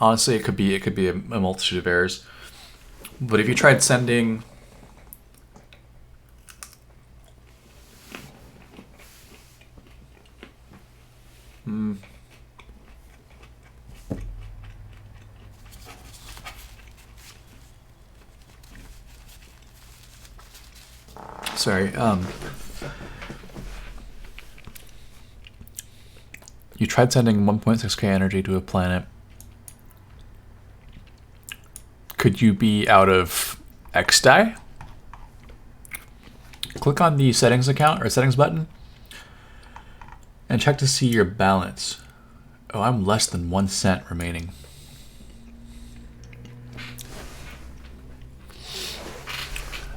Honestly, it could be a multitude of errors. But if you tried sending sorry, you tried sending 1.6k energy to a planet. Could you be out of X die? Click on the settings account or settings button and check to see your balance. Oh, I'm less than 1 cent remaining.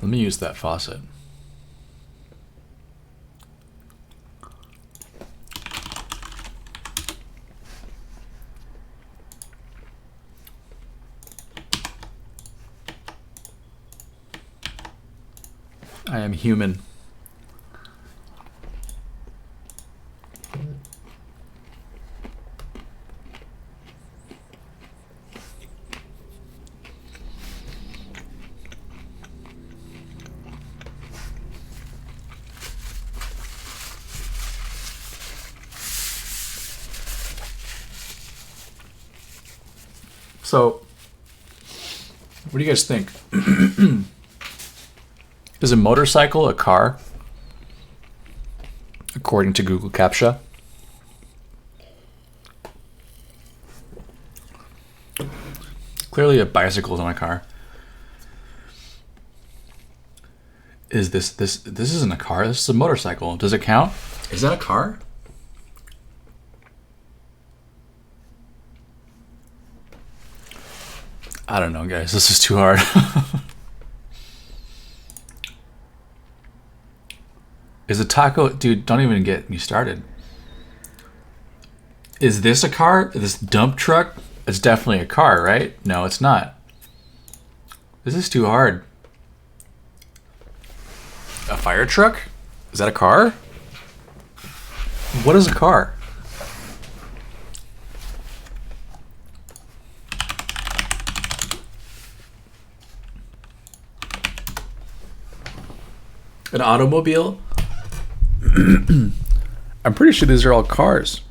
Let me use that faucet. I am human. So, what do you guys think? Is a motorcycle a car? According to Google CAPTCHA. Clearly a bicycle is not a car. Is this isn't a car, this is a motorcycle. Does it count? Is that a car? I don't know, guys. This is too hard. Is a taco... Dude, don't even get me started. Is this a car? This dump truck? It's definitely a car, right? No, it's not. This is too hard. A fire truck? Is that a car? What is a car? An automobile? I'm pretty sure these are all cars.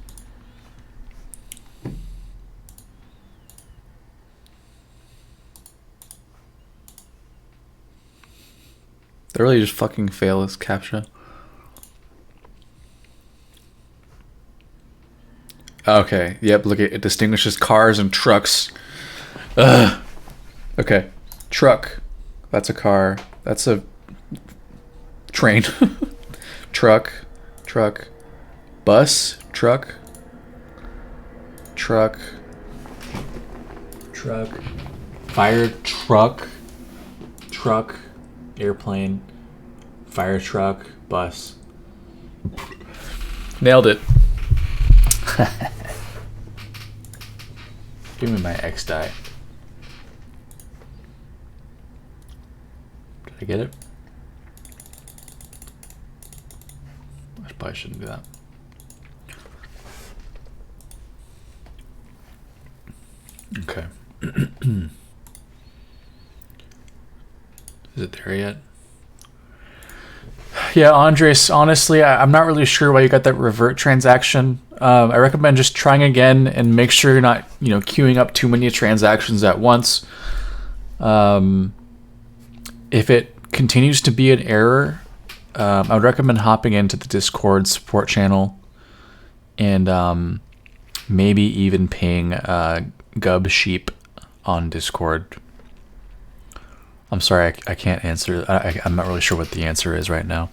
They really just fucking fail as CAPTCHA. Okay, yep, look, it distinguishes cars and trucks. Ugh. Okay, truck. That's a car. That's a train. Truck. Bus. Truck. Fire truck. Airplane. Fire truck. Bus. Nailed it. Give me my X die. Did I get it? I probably shouldn't do that. Okay. Is it there yet? Yeah, Andres, honestly, I'm not really sure why you got that revert transaction. I recommend just trying again and make sure you're not, queuing up too many transactions at once. If it continues to be an error, I would recommend hopping into the Discord support channel and maybe even ping Gub Sheep on Discord. I'm sorry, I can't answer. I'm not really sure what the answer is right now.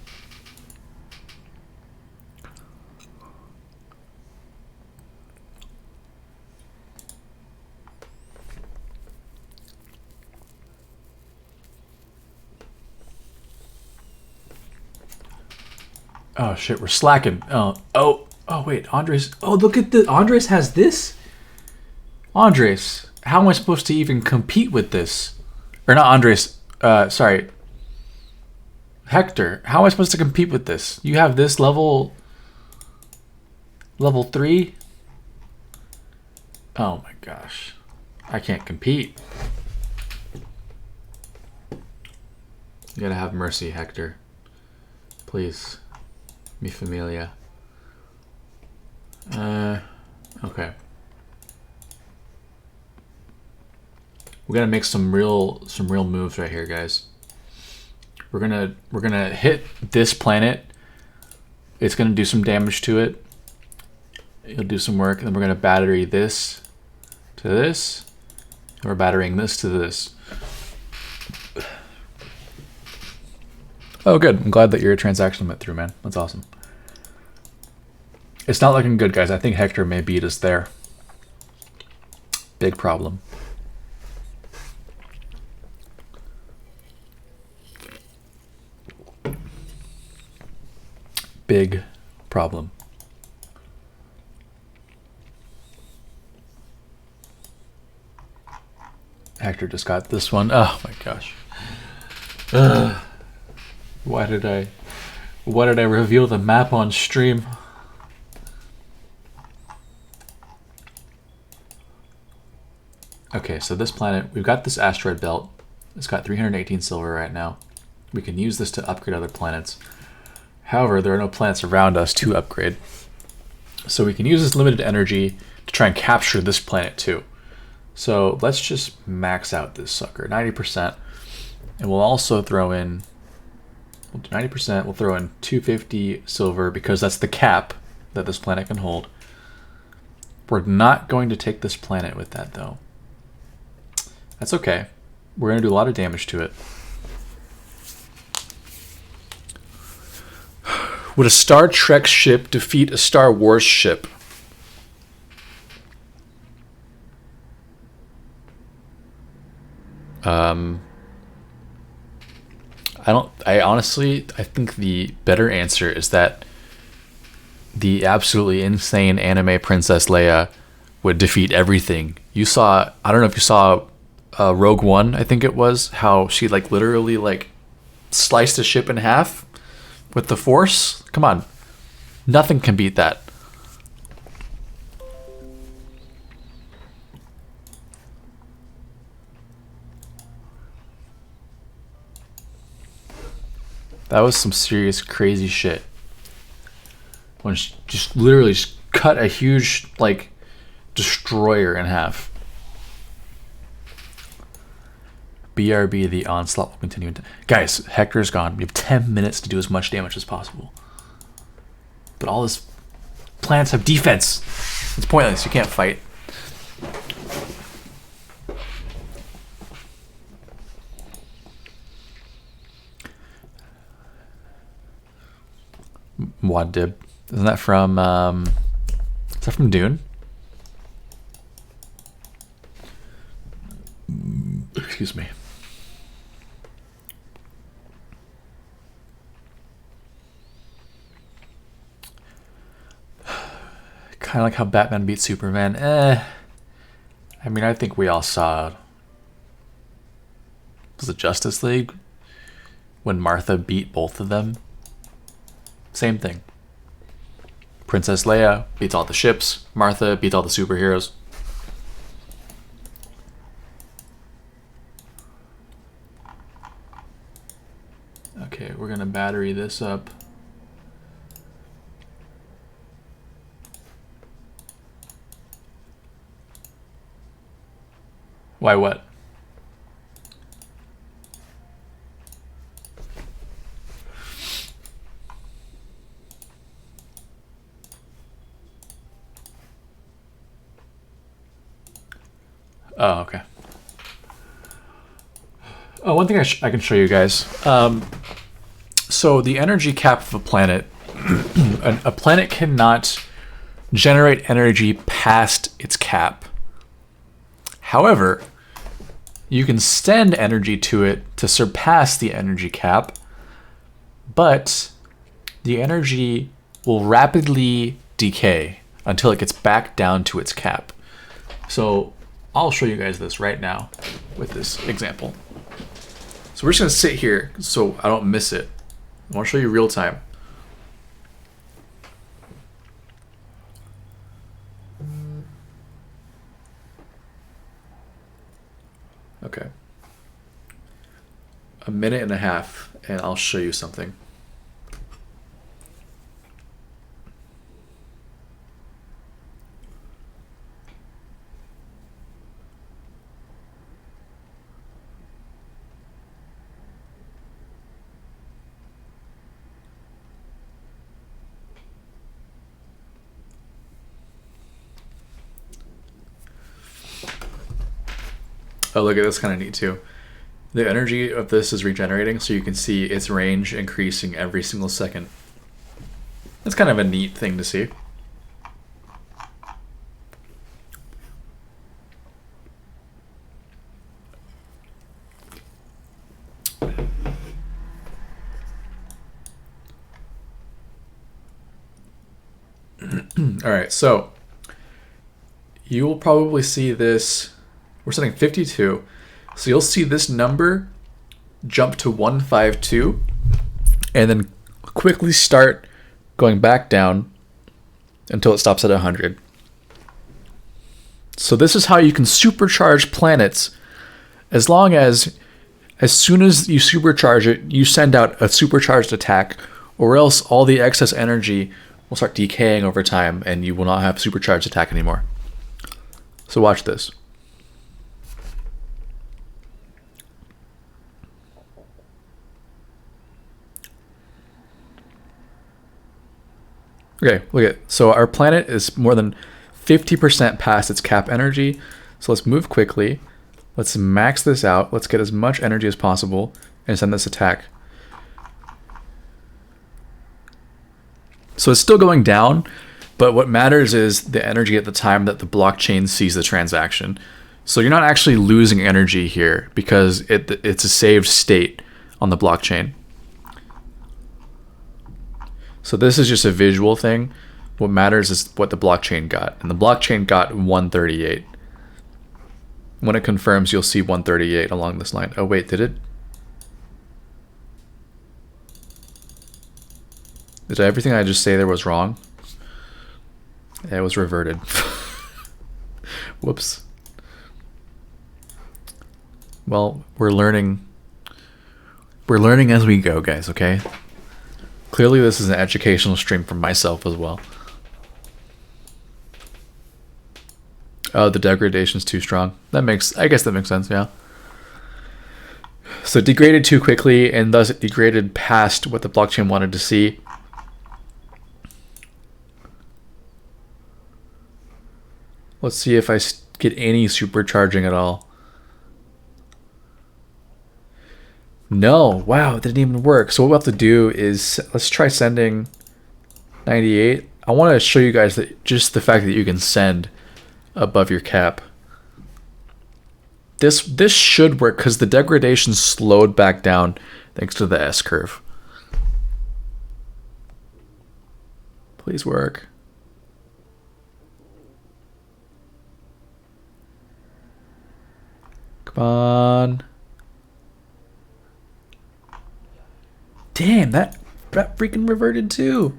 Oh shit, we're slacking. Oh wait, Andres. Oh, look at the Andres has this. Andres, how am I supposed to even compete with this? Or not Andres. Sorry. Hector, how am I supposed to compete with this? You have this level 3? Oh my gosh. I can't compete. You gotta have mercy, Hector. Please. Mi familia. Okay. We're gonna make some real moves right here, guys. We're gonna hit this planet. It's gonna do some damage to it. It'll do some work, and then we're gonna battery this to this. And we're battering this to this. Oh, good. I'm glad that your transaction went through, man. That's awesome. It's not looking good, guys. I think Hector may beat us there. Big problem. Big problem. Hector just got this one. Oh my gosh. Why did I reveal the map on stream? Okay, so this planet, we've got this asteroid belt. It's got 318 silver right now. We can use this to upgrade other planets. However, there are no planets around us to upgrade. So we can use this limited energy to try and capture this planet too. So let's just max out this sucker, 90%. And we'll also throw in, we'll do 90%, we'll throw in 250 silver because that's the cap that this planet can hold. We're not going to take this planet with that though. That's okay. We're going to do a lot of damage to it. Would a Star Trek ship defeat a Star Wars ship? I think the better answer is that the absolutely insane anime Princess Leia would defeat everything. You saw, I don't know if you saw Rogue One, I think it was, how she literally sliced a ship in half with the Force. Come on. Nothing can beat that. That was some serious crazy shit. When she just literally just cut a huge destroyer in half. BRB, the onslaught will continue. Guys, Hector's gone. We have 10 minutes to do as much damage as possible. But all his planets have defense. It's pointless. You can't fight. Wadib. Isn't that from Dune? Excuse me. Kind of like how Batman beat Superman. I mean, I think we all saw. Was it Justice League? When Martha beat both of them? Same thing. Princess Leia beats all the ships. Martha beats all the superheroes. Okay, we're gonna battery this up. Why what? Oh, okay. Oh, one thing I can show you guys. So the energy cap of a planet, a planet cannot generate energy past its cap. However, you can send energy to it to surpass the energy cap, but the energy will rapidly decay until it gets back down to its cap. So I'll show you guys this right now with this example. So we're just gonna sit here so I don't miss it. I want to show you real time. Okay. A minute and a half, and I'll show you something. Oh, look at this, kind of neat too. The energy of this is regenerating, so you can see its range increasing every single second. That's kind of a neat thing to see. All right, so you will probably see this. We're setting 52. So you'll see this number jump to 152 and then quickly start going back down until it stops at 100. So this is how you can supercharge planets. As soon as you supercharge it, you send out a supercharged attack, or else all the excess energy will start decaying over time and you will not have supercharged attack anymore. So watch this. Okay, look at, so our planet is more than 50% past its cap energy. So let's move quickly. Let's max this out. Let's get as much energy as possible and send this attack. So it's still going down, but what matters is the energy at the time that the blockchain sees the transaction. So you're not actually losing energy here because it's a saved state on the blockchain. So this is just a visual thing. What matters is what the blockchain got. And the blockchain got 138. When it confirms, you'll see 138 along this line. Oh, wait, did it? Did everything I just say there was wrong? It was reverted. Whoops. Well, we're learning. We're learning as we go, guys, okay? Clearly this is an educational stream for myself as well. Oh, the degradation's too strong. I guess that makes sense, yeah. So it degraded too quickly, and thus it degraded past what the blockchain wanted to see. Let's see if I get any supercharging at all. No, wow, it didn't even work. So what we'll have to do is, let's try sending 98. I want to show you guys that just the fact that you can send above your cap. This should work because the degradation slowed back down thanks to the S curve. Please work. Come on. Damn, that freaking reverted too.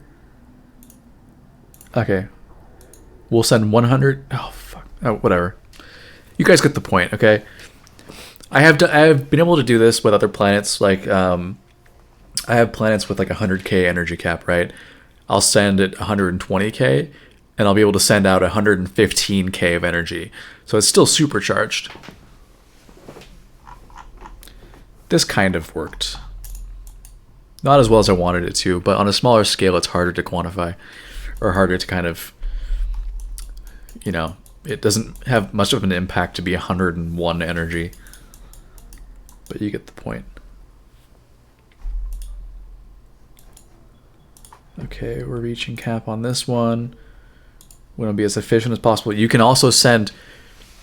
Okay. We'll send 100. Oh, fuck. Oh, whatever. You guys get the point, okay? I have been able to do this with other planets like I have planets with like 100k energy cap, right? I'll send it 120k, and I'll be able to send out 115k of energy. So it's still supercharged. This kind of worked. Not as well as I wanted it to, but on a smaller scale, it's harder to quantify, or harder to kind of, you know, it doesn't have much of an impact to be 101 energy. But you get the point. Okay, we're reaching cap on this one. We want to be as efficient as possible. You can also send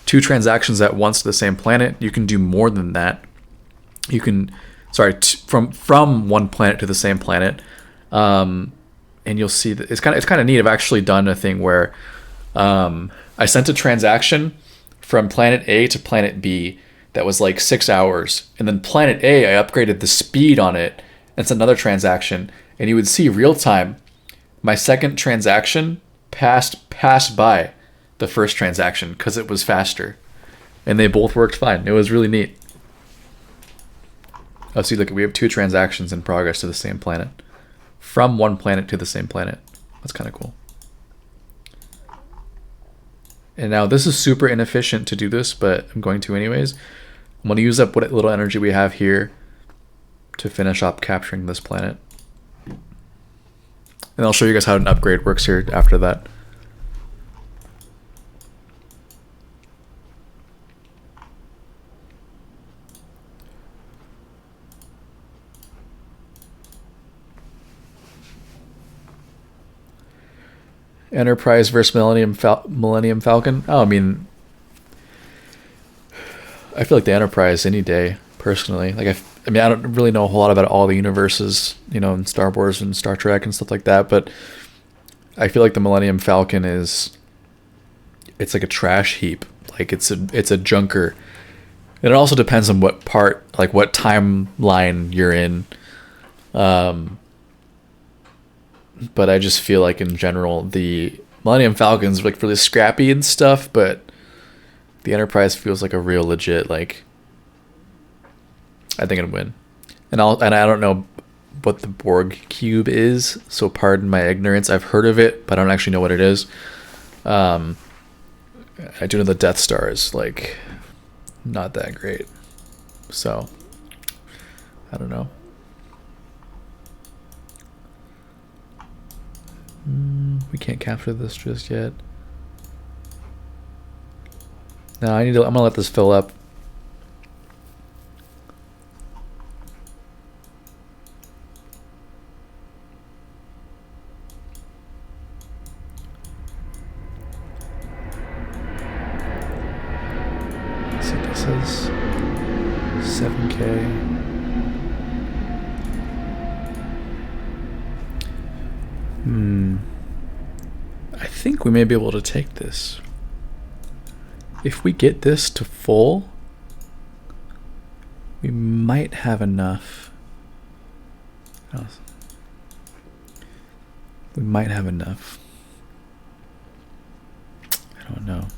2 transactions at once to the same planet. You can do more than that. You can, from one planet to the same planet, and you'll see that it's kind of neat. I've actually done a thing where I sent a transaction from planet A to planet B that was like 6 hours, and then planet A, I upgraded the speed on it. It's another transaction, and you would see real time. My second transaction passed by the first transaction because it was faster, and they both worked fine. It was really neat. Oh, see, look, we have 2 transactions in progress to the same planet, from one planet to the same planet. That's kind of cool. And now this is super inefficient to do this, but I'm going to anyways. I'm going to use up what little energy we have here to finish up capturing this planet. And I'll show you guys how an upgrade works here after that. Enterprise versus Millennium Falcon. Oh, I mean, I feel like the Enterprise any day, personally. Like I mean, I don't really know a whole lot about all the universes, you know, in Star Wars and Star Trek and stuff like that, but I feel like the Millennium Falcon it's like a trash heap. Like it's a junker. And it also depends on what part, like what timeline you're in. But I just feel like in general the Millennium Falcon's like really scrappy and stuff, but the Enterprise feels like a real legit, like, I think it'd win. And I don't know what the Borg cube is, so pardon my ignorance. I've heard of it, but I don't actually know what it is. I do know the Death Star is like not that great, so I don't know. We can't capture this just yet. No, I'm gonna let this fill up. So this is 7K. I think we may be able to take this. If we get this to full, we might have enough. We might have enough. I don't know.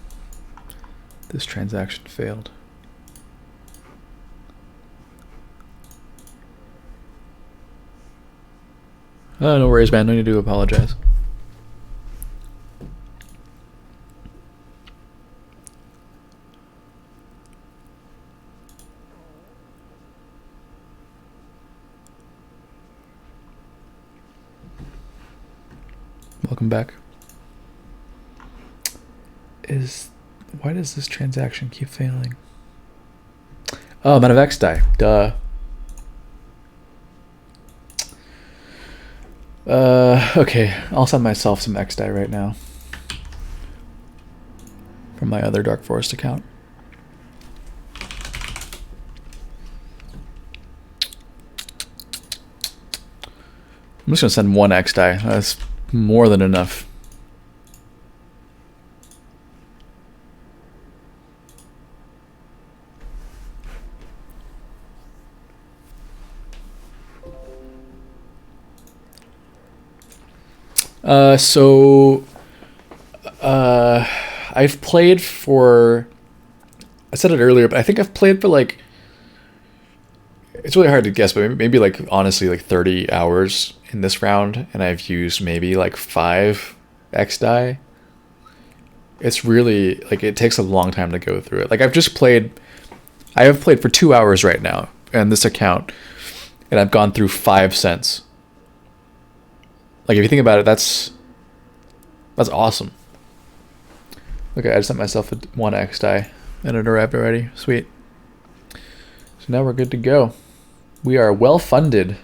This transaction failed. Oh, no worries, man. No need to apologize. Welcome back. Why does this transaction keep failing? Oh, I'm out of X die. Duh. Okay, I'll send myself some X die right now from my other Dark Forest account. I'm just gonna send 1 X die. That's more than enough. I've played for, I said it earlier, but I think I've played for like It's really hard to guess, but maybe like honestly like 30 hours in this round, and I've used maybe like 5 X die. It's really like it takes a long time to go through it. Like I have played for 2 hours right now on this account, and I've gone through 5 cents. Like if you think about it, that's awesome. Okay, I just sent myself 1 X die, and it arrived already. Sweet. So now we're good to go. We are well funded.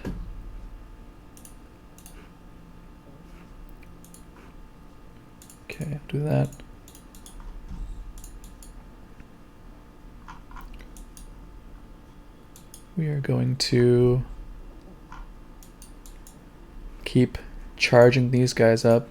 Okay, I'll do that. We are going to keep charging these guys up.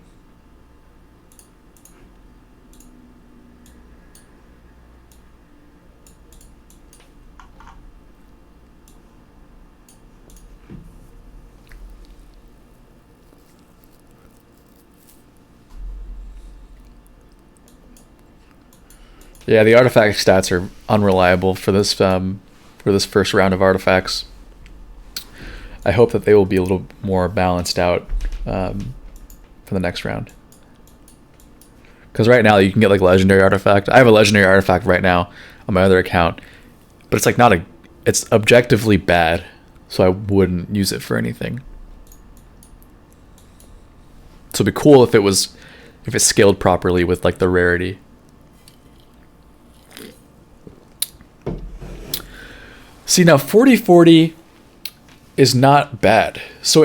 Yeah, the artifact stats are unreliable for this first round of artifacts. I hope that they will be a little more balanced out for the next round. Because right now you can get like legendary artifact. I have a legendary artifact right now on my other account, but it's like it's objectively bad, so I wouldn't use it for anything. So it'd be cool if it scaled properly with like the rarity. See, now 40/40 is not bad. So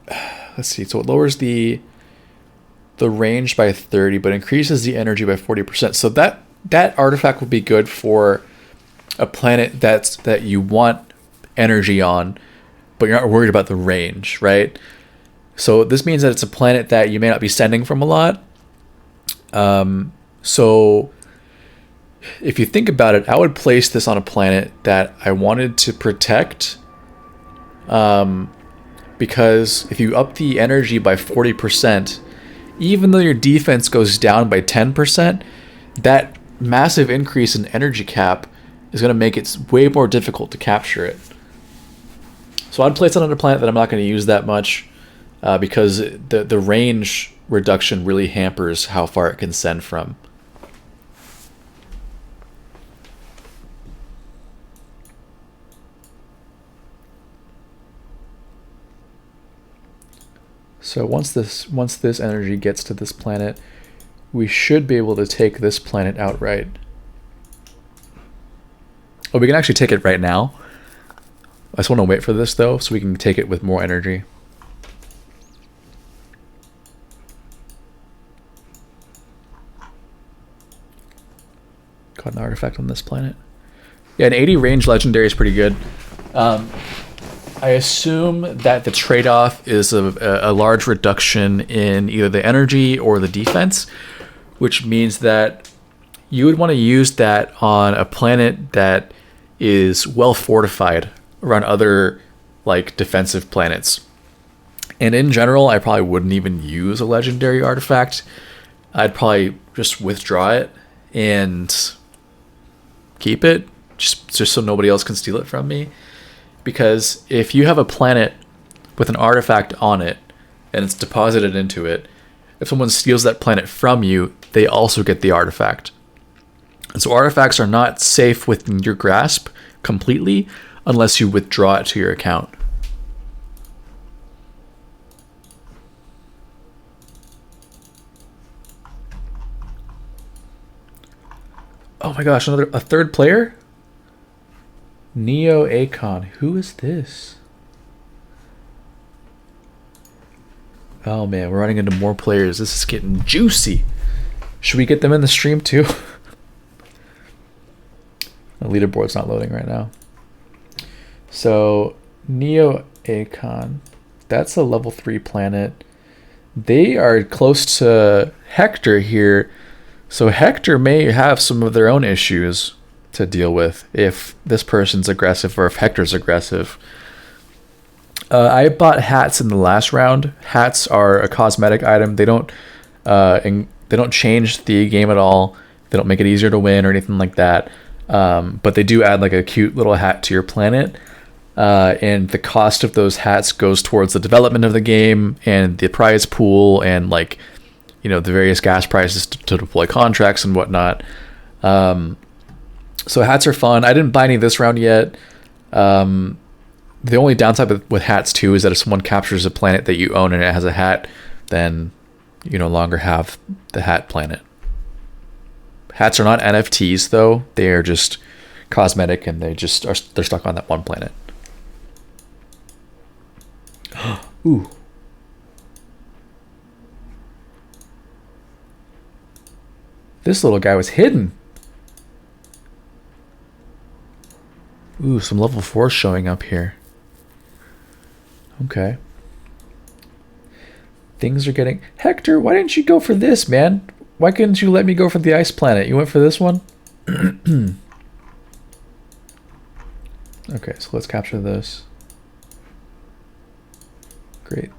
let's see. So it lowers the range by 30, but increases the energy by 40%. So that artifact will be good for a planet that you want energy on, but you're not worried about the range, right? So this means that it's a planet that you may not be sending from a lot. So if you think about it, I would place this on a planet that I wanted to protect, because if you up the energy by 40%, even though your defense goes down by 10%, that massive increase in energy cap is going to make it way more difficult to capture it. So I'd place it on a planet that I'm not going to use that much, because the range reduction really hampers how far it can send from. So once this energy gets to this planet, we should be able to take this planet outright. Oh, we can actually take it right now. I just want to wait for this though, so we can take it with more energy. Got an artifact on this planet. Yeah, an 80 range legendary is pretty good. I assume that the trade-off is a large reduction in either the energy or the defense, which means that you would want to use that on a planet that is well fortified around other like defensive planets. And in general, I probably wouldn't even use a legendary artifact. I'd probably just withdraw it and keep it just so nobody else can steal it from me. Because if you have a planet with an artifact on it and it's deposited into it, if someone steals that planet from you, they also get the artifact. And so artifacts are not safe within your grasp completely unless you withdraw it to your account. Oh my gosh, a third player? Neo Akon. Who is this? Oh man, we're running into more players. This is getting juicy. Should we get them in the stream too? The leaderboard's not loading right now. So, Neo Akon. That's a level 3 planet. They are close to Hector here. So Hector may have some of their own issues to deal with if this person's aggressive or if Hector's aggressive. I bought hats in the last round. Hats are a cosmetic item. They don't change the game at all. They don't make it easier to win or anything like that. But they do add like a cute little hat to your planet. and the cost of those hats goes towards the development of the game and the prize pool and like, you know, the various gas prices to deploy contracts and whatnot. So hats are fun. I didn't buy any this round yet. The only downside with hats too is that if someone captures a planet that you own and it has a hat, then you no longer have the hat planet. Hats are not NFTs though. They are just cosmetic and they're stuck on that one planet. Ooh. This little guy was hidden. Ooh, some level 4 showing up here. Okay. Things are getting... Hector, why didn't you go for this, man? Why couldn't you let me go for the ice planet? You went for this one? Okay, so let's capture this. Great.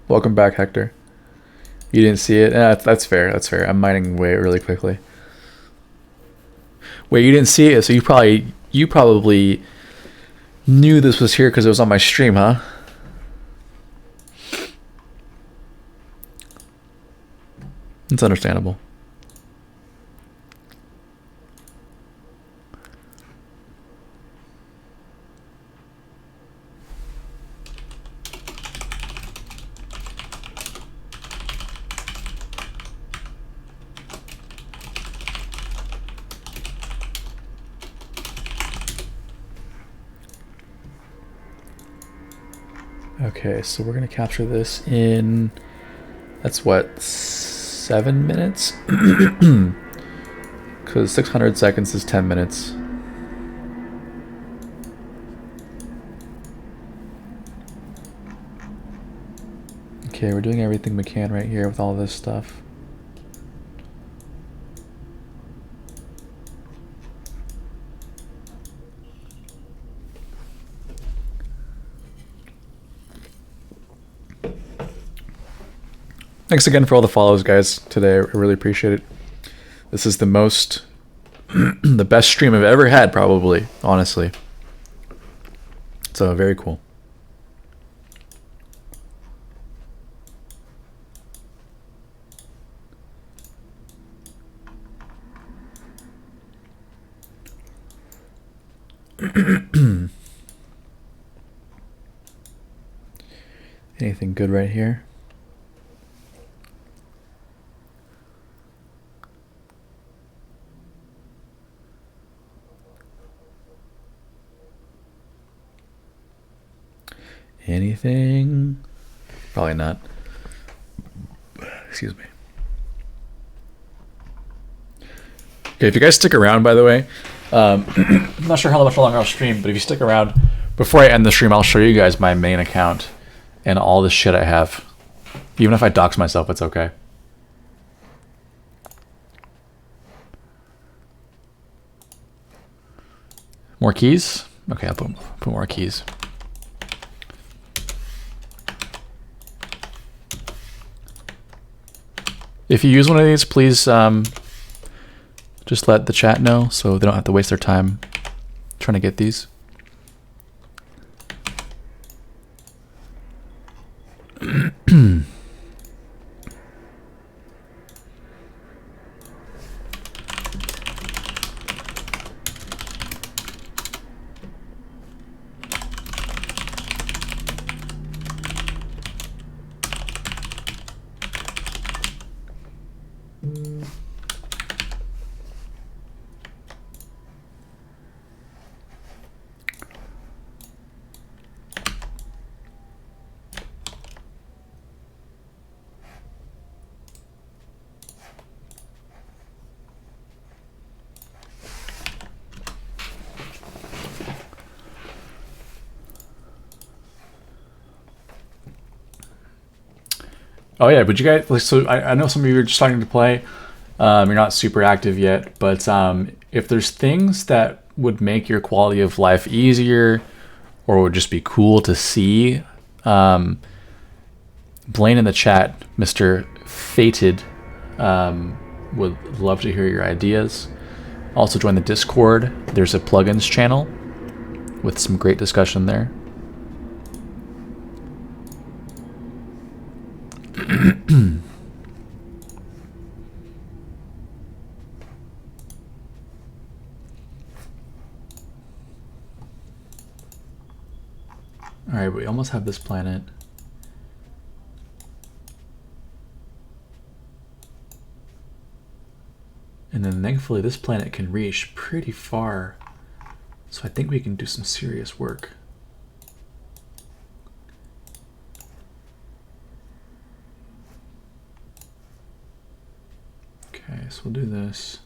Welcome back, Hector. You didn't see it? That's fair. That's fair. I'm mining away really quickly. Wait, you didn't see it? So you probably knew this was here because it was on my stream, huh? It's understandable. Okay, so we're gonna capture this in, that's what, 7 minutes? Because 600 seconds is 10 minutes. Okay, we're doing everything we can right here with all this stuff. Thanks again for all the follows, guys, today. I really appreciate it. This is the most, the best stream I've ever had, probably, honestly. So, very cool. Anything good right here? Anything? Probably not. Excuse me. Okay, if you guys stick around, by the way, I'm not sure how much longer I'll stream, but if you stick around, before I end the stream, I'll show you guys my main account and all the shit I have. Even if I dox myself, it's okay. More keys? Okay, I'll put more keys. If you use one of these, please just let the chat know so they don't have to waste their time trying to get these. Oh yeah, but you guys, so I know some of you are just starting to play. You're not super active yet, but if there's things that would make your quality of life easier or would just be cool to see, Blaine in the chat, Mr. Fated, would love to hear your ideas. Also join the Discord. There's a plugins channel with some great discussion there. Alright, we almost have this planet. And then thankfully this planet can reach pretty far. So I think we can do some serious work. Okay, so we'll do this.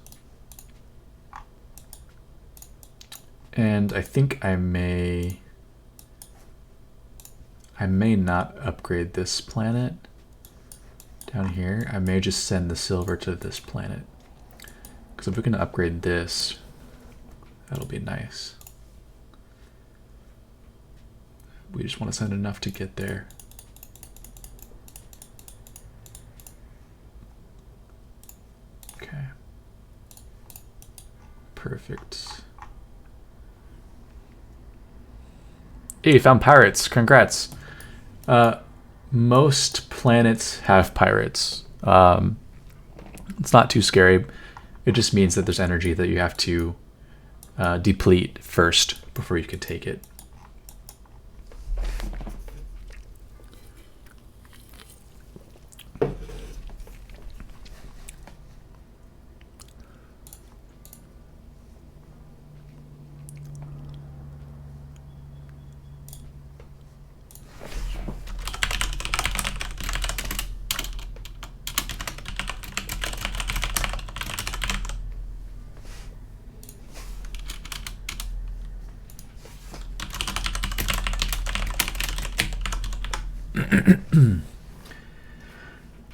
And I think I may not upgrade this planet down here. I may just send the silver to this planet. Because if we can upgrade this, that'll be nice. We just want to send enough to get there. Okay. Perfect. Hey, you found pirates. Congrats. Most planets have pirates. It's not too scary. It just means that there's energy that you have to deplete first before you can take it.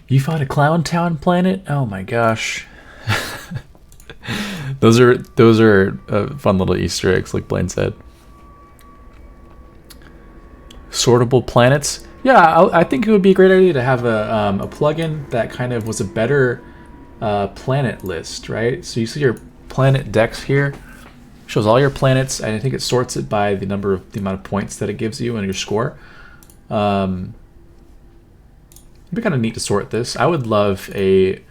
You found a Clown Town planet? Oh my gosh. those are fun little Easter eggs, like Blaine said. Sortable planets? Yeah, I think it would be a great idea to have a plugin that kind of was a better planet list, right? So you see your planet dex here, shows all your planets, and I think it sorts it by the amount of points that it gives you and your score. It'd be kind of neat to sort this. I would love a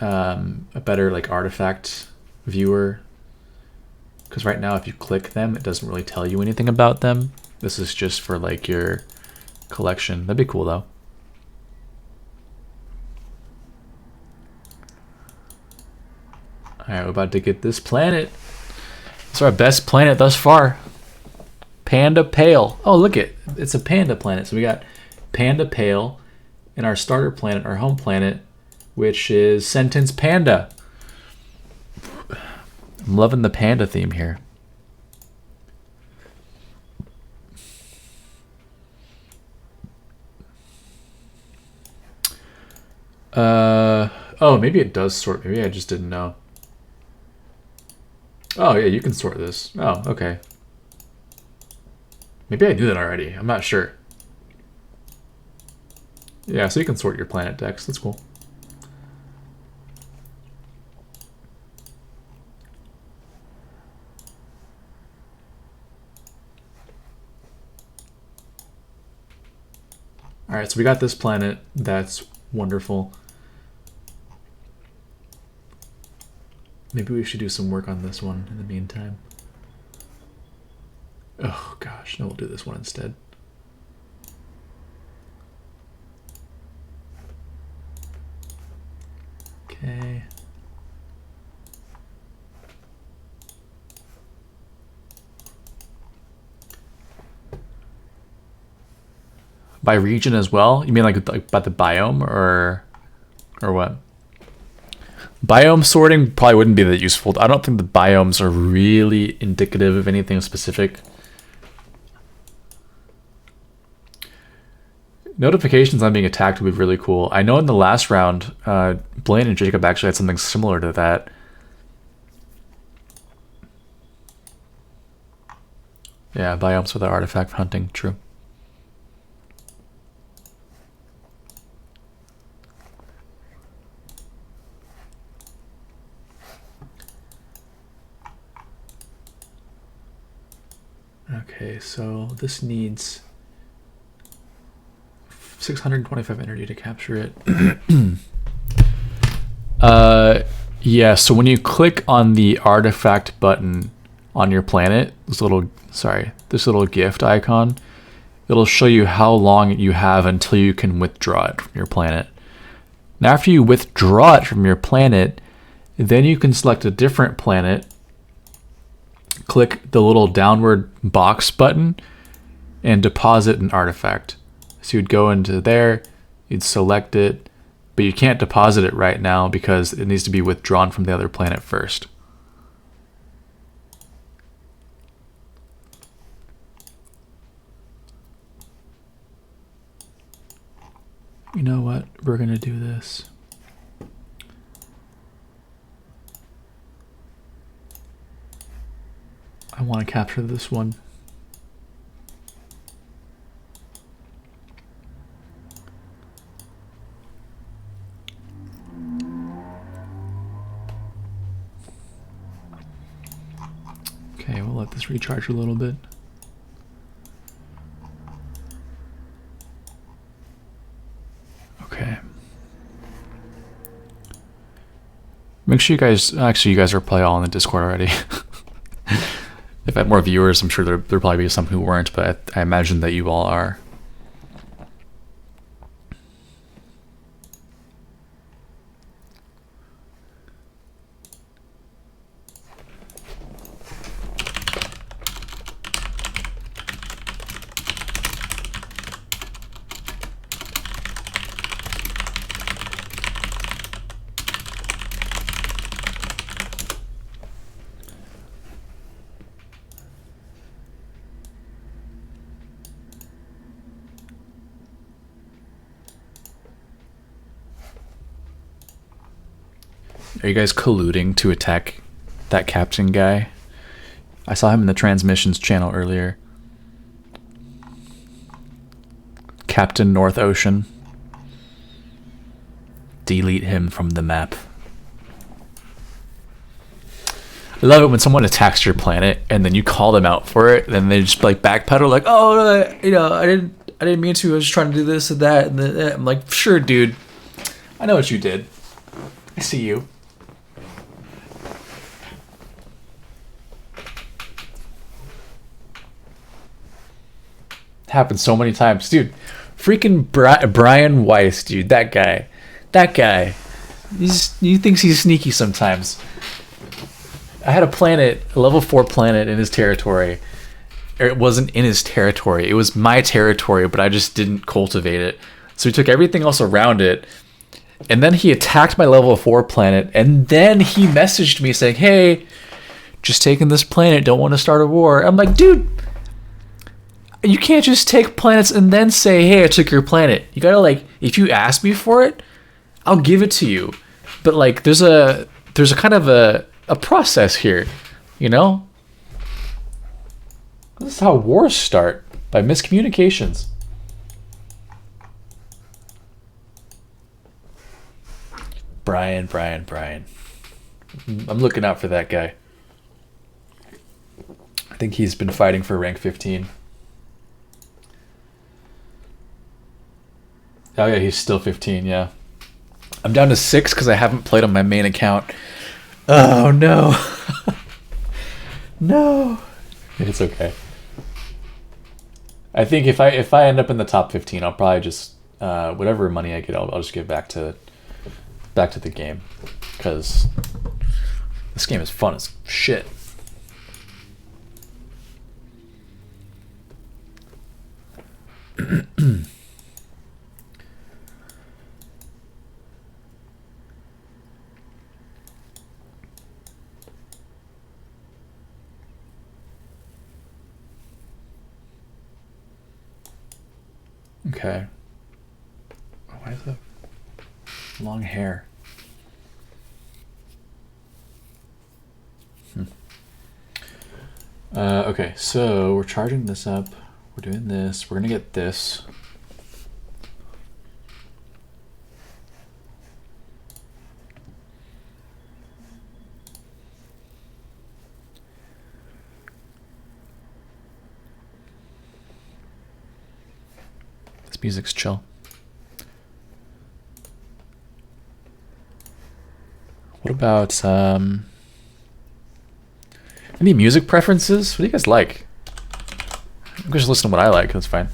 better like artifact viewer, because right now if you click them, it doesn't really tell you anything about them. This is just for like your collection. That'd be cool though. All right, we're about to get this planet. It's our best planet thus far. Panda Pale. Oh, look it's a panda planet. So we got Panda Pale. And our starter planet, our home planet, which is Sentence Panda. I'm loving the panda theme here. Oh, maybe it does sort. Maybe I just didn't know. Oh, yeah, you can sort this. Oh, okay. Maybe I knew that already. I'm not sure. Yeah, so you can sort your planet decks. That's cool. All right, so we got this planet. That's wonderful. Maybe we should do some work on this one in the meantime. Oh gosh, no, we'll do this one instead. Okay. By region as well? You mean like about the biome or what? Biome sorting probably wouldn't be that useful. I don't think the biomes are really indicative of anything specific. Notifications on being attacked would be really cool. I know in the last round, Blaine and Jacob actually had something similar to that. Yeah, biomes for the artifact hunting, true. Okay, so this needs 625 energy to capture it. Yeah, so when you click on the artifact button on your planet, this little gift icon, it'll show you how long you have until you can withdraw it from your planet. Now, after you withdraw it from your planet, then you can select a different planet, click the little downward box button, and deposit an artifact. So you'd go into there, you'd select it, but you can't deposit it right now because it needs to be withdrawn from the other planet first. You know what? We're gonna do this. I want to capture this one. Okay, we'll let this recharge a little bit. Okay. Make sure you guys are probably all in the Discord already. If I had more viewers, I'm sure there'd probably be some who weren't, but I imagine that you all are. Are you guys colluding to attack that captain guy? I saw him in the transmissions channel earlier. Captain North Ocean. Delete him from the map. I love it when someone attacks your planet and then you call them out for it, and then they just like backpedal, like, "Oh, I didn't mean to. I was just trying to do this and that." And then I'm like, "Sure, dude. I know what you did. I see you." Happened so many times, dude. Freaking Brian Weiss, dude. That guy. He thinks he's sneaky sometimes. I had a level 4 planet in his territory. It wasn't in his territory. It was my territory, but I just didn't cultivate it. So he took everything else around it, and then he attacked my level 4 planet, and then he messaged me saying, "Hey, just taking this planet. Don't want to start a war." I'm like, dude. You can't just take planets and then say, "Hey, I took your planet." You gotta, like, if you ask me for it, I'll give it to you. But like, there's a kind of a process here, you know? This is how wars start, by miscommunications. Brian. I'm looking out for that guy. I think he's been fighting for rank 15. Oh yeah, he's still 15, yeah. I'm down to 6 because I haven't played on my main account. Oh no. No. It's okay. I think if I end up in the top 15, I'll probably just whatever money I get, I'll just give back to the game, because this game is fun as shit. Okay. Why is that long hair? Okay, so we're charging this up. We're doing this. We're gonna get this. music's chill. What about any music preferences? What do you guys like? You can just listen to what I like. That's fine.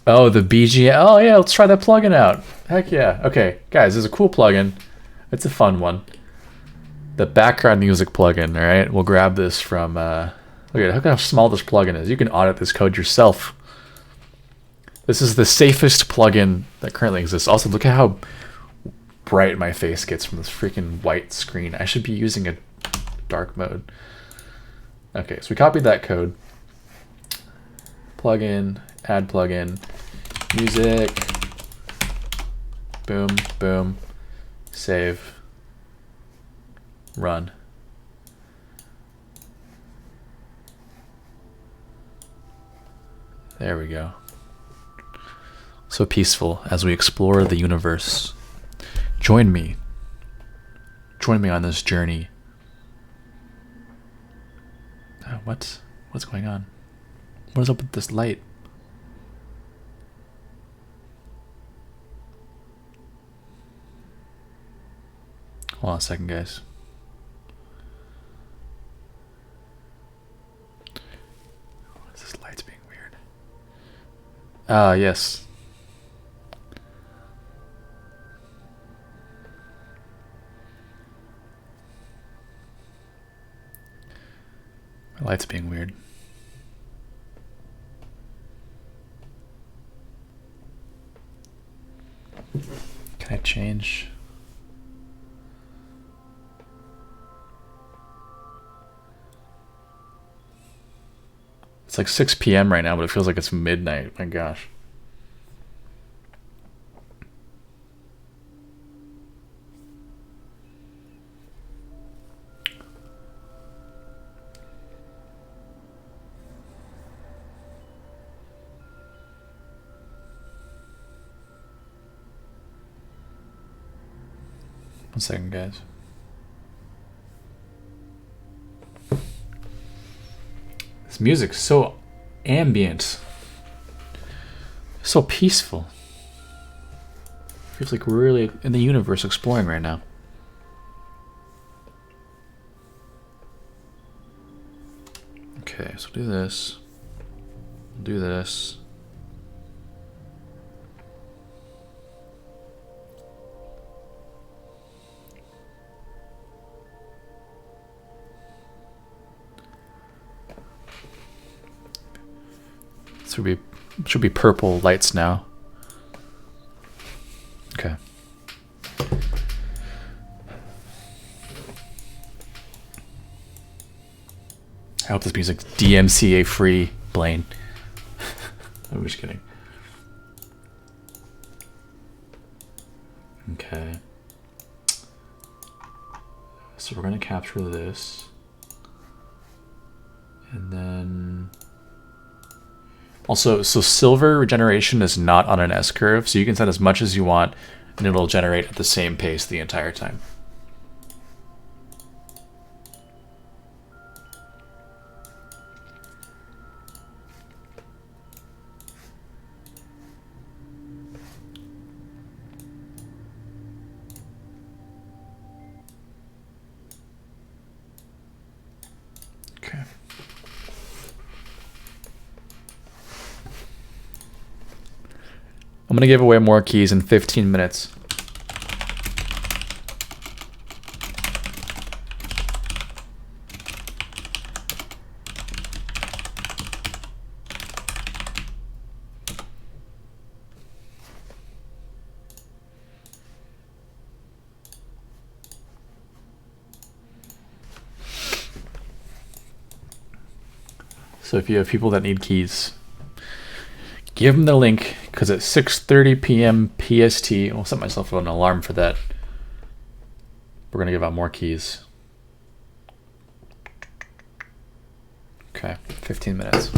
Oh, the BGM. Oh yeah, let's try that plugin out. Heck yeah. Okay, guys, there's a cool plugin. It's a fun one. The background music plugin. All right, we'll grab this from. Look at how small this plugin is. You can audit this code yourself. This is the safest plugin that currently exists. Also, look at how bright my face gets from this freaking white screen. I should be using a dark mode. Okay, so we copied that code. Plugin, add plugin, music, boom, boom, save, run. There we go. So peaceful as we explore the universe. Join me. Join me on this journey. What's going on? What is up with this light? Hold on a second, guys. What is this light's being weird? Ah, yes. My light's being weird. Can I change? It's like 6 p.m. right now, but it feels like it's midnight. My gosh. One second, guys. This music's so ambient, so peaceful. Feels like we're really in the universe exploring right now. Okay, so do this. Do this. Should be purple lights now. Okay. I hope this music's DMCA free, Blaine. I'm just kidding. Okay. So we're gonna capture this. And then also, so silver regeneration is not on an S-curve, so you can set as much as you want, and it'll generate at the same pace the entire time. Okay. I'm gonna give away more keys in 15 minutes. So if you have people that need keys, give them the link, because at 6:30 p.m. PST, I'll set myself an alarm for that. We're going to give out more keys. Okay, 15 minutes.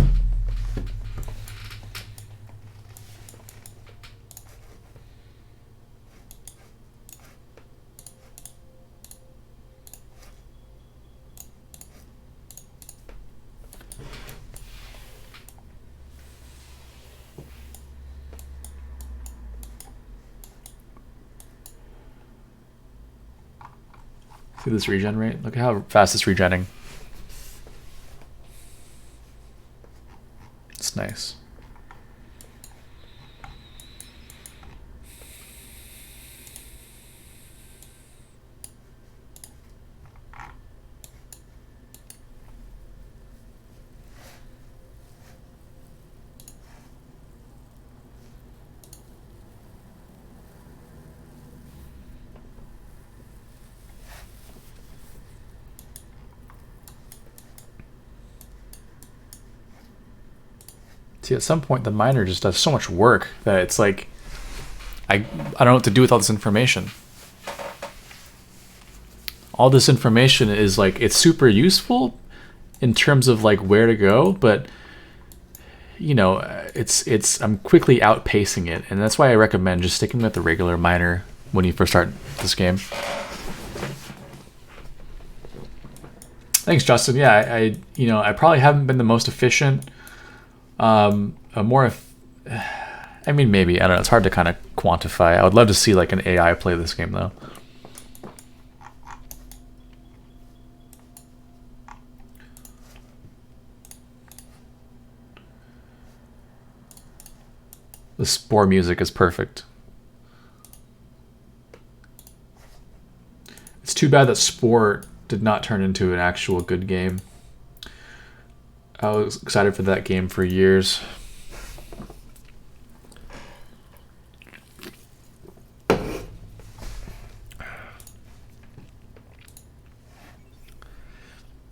See this regen rate? Look at how fast it's regenning. It's nice. See, at some point, the miner just does so much work that it's like, I don't know what to do with all this information. All this information is like, it's super useful in terms of like where to go, but you know, I'm quickly outpacing it, and that's why I recommend just sticking with the regular miner when you first start this game. Thanks, Justin. Yeah, I probably haven't been the most efficient. I mean, maybe, I don't know, it's hard to kind of quantify. I would love to see like an AI play this game though. The Spore music is perfect. It's too bad that Spore did not turn into an actual good game. I was excited for that game for years.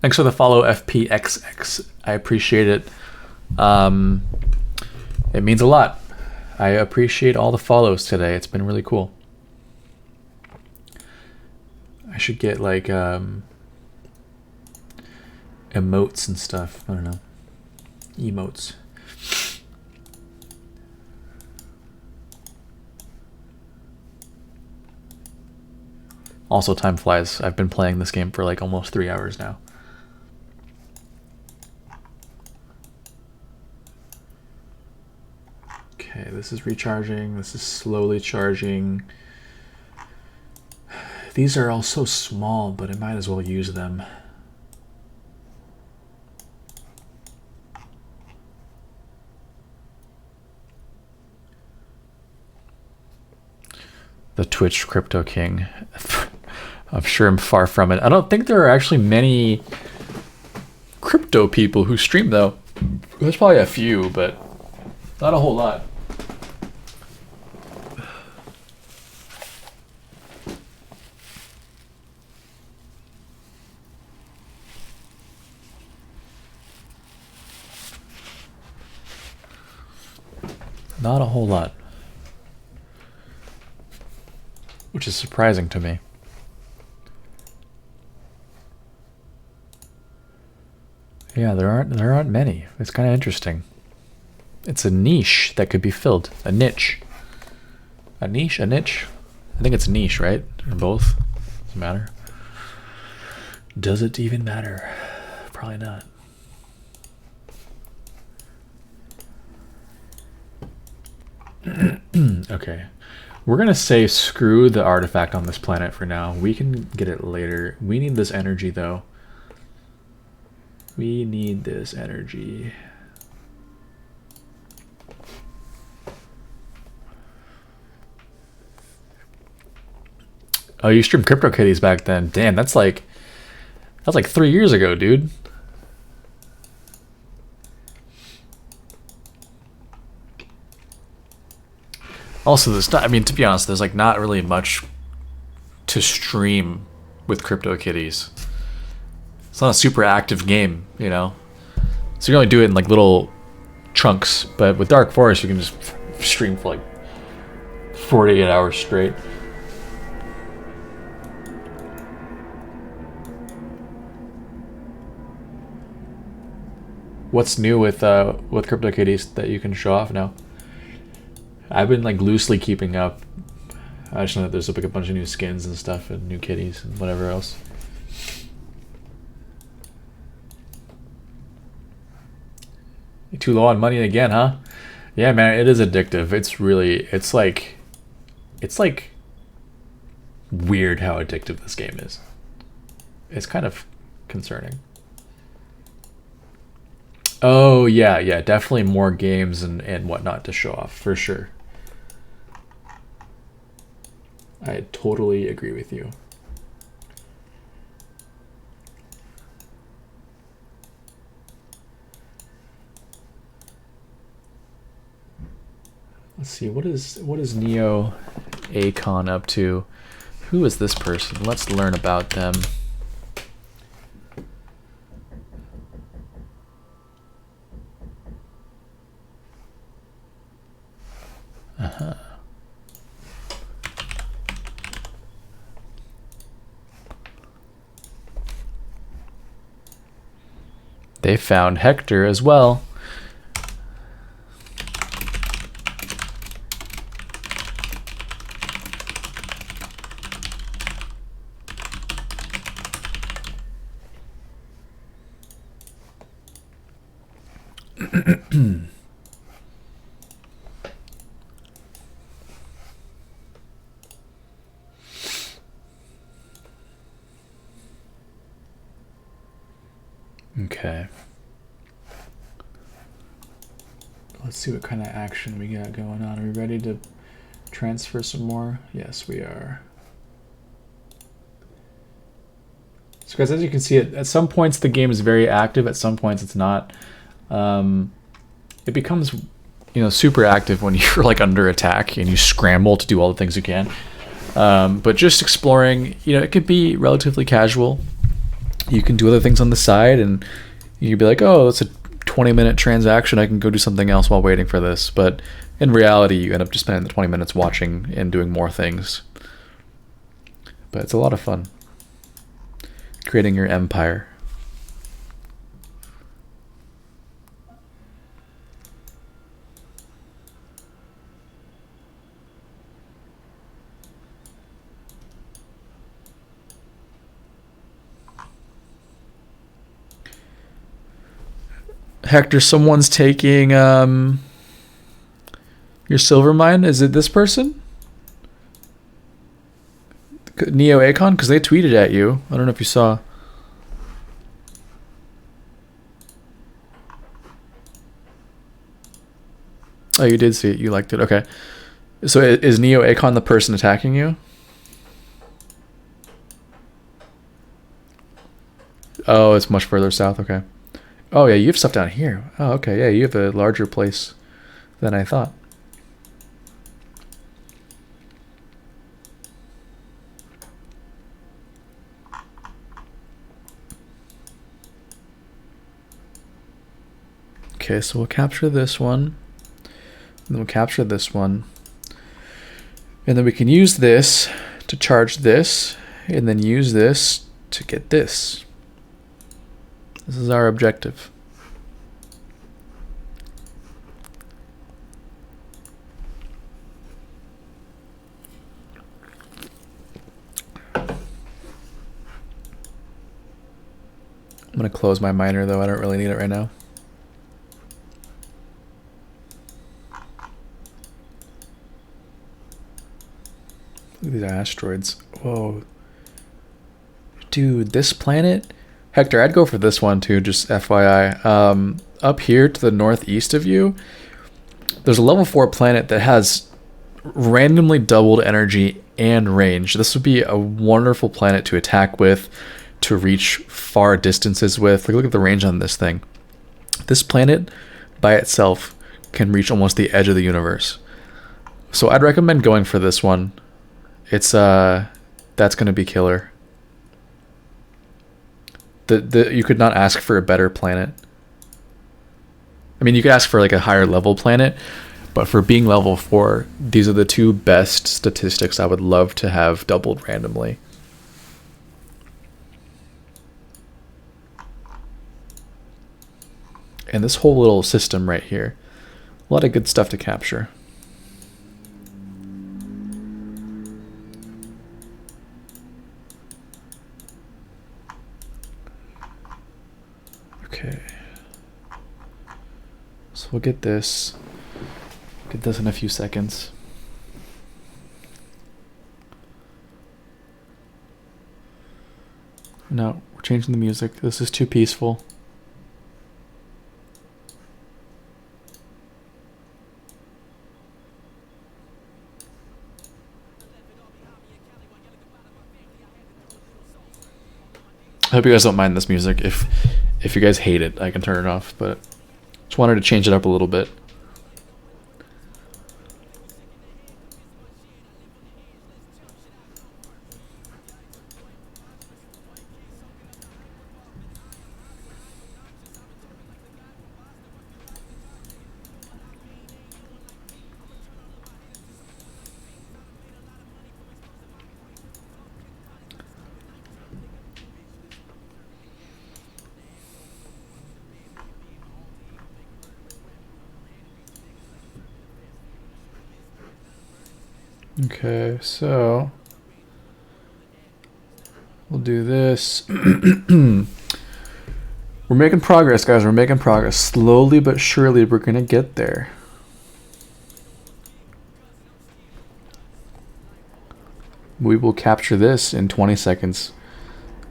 Thanks for the follow, FPXX. I appreciate it. It means a lot. I appreciate all the follows today. It's been really cool. I should get like emotes and stuff. I don't know. Emotes. Also, time flies. I've been playing this game for like almost 3 hours now. Okay, this is recharging. This is slowly charging. These are all so small, but I might as well use them. The Twitch Crypto King. I'm sure I'm far from it. I don't think there are actually many crypto people who stream though. There's probably a few, but not a whole lot. Not a whole lot. Which is surprising to me. Yeah, there aren't many. It's kind of interesting. It's a niche that could be filled. A niche. A niche? A niche? I think it's niche, right? Or both. Doesn't matter. Does it even matter? Probably not. Okay. We're going to say screw the artifact on this planet for now. We can get it later. We need this energy, though. We need this energy. Oh, you streamed CryptoKitties back then. Damn, that's like 3 years ago, dude. Also, I mean, to be honest, there's like not really much to stream with CryptoKitties. It's not a super active game, you know? So you can only do it in like little chunks, but with Dark Forest you can just stream for like 48 hours straight. What's new with CryptoKitties that you can show off now? I've been like loosely keeping up. I just know that there's like a bunch of new skins and stuff and new kitties and whatever else. You too low on money again, huh? Yeah, man, it is addictive. It's like weird how addictive this game is. is kind of concerning. Oh, yeah, definitely more games and whatnot to show off, for sure. I totally agree with you. Let's see, what is Neo Acon up to? Who is this person? Let's learn about them. They found Hector as well. Okay. Let's see what kind of action we got going on. Are we ready to transfer some more? Yes, we are. So guys, as you can see, at some points the game is very active, at some points it's not. It becomes, you know, super active when you're like under attack and you scramble to do all the things you can. But just exploring, you know, it could be relatively casual. You can do other things on the side and you could be like, oh, it's a 20-minute transaction, I can go do something else while waiting for this. But in reality, you end up just spending the 20 minutes watching and doing more things. But it's a lot of fun. Creating your empire. Hector, someone's taking your silver mine. Is it this person? Neo Acon? Because they tweeted at you. I don't know if you saw. Oh, you did see it. You liked it. Okay. So is Neo Acon the person attacking you? Oh, it's much further south. Okay. Oh, yeah, you have stuff down here. Oh, okay. Yeah, you have a larger place than I thought. Okay, so we'll capture this one. And then we'll capture this one. And then we can use this to charge this. And then use this to get this. This is our objective. I'm going to close my miner though. I don't really need it right now. Look at these asteroids. Whoa. Dude, this planet... Hector, I'd go for this one too, just FYI. Up here to the northeast of you, there's a level 4 planet that has randomly doubled energy and range. This would be a wonderful planet to attack with, to reach far distances with. Look at the range on this thing. This planet by itself can reach almost the edge of the universe. So I'd recommend going for this one. It's that's going to be killer. You could not ask for a better planet. I mean, you could ask for like a higher level planet, but for being level 4, these are the two best statistics I would love to have doubled randomly. And this whole little system right here, a lot of good stuff to capture. Okay, so we'll get this in a few seconds. No, we're changing the music. This is too peaceful. I hope you guys don't mind this music. If you guys hate it, I can turn it off, but just wanted to change it up a little bit. Okay, so we'll do this. We're making progress, guys. We're making progress. Slowly but surely, we're going to get there. We will capture this in 20 seconds.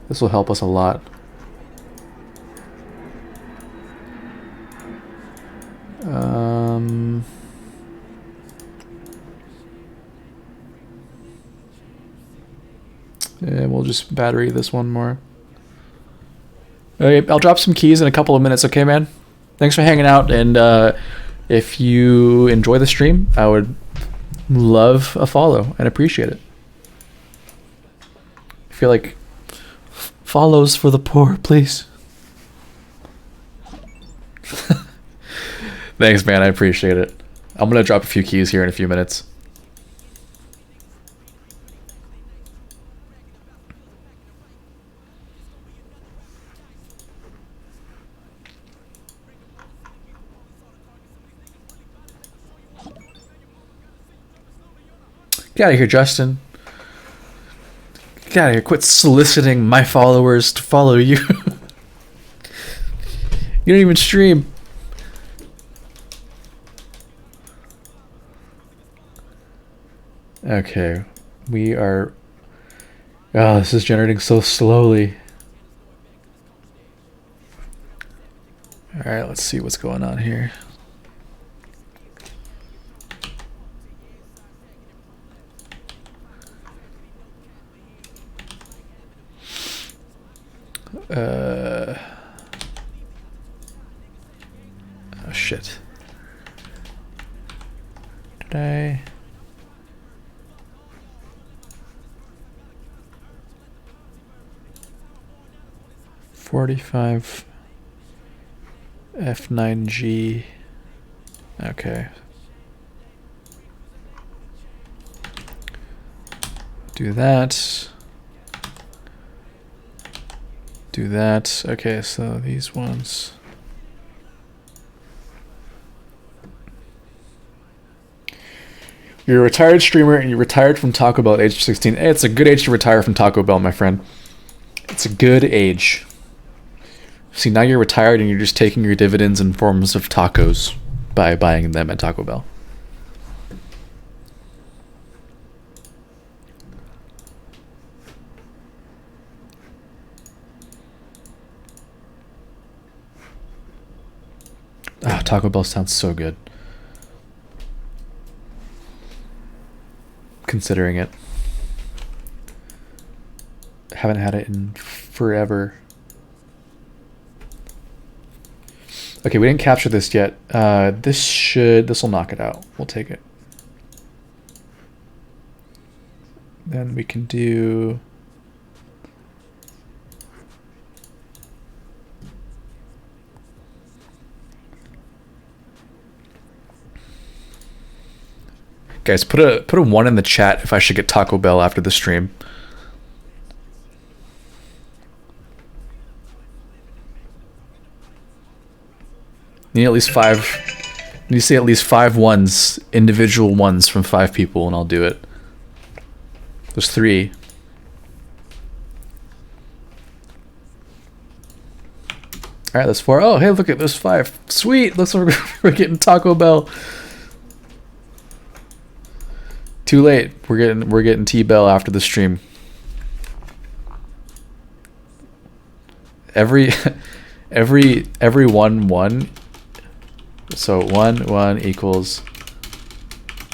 This will help us a lot. And we'll just battery this one more. Okay, I'll drop some keys in a couple of minutes, okay, man? Thanks for hanging out, and if you enjoy the stream, I would love a follow and appreciate it. I feel like follows for the poor, please. Thanks, man. I appreciate it. I'm going to drop a few keys here in a few minutes. Get out of here, Justin. Get out of here. Quit soliciting my followers to follow you. You don't even stream. Okay. We are... Oh, this is generating so slowly. Alright, let's see what's going on here. Oh shit. Did I... .45 F9G. Okay. Do that. Do that. Okay, so these ones. You're a retired streamer and you retired from Taco Bell at age 16. Hey, it's a good age to retire from Taco Bell, my friend. It's a good age. See, now you're retired and you're just taking your dividends in forms of tacos by buying them at Taco Bell. Ah, Taco Bell sounds so good. Considering it. Haven't had it in forever. Okay, we didn't capture this yet. This will knock it out. We'll take it. Then we can do... Guys, put a 1 in the chat if I should get Taco Bell after the stream. Need at least 5. You see at least 5 ones, individual ones from 5 people, and I'll do it. There's 3. All right, that's 4. Oh, hey, look at there's 5. Sweet. Looks like we're getting Taco Bell. Too late. We're getting T-Bell after the stream. every every 1 1. So 1 1 equals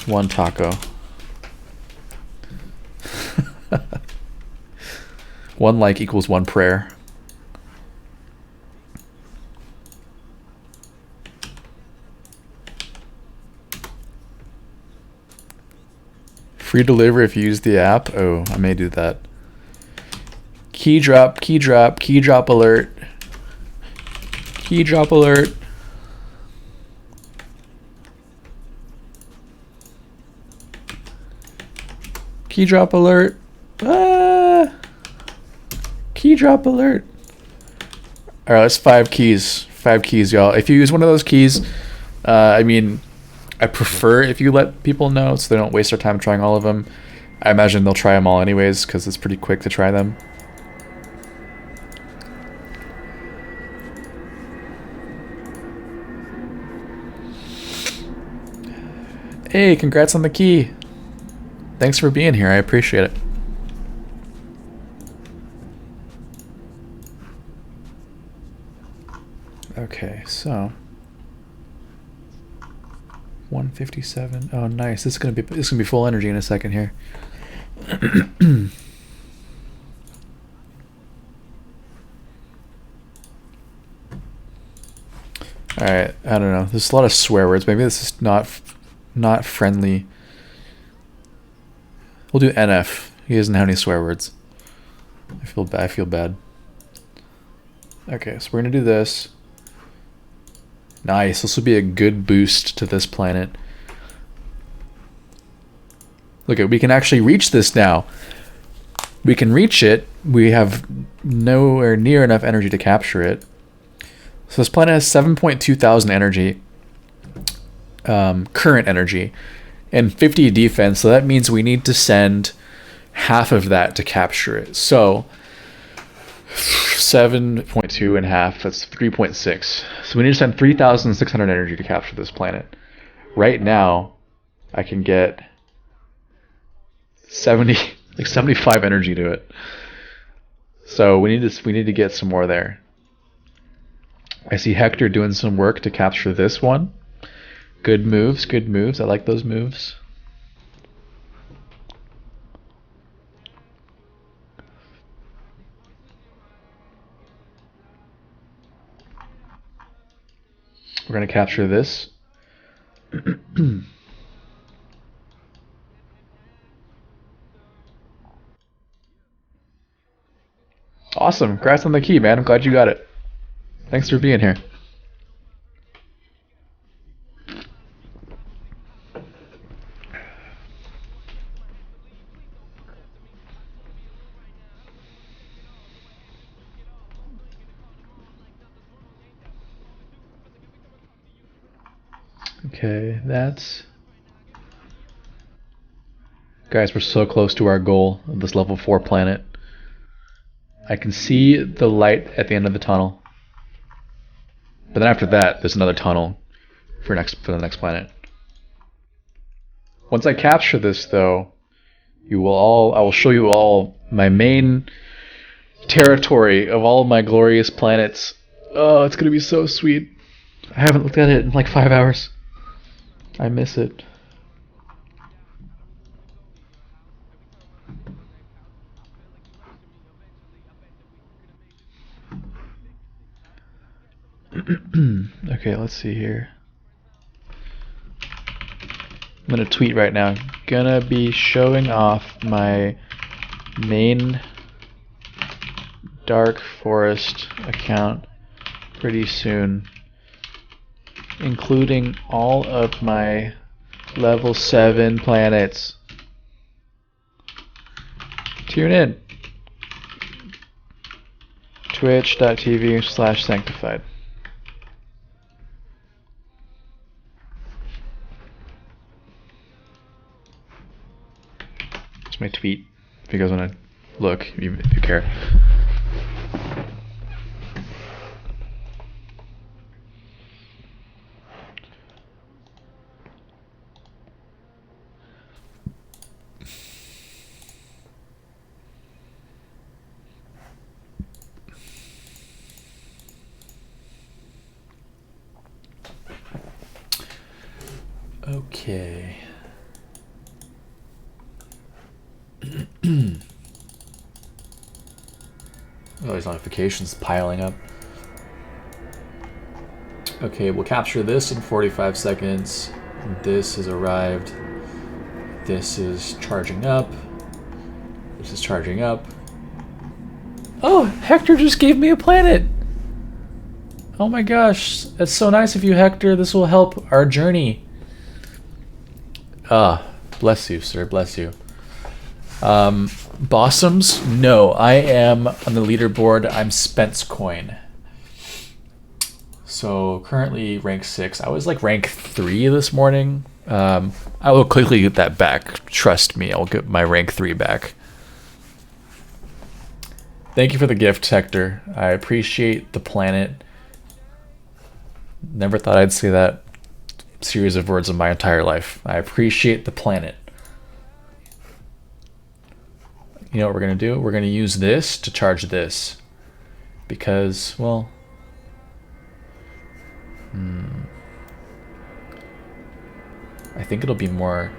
1 taco. 1 like equals 1 prayer. Free delivery if you use the app. Oh, I may do that. Key drop, key drop, key drop alert. Key drop alert. Key drop alert. Ah! Key drop alert. All right, that's 5 keys. 5 keys, y'all. If you use one of those keys, I mean, I prefer if you let people know so they don't waste their time trying all of them. I imagine they'll try them all anyways because it's pretty quick to try them. Hey, congrats on the key. Thanks for being here. I appreciate it. Okay, so 157. Oh, nice. This is gonna be full energy in a second here. All right. I don't know. There's a lot of swear words. Maybe this is not friendly. We'll do NF. He doesn't have any swear words. I feel bad. Okay, so we're gonna do this. Nice. This will be a good boost to this planet. Look, we can actually reach this now. We can reach it. We have nowhere near enough energy to capture it. So this planet has 7.2 thousand energy, current energy, and 50 defense. So that means we need to send half of that to capture it. So 7.2 and half, that's 3.6. So we need to send 3,600 energy to capture this planet. Right now, I can get 75 energy to it. So we need to get some more there. I see Hector doing some work to capture this one. Good moves, good moves. I like those moves. We're going to capture this. Awesome. Congrats on the key, man. I'm glad you got it. Thanks for being here. Okay, that's... Guys, we're so close to our goal of this level 4 planet. I can see the light at the end of the tunnel. But then after that, there's another tunnel for the next planet. Once I capture this, though, I will show you all my main territory of all my glorious planets. Oh, it's gonna be so sweet. I haven't looked at it in like 5 hours. I miss it. Okay, let's see here. I'm gonna tweet right now. Gonna be showing off my main Dark Forest account pretty soon, including all of my level 7 planets. Tune in. Twitch.tv/sanctified. It's my tweet if you guys want to look, if you care. Okay. Oh, these notifications piling up. Okay, we'll capture this in 45 seconds. This has arrived. This is charging up. This is charging up. Oh, Hector just gave me a planet! Oh my gosh, that's so nice of you, Hector. This will help our journey. Ah, bless you, sir, bless you. Bossums? No, I am on the leaderboard. I'm Spence Coin. So currently rank 6. I was like rank 3 this morning. I will quickly get that back. Trust me, I'll get my rank 3 back. Thank you for the gift, Hector. I appreciate the planet. Never thought I'd say that series of words in my entire life. I appreciate the planet. You know what we're going to do? We're going to use this to charge this. Because, well... I think it'll be more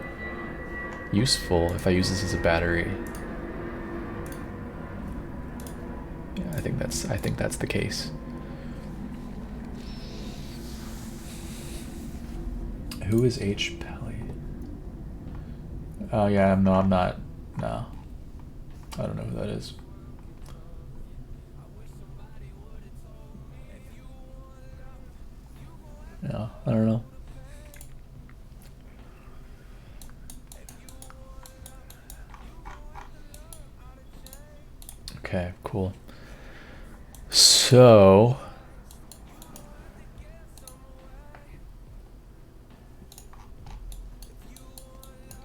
useful if I use this as a battery. Yeah, I think that's the case. Who is H. Pelly? Oh yeah, no, I'm not. No. I don't know who that is. No, I don't know. Okay, cool. So...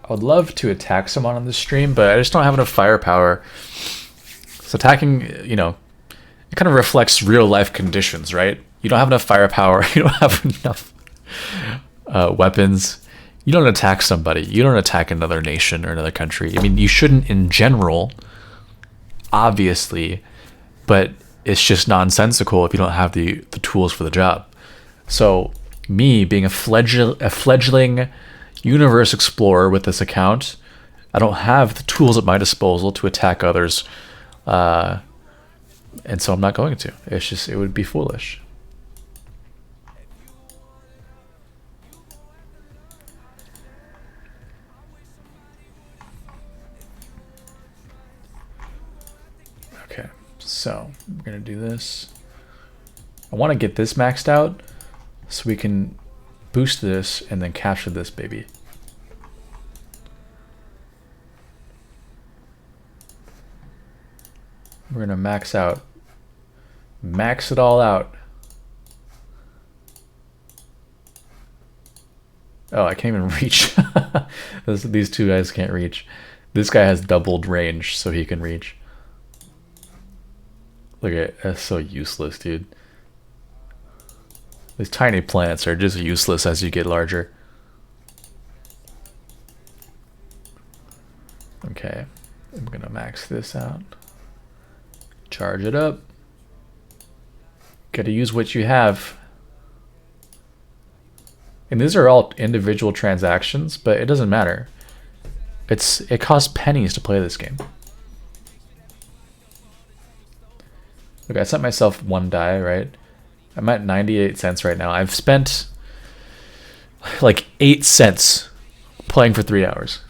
I would love to attack someone on this stream, but I just don't have enough firepower. So attacking, you know, it kind of reflects real life conditions, right? You don't have enough firepower, you don't have enough weapons. You don't attack somebody, you don't attack another nation or another country. I mean, you shouldn't in general, obviously, but it's just nonsensical if you don't have the tools for the job. So me being a fledgling universe explorer with this account, I don't have the tools at my disposal to attack others, and so I'm not going to. It's just, it would be foolish. Okay, so we're gonna do this. I want to get this maxed out so we can boost this and then capture this baby. We're gonna max out. Max it all out. Oh, I can't even reach. These two guys can't reach. This guy has doubled range, so he can reach. Look at it, that's so useless, dude. These tiny planets are just useless as you get larger. Okay, I'm gonna max this out. Charge it up. Gotta use what you have. And these are all individual transactions, but it doesn't matter. It costs pennies to play this game. Look, I sent myself 1 die, right? I'm at 98 cents right now. I've spent like 8 cents playing for 3 hours.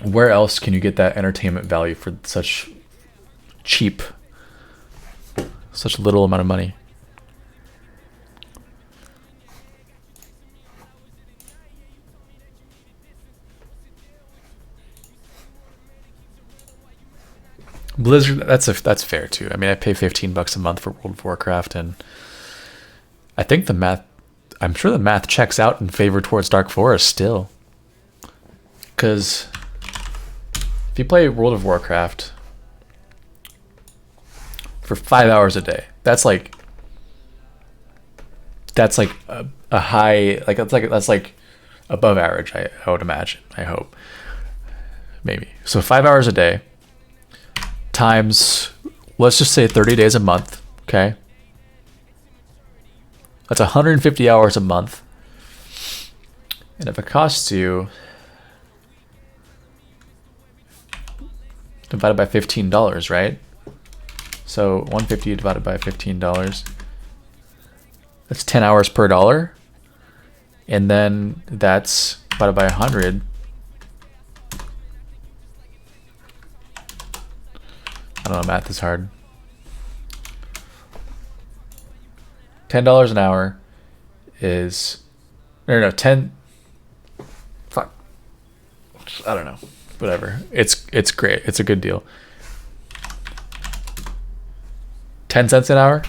Where else can you get that entertainment value for such cheap, such little amount of money? Blizzard, that's fair too. I mean, I pay $15 a month for World of Warcraft, and I think I'm sure the math checks out in favor towards Dark Forest still. Because if you play World of Warcraft for 5 hours a day, that's like a high, that's like above average, I would imagine, I hope. Maybe. So 5 hours a day times, let's just say 30 days a month, okay? That's 150 hours a month. And if it costs you divided by $15, right? So 150 divided by $15. That's 10 hours per dollar. And then that's divided by 100. I don't know, math is hard. $10 an hour is, no, 10, fuck. I don't know, whatever. It's great, it's a good deal. 10 cents an hour.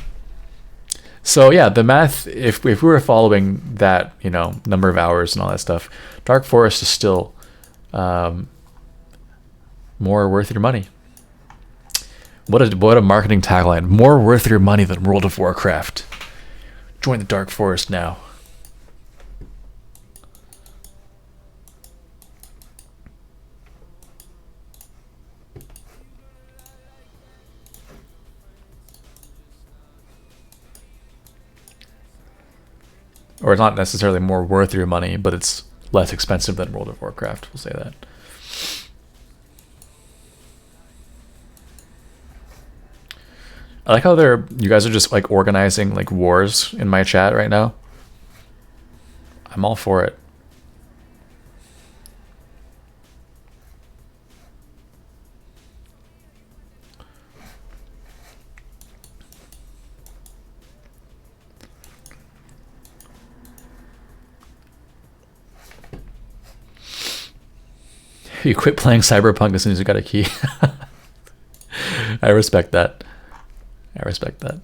So yeah, the math, if we were following that, you know, number of hours and all that stuff, Dark Forest is still more worth your money. What a marketing tagline. More worth your money than World of Warcraft. Join the Dark Forest now. Or it's not necessarily more worth your money, but it's less expensive than World of Warcraft. We'll say that. I like how you guys are just like organizing like wars in my chat right now. I'm all for it. You quit playing Cyberpunk as soon as you got a key. I respect that. I respect that.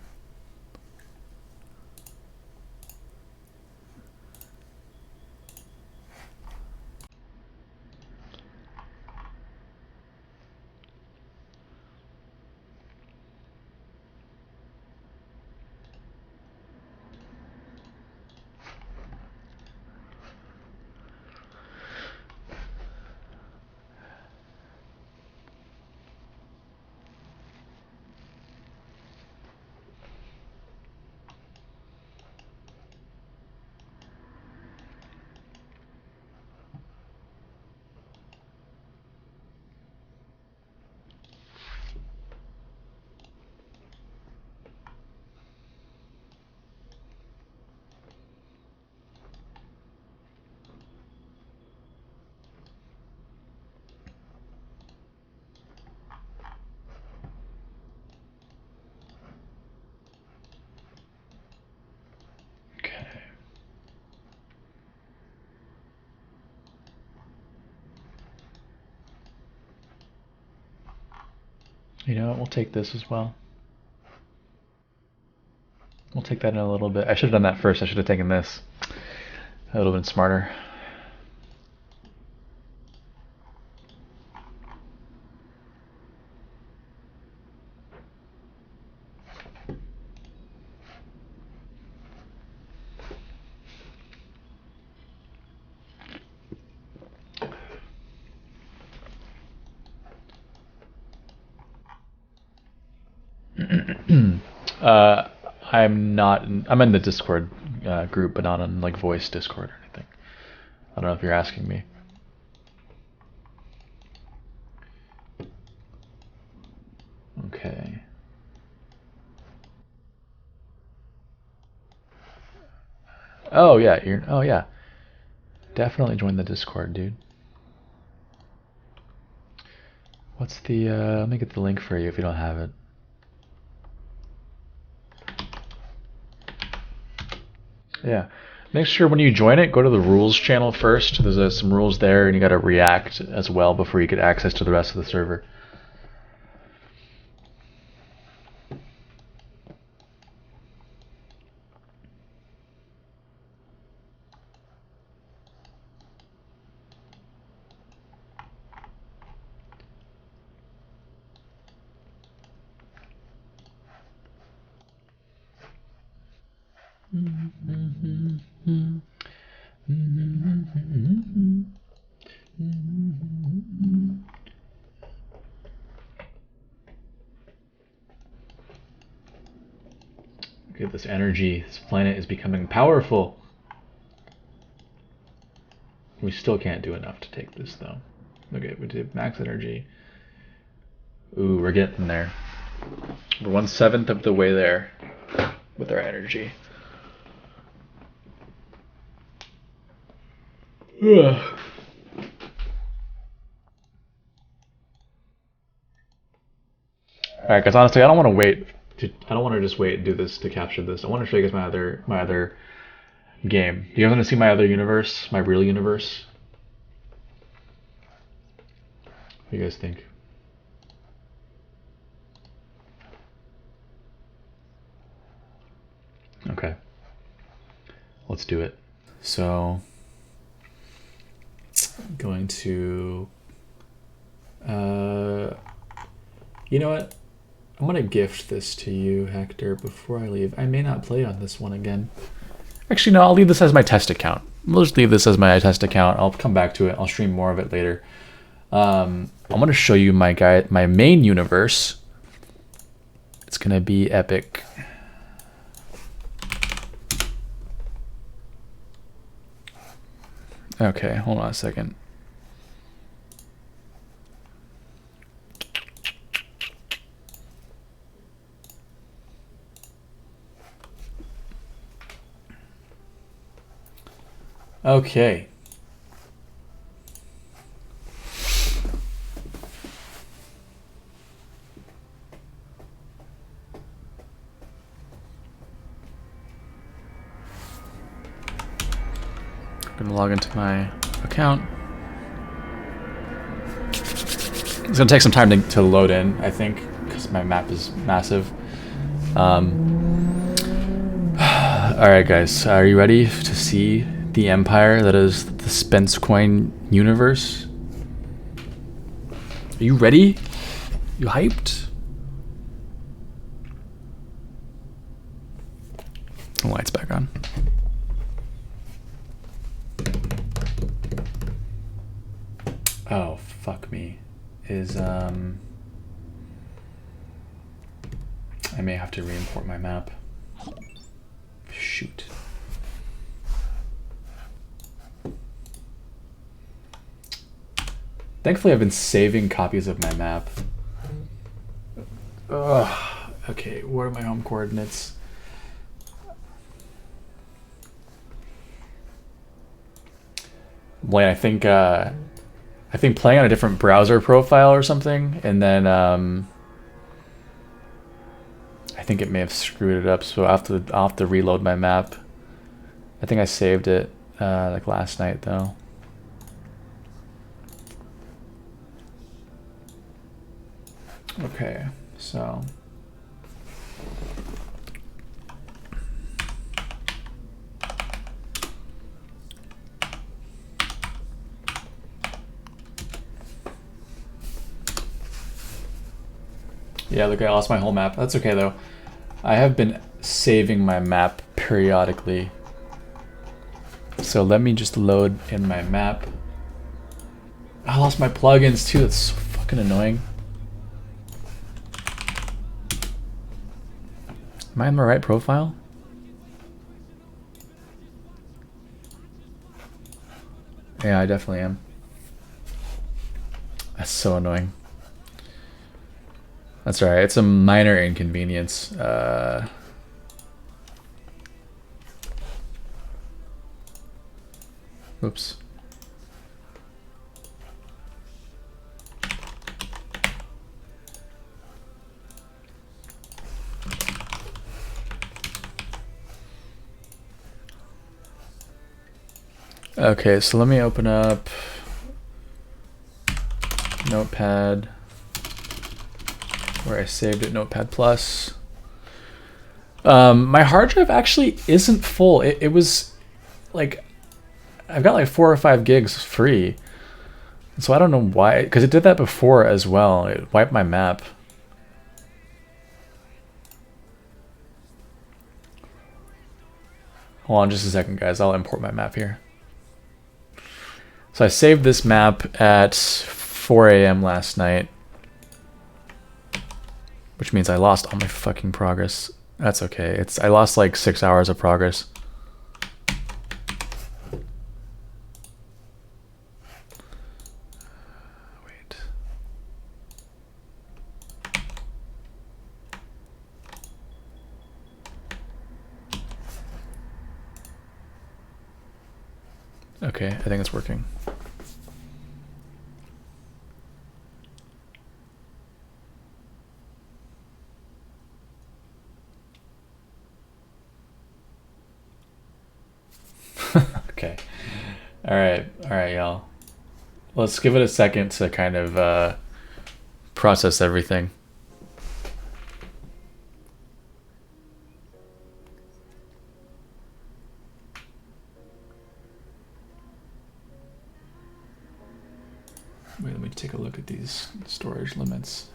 You know what? We'll take this as well. We'll take that in a little bit. I should have done that first. I should have taken this. That would have been smarter. I'm not. I'm in the Discord group, but not on like voice Discord or anything. I don't know if you're asking me. Okay. Oh yeah, oh yeah. Definitely join the Discord, dude. What's the? Let me get the link for you if you don't have it. Yeah. Make sure when you join it, go to the rules channel first. There's some rules there, and you got to react as well before you get access to the rest of the server. Look at this energy. This planet is becoming powerful. We still can't do enough to take this, though. Okay, we did max energy. Ooh, we're getting there. We're 1/7 of the way there with our energy. Ugh. All right, guys. Honestly, I don't want to wait. I don't want to just wait and do this to capture this. I want to show you guys my other game. Do you guys want to see my other universe, my real universe? What do you guys think? Okay. Let's do it. So, I'm going to. You know what? I'm gonna gift this to you, Hector, before I leave. I may not play on this one again. Actually, no, I'll leave this as my test account. We'll just leave this as my test account. I'll come back to it. I'll stream more of it later. I'm gonna show you my main universe. It's gonna be epic. Okay, hold on a second. Okay. I'm gonna log into my account. It's gonna take some time to load in, I think, because my map is massive. Alright guys, are you ready to see the empire that is the Spence Coin universe? Are you ready? You hyped? The light's back on. Oh, fuck me. I may have to re-import my map. Shoot. Thankfully, I've been saving copies of my map. Ugh. Okay, what are my home coordinates? Blaine, I think playing on a different browser profile or something, and then I think it may have screwed it up, so I'll have to reload my map. I think I saved it like last night though. Okay, so yeah, look, I lost my whole map. That's okay though. I have been saving my map periodically. So let me just load in my map. I lost my plugins too. That's so fucking annoying. Am I on the right profile? Yeah, I definitely am. That's so annoying. That's alright, it's a minor inconvenience. Oops. Okay, so let me open up Notepad where I saved it, Notepad Plus. My hard drive actually isn't full. It was like, I've got like 4 or 5 gigs free. So I don't know why, because it did that before as well. It wiped my map. Hold on just a second, guys. I'll import my map here. So I saved this map at 4 a.m. last night, which means I lost all my fucking progress. That's okay. I lost like 6 hours of progress. Okay, I think it's working. Okay. All right, y'all. Let's give it a second to kind of process everything. Wait, let me take a look at these storage limits.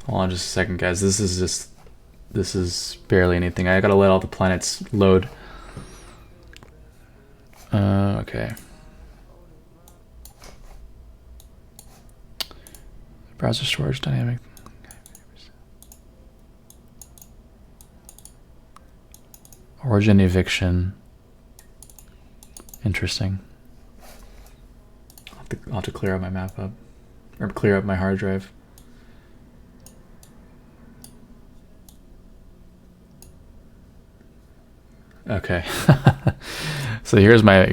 Hold on just a second, guys. This is barely anything. I gotta let all the planets load. Okay. Browser storage dynamic. Origin eviction. Interesting. I'll have to clear up my map up. Or clear up my hard drive. Okay. So here's my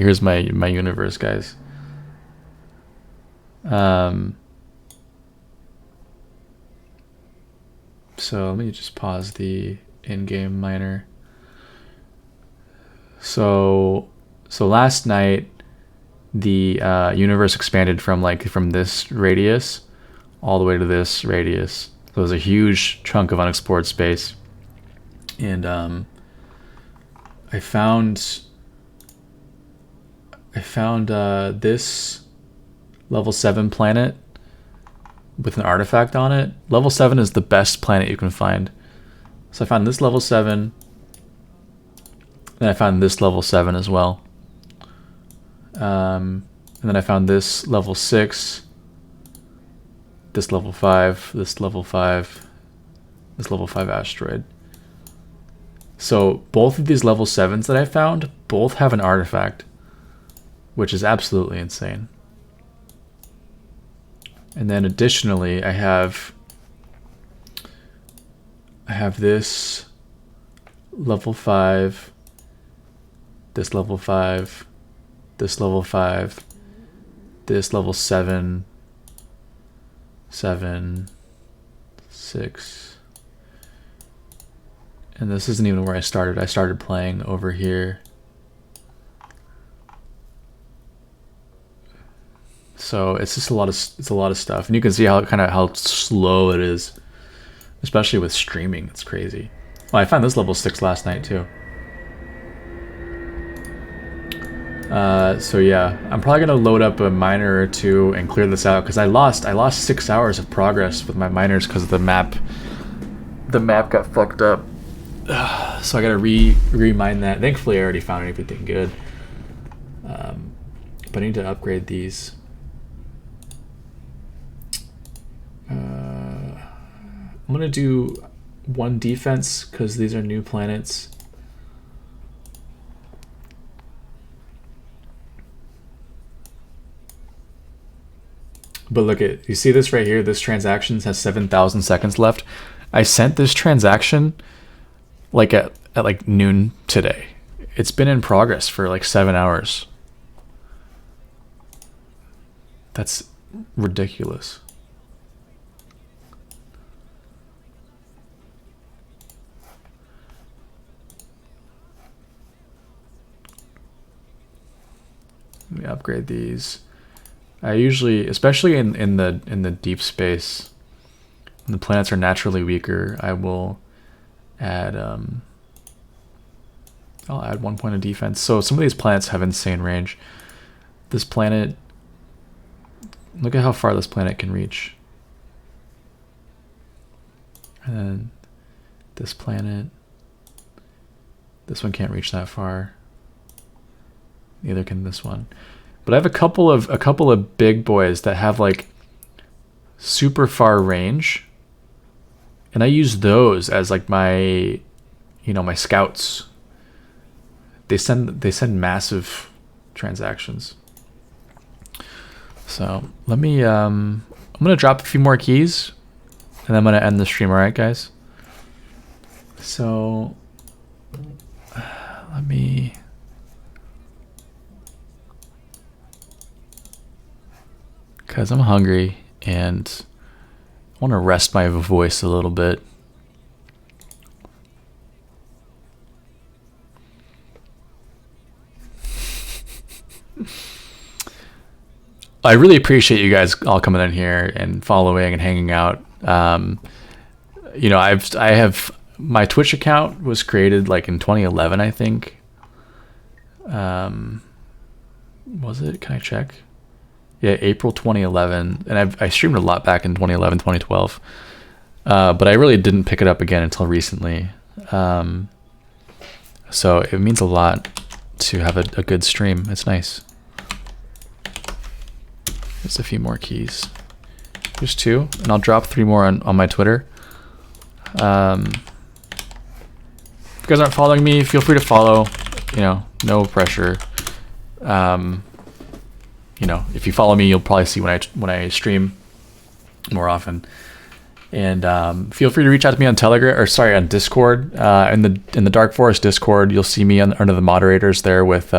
universe, guys. So let me just pause the in-game miner. So last night the universe expanded from this radius all the way to this radius. So it was a huge chunk of unexplored space. And I found this level 7 planet with an artifact on it. Level 7 is the best planet you can find. So I found this level 7. Then I found this level 7 as well. And then I found this level 6. This level 5. This level 5. This level 5 asteroid. So both of these level 7s that I found, both have an artifact, which is absolutely insane. And then additionally, I have this level 5, this level 5, this level 5, this level 7, 7, 6. And this isn't even where I started. I started playing over here. So it's just a lot of stuff, and you can see how slow it is, especially with streaming. It's crazy. Well, I found this level 6 last night too. So yeah, I'm probably gonna load up a miner or two and clear this out because I lost 6 hours of progress with my miners because the map got fucked up. So I gotta re-mine that. Thankfully, I already found everything good. But I need to upgrade these. I'm gonna do 1 defense because these are new planets. But look at, you see this right here? This transaction has 7,000 seconds left. I sent this transaction like at like noon today. It's been in progress for like 7 hours. That's ridiculous. Let me upgrade these. I usually, especially in the deep space, when the planets are naturally weaker, I will add I'll add 1 point of defense. So some of these planets have insane range. This planet, look at how far this planet can reach. And then this planet, this one can't reach that far. Neither can this one. But I have a couple of big boys that have like super far range, and I use those as like my, my scouts. They send massive transactions. So let me. I'm I'm gonna drop a few more keys, and I'm gonna end the stream. All right, guys. So let me. Because I'm hungry and I want to rest my voice a little bit. I really appreciate you guys all coming in here and following and hanging out. You know, I have my Twitch account was created like in 2011, I think. Was it? Can I check? Yeah, April 2011, and I streamed a lot back in 2011, 2012. But I really didn't pick it up again until recently. So it means a lot to have a good stream. It's nice. There's a few more keys. There's 2, and I'll drop 3 more on my Twitter. If you guys aren't following me, feel free to follow. You know, no pressure. You know, if you follow me, you'll probably see when I stream more often. And feel free to reach out to me on on Discord. In the Dark Forest Discord, you'll see me under the moderators there with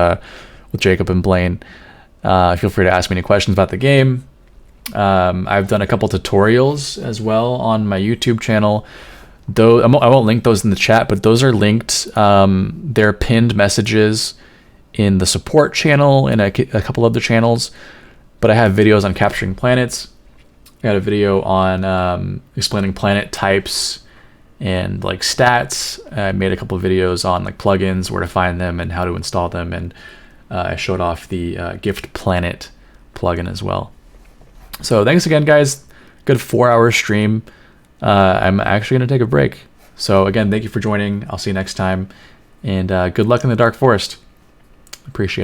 Jacob and Blaine. Feel free to ask me any questions about the game. I've done a couple tutorials as well on my YouTube channel. Though I won't link those in the chat, but those are linked. They're pinned messages in the support channel and a couple other channels. But I have videos on capturing planets. I got a video on explaining planet types and like stats. I made a couple of videos on like plugins, where to find them and how to install them, and I showed off the Gift Planet plugin as well. So thanks again, guys. Good 4-hour stream. I'm actually going to take a break. So again, thank you for joining. I'll see you next time. And good luck in the Dark Forest. Appreciate it.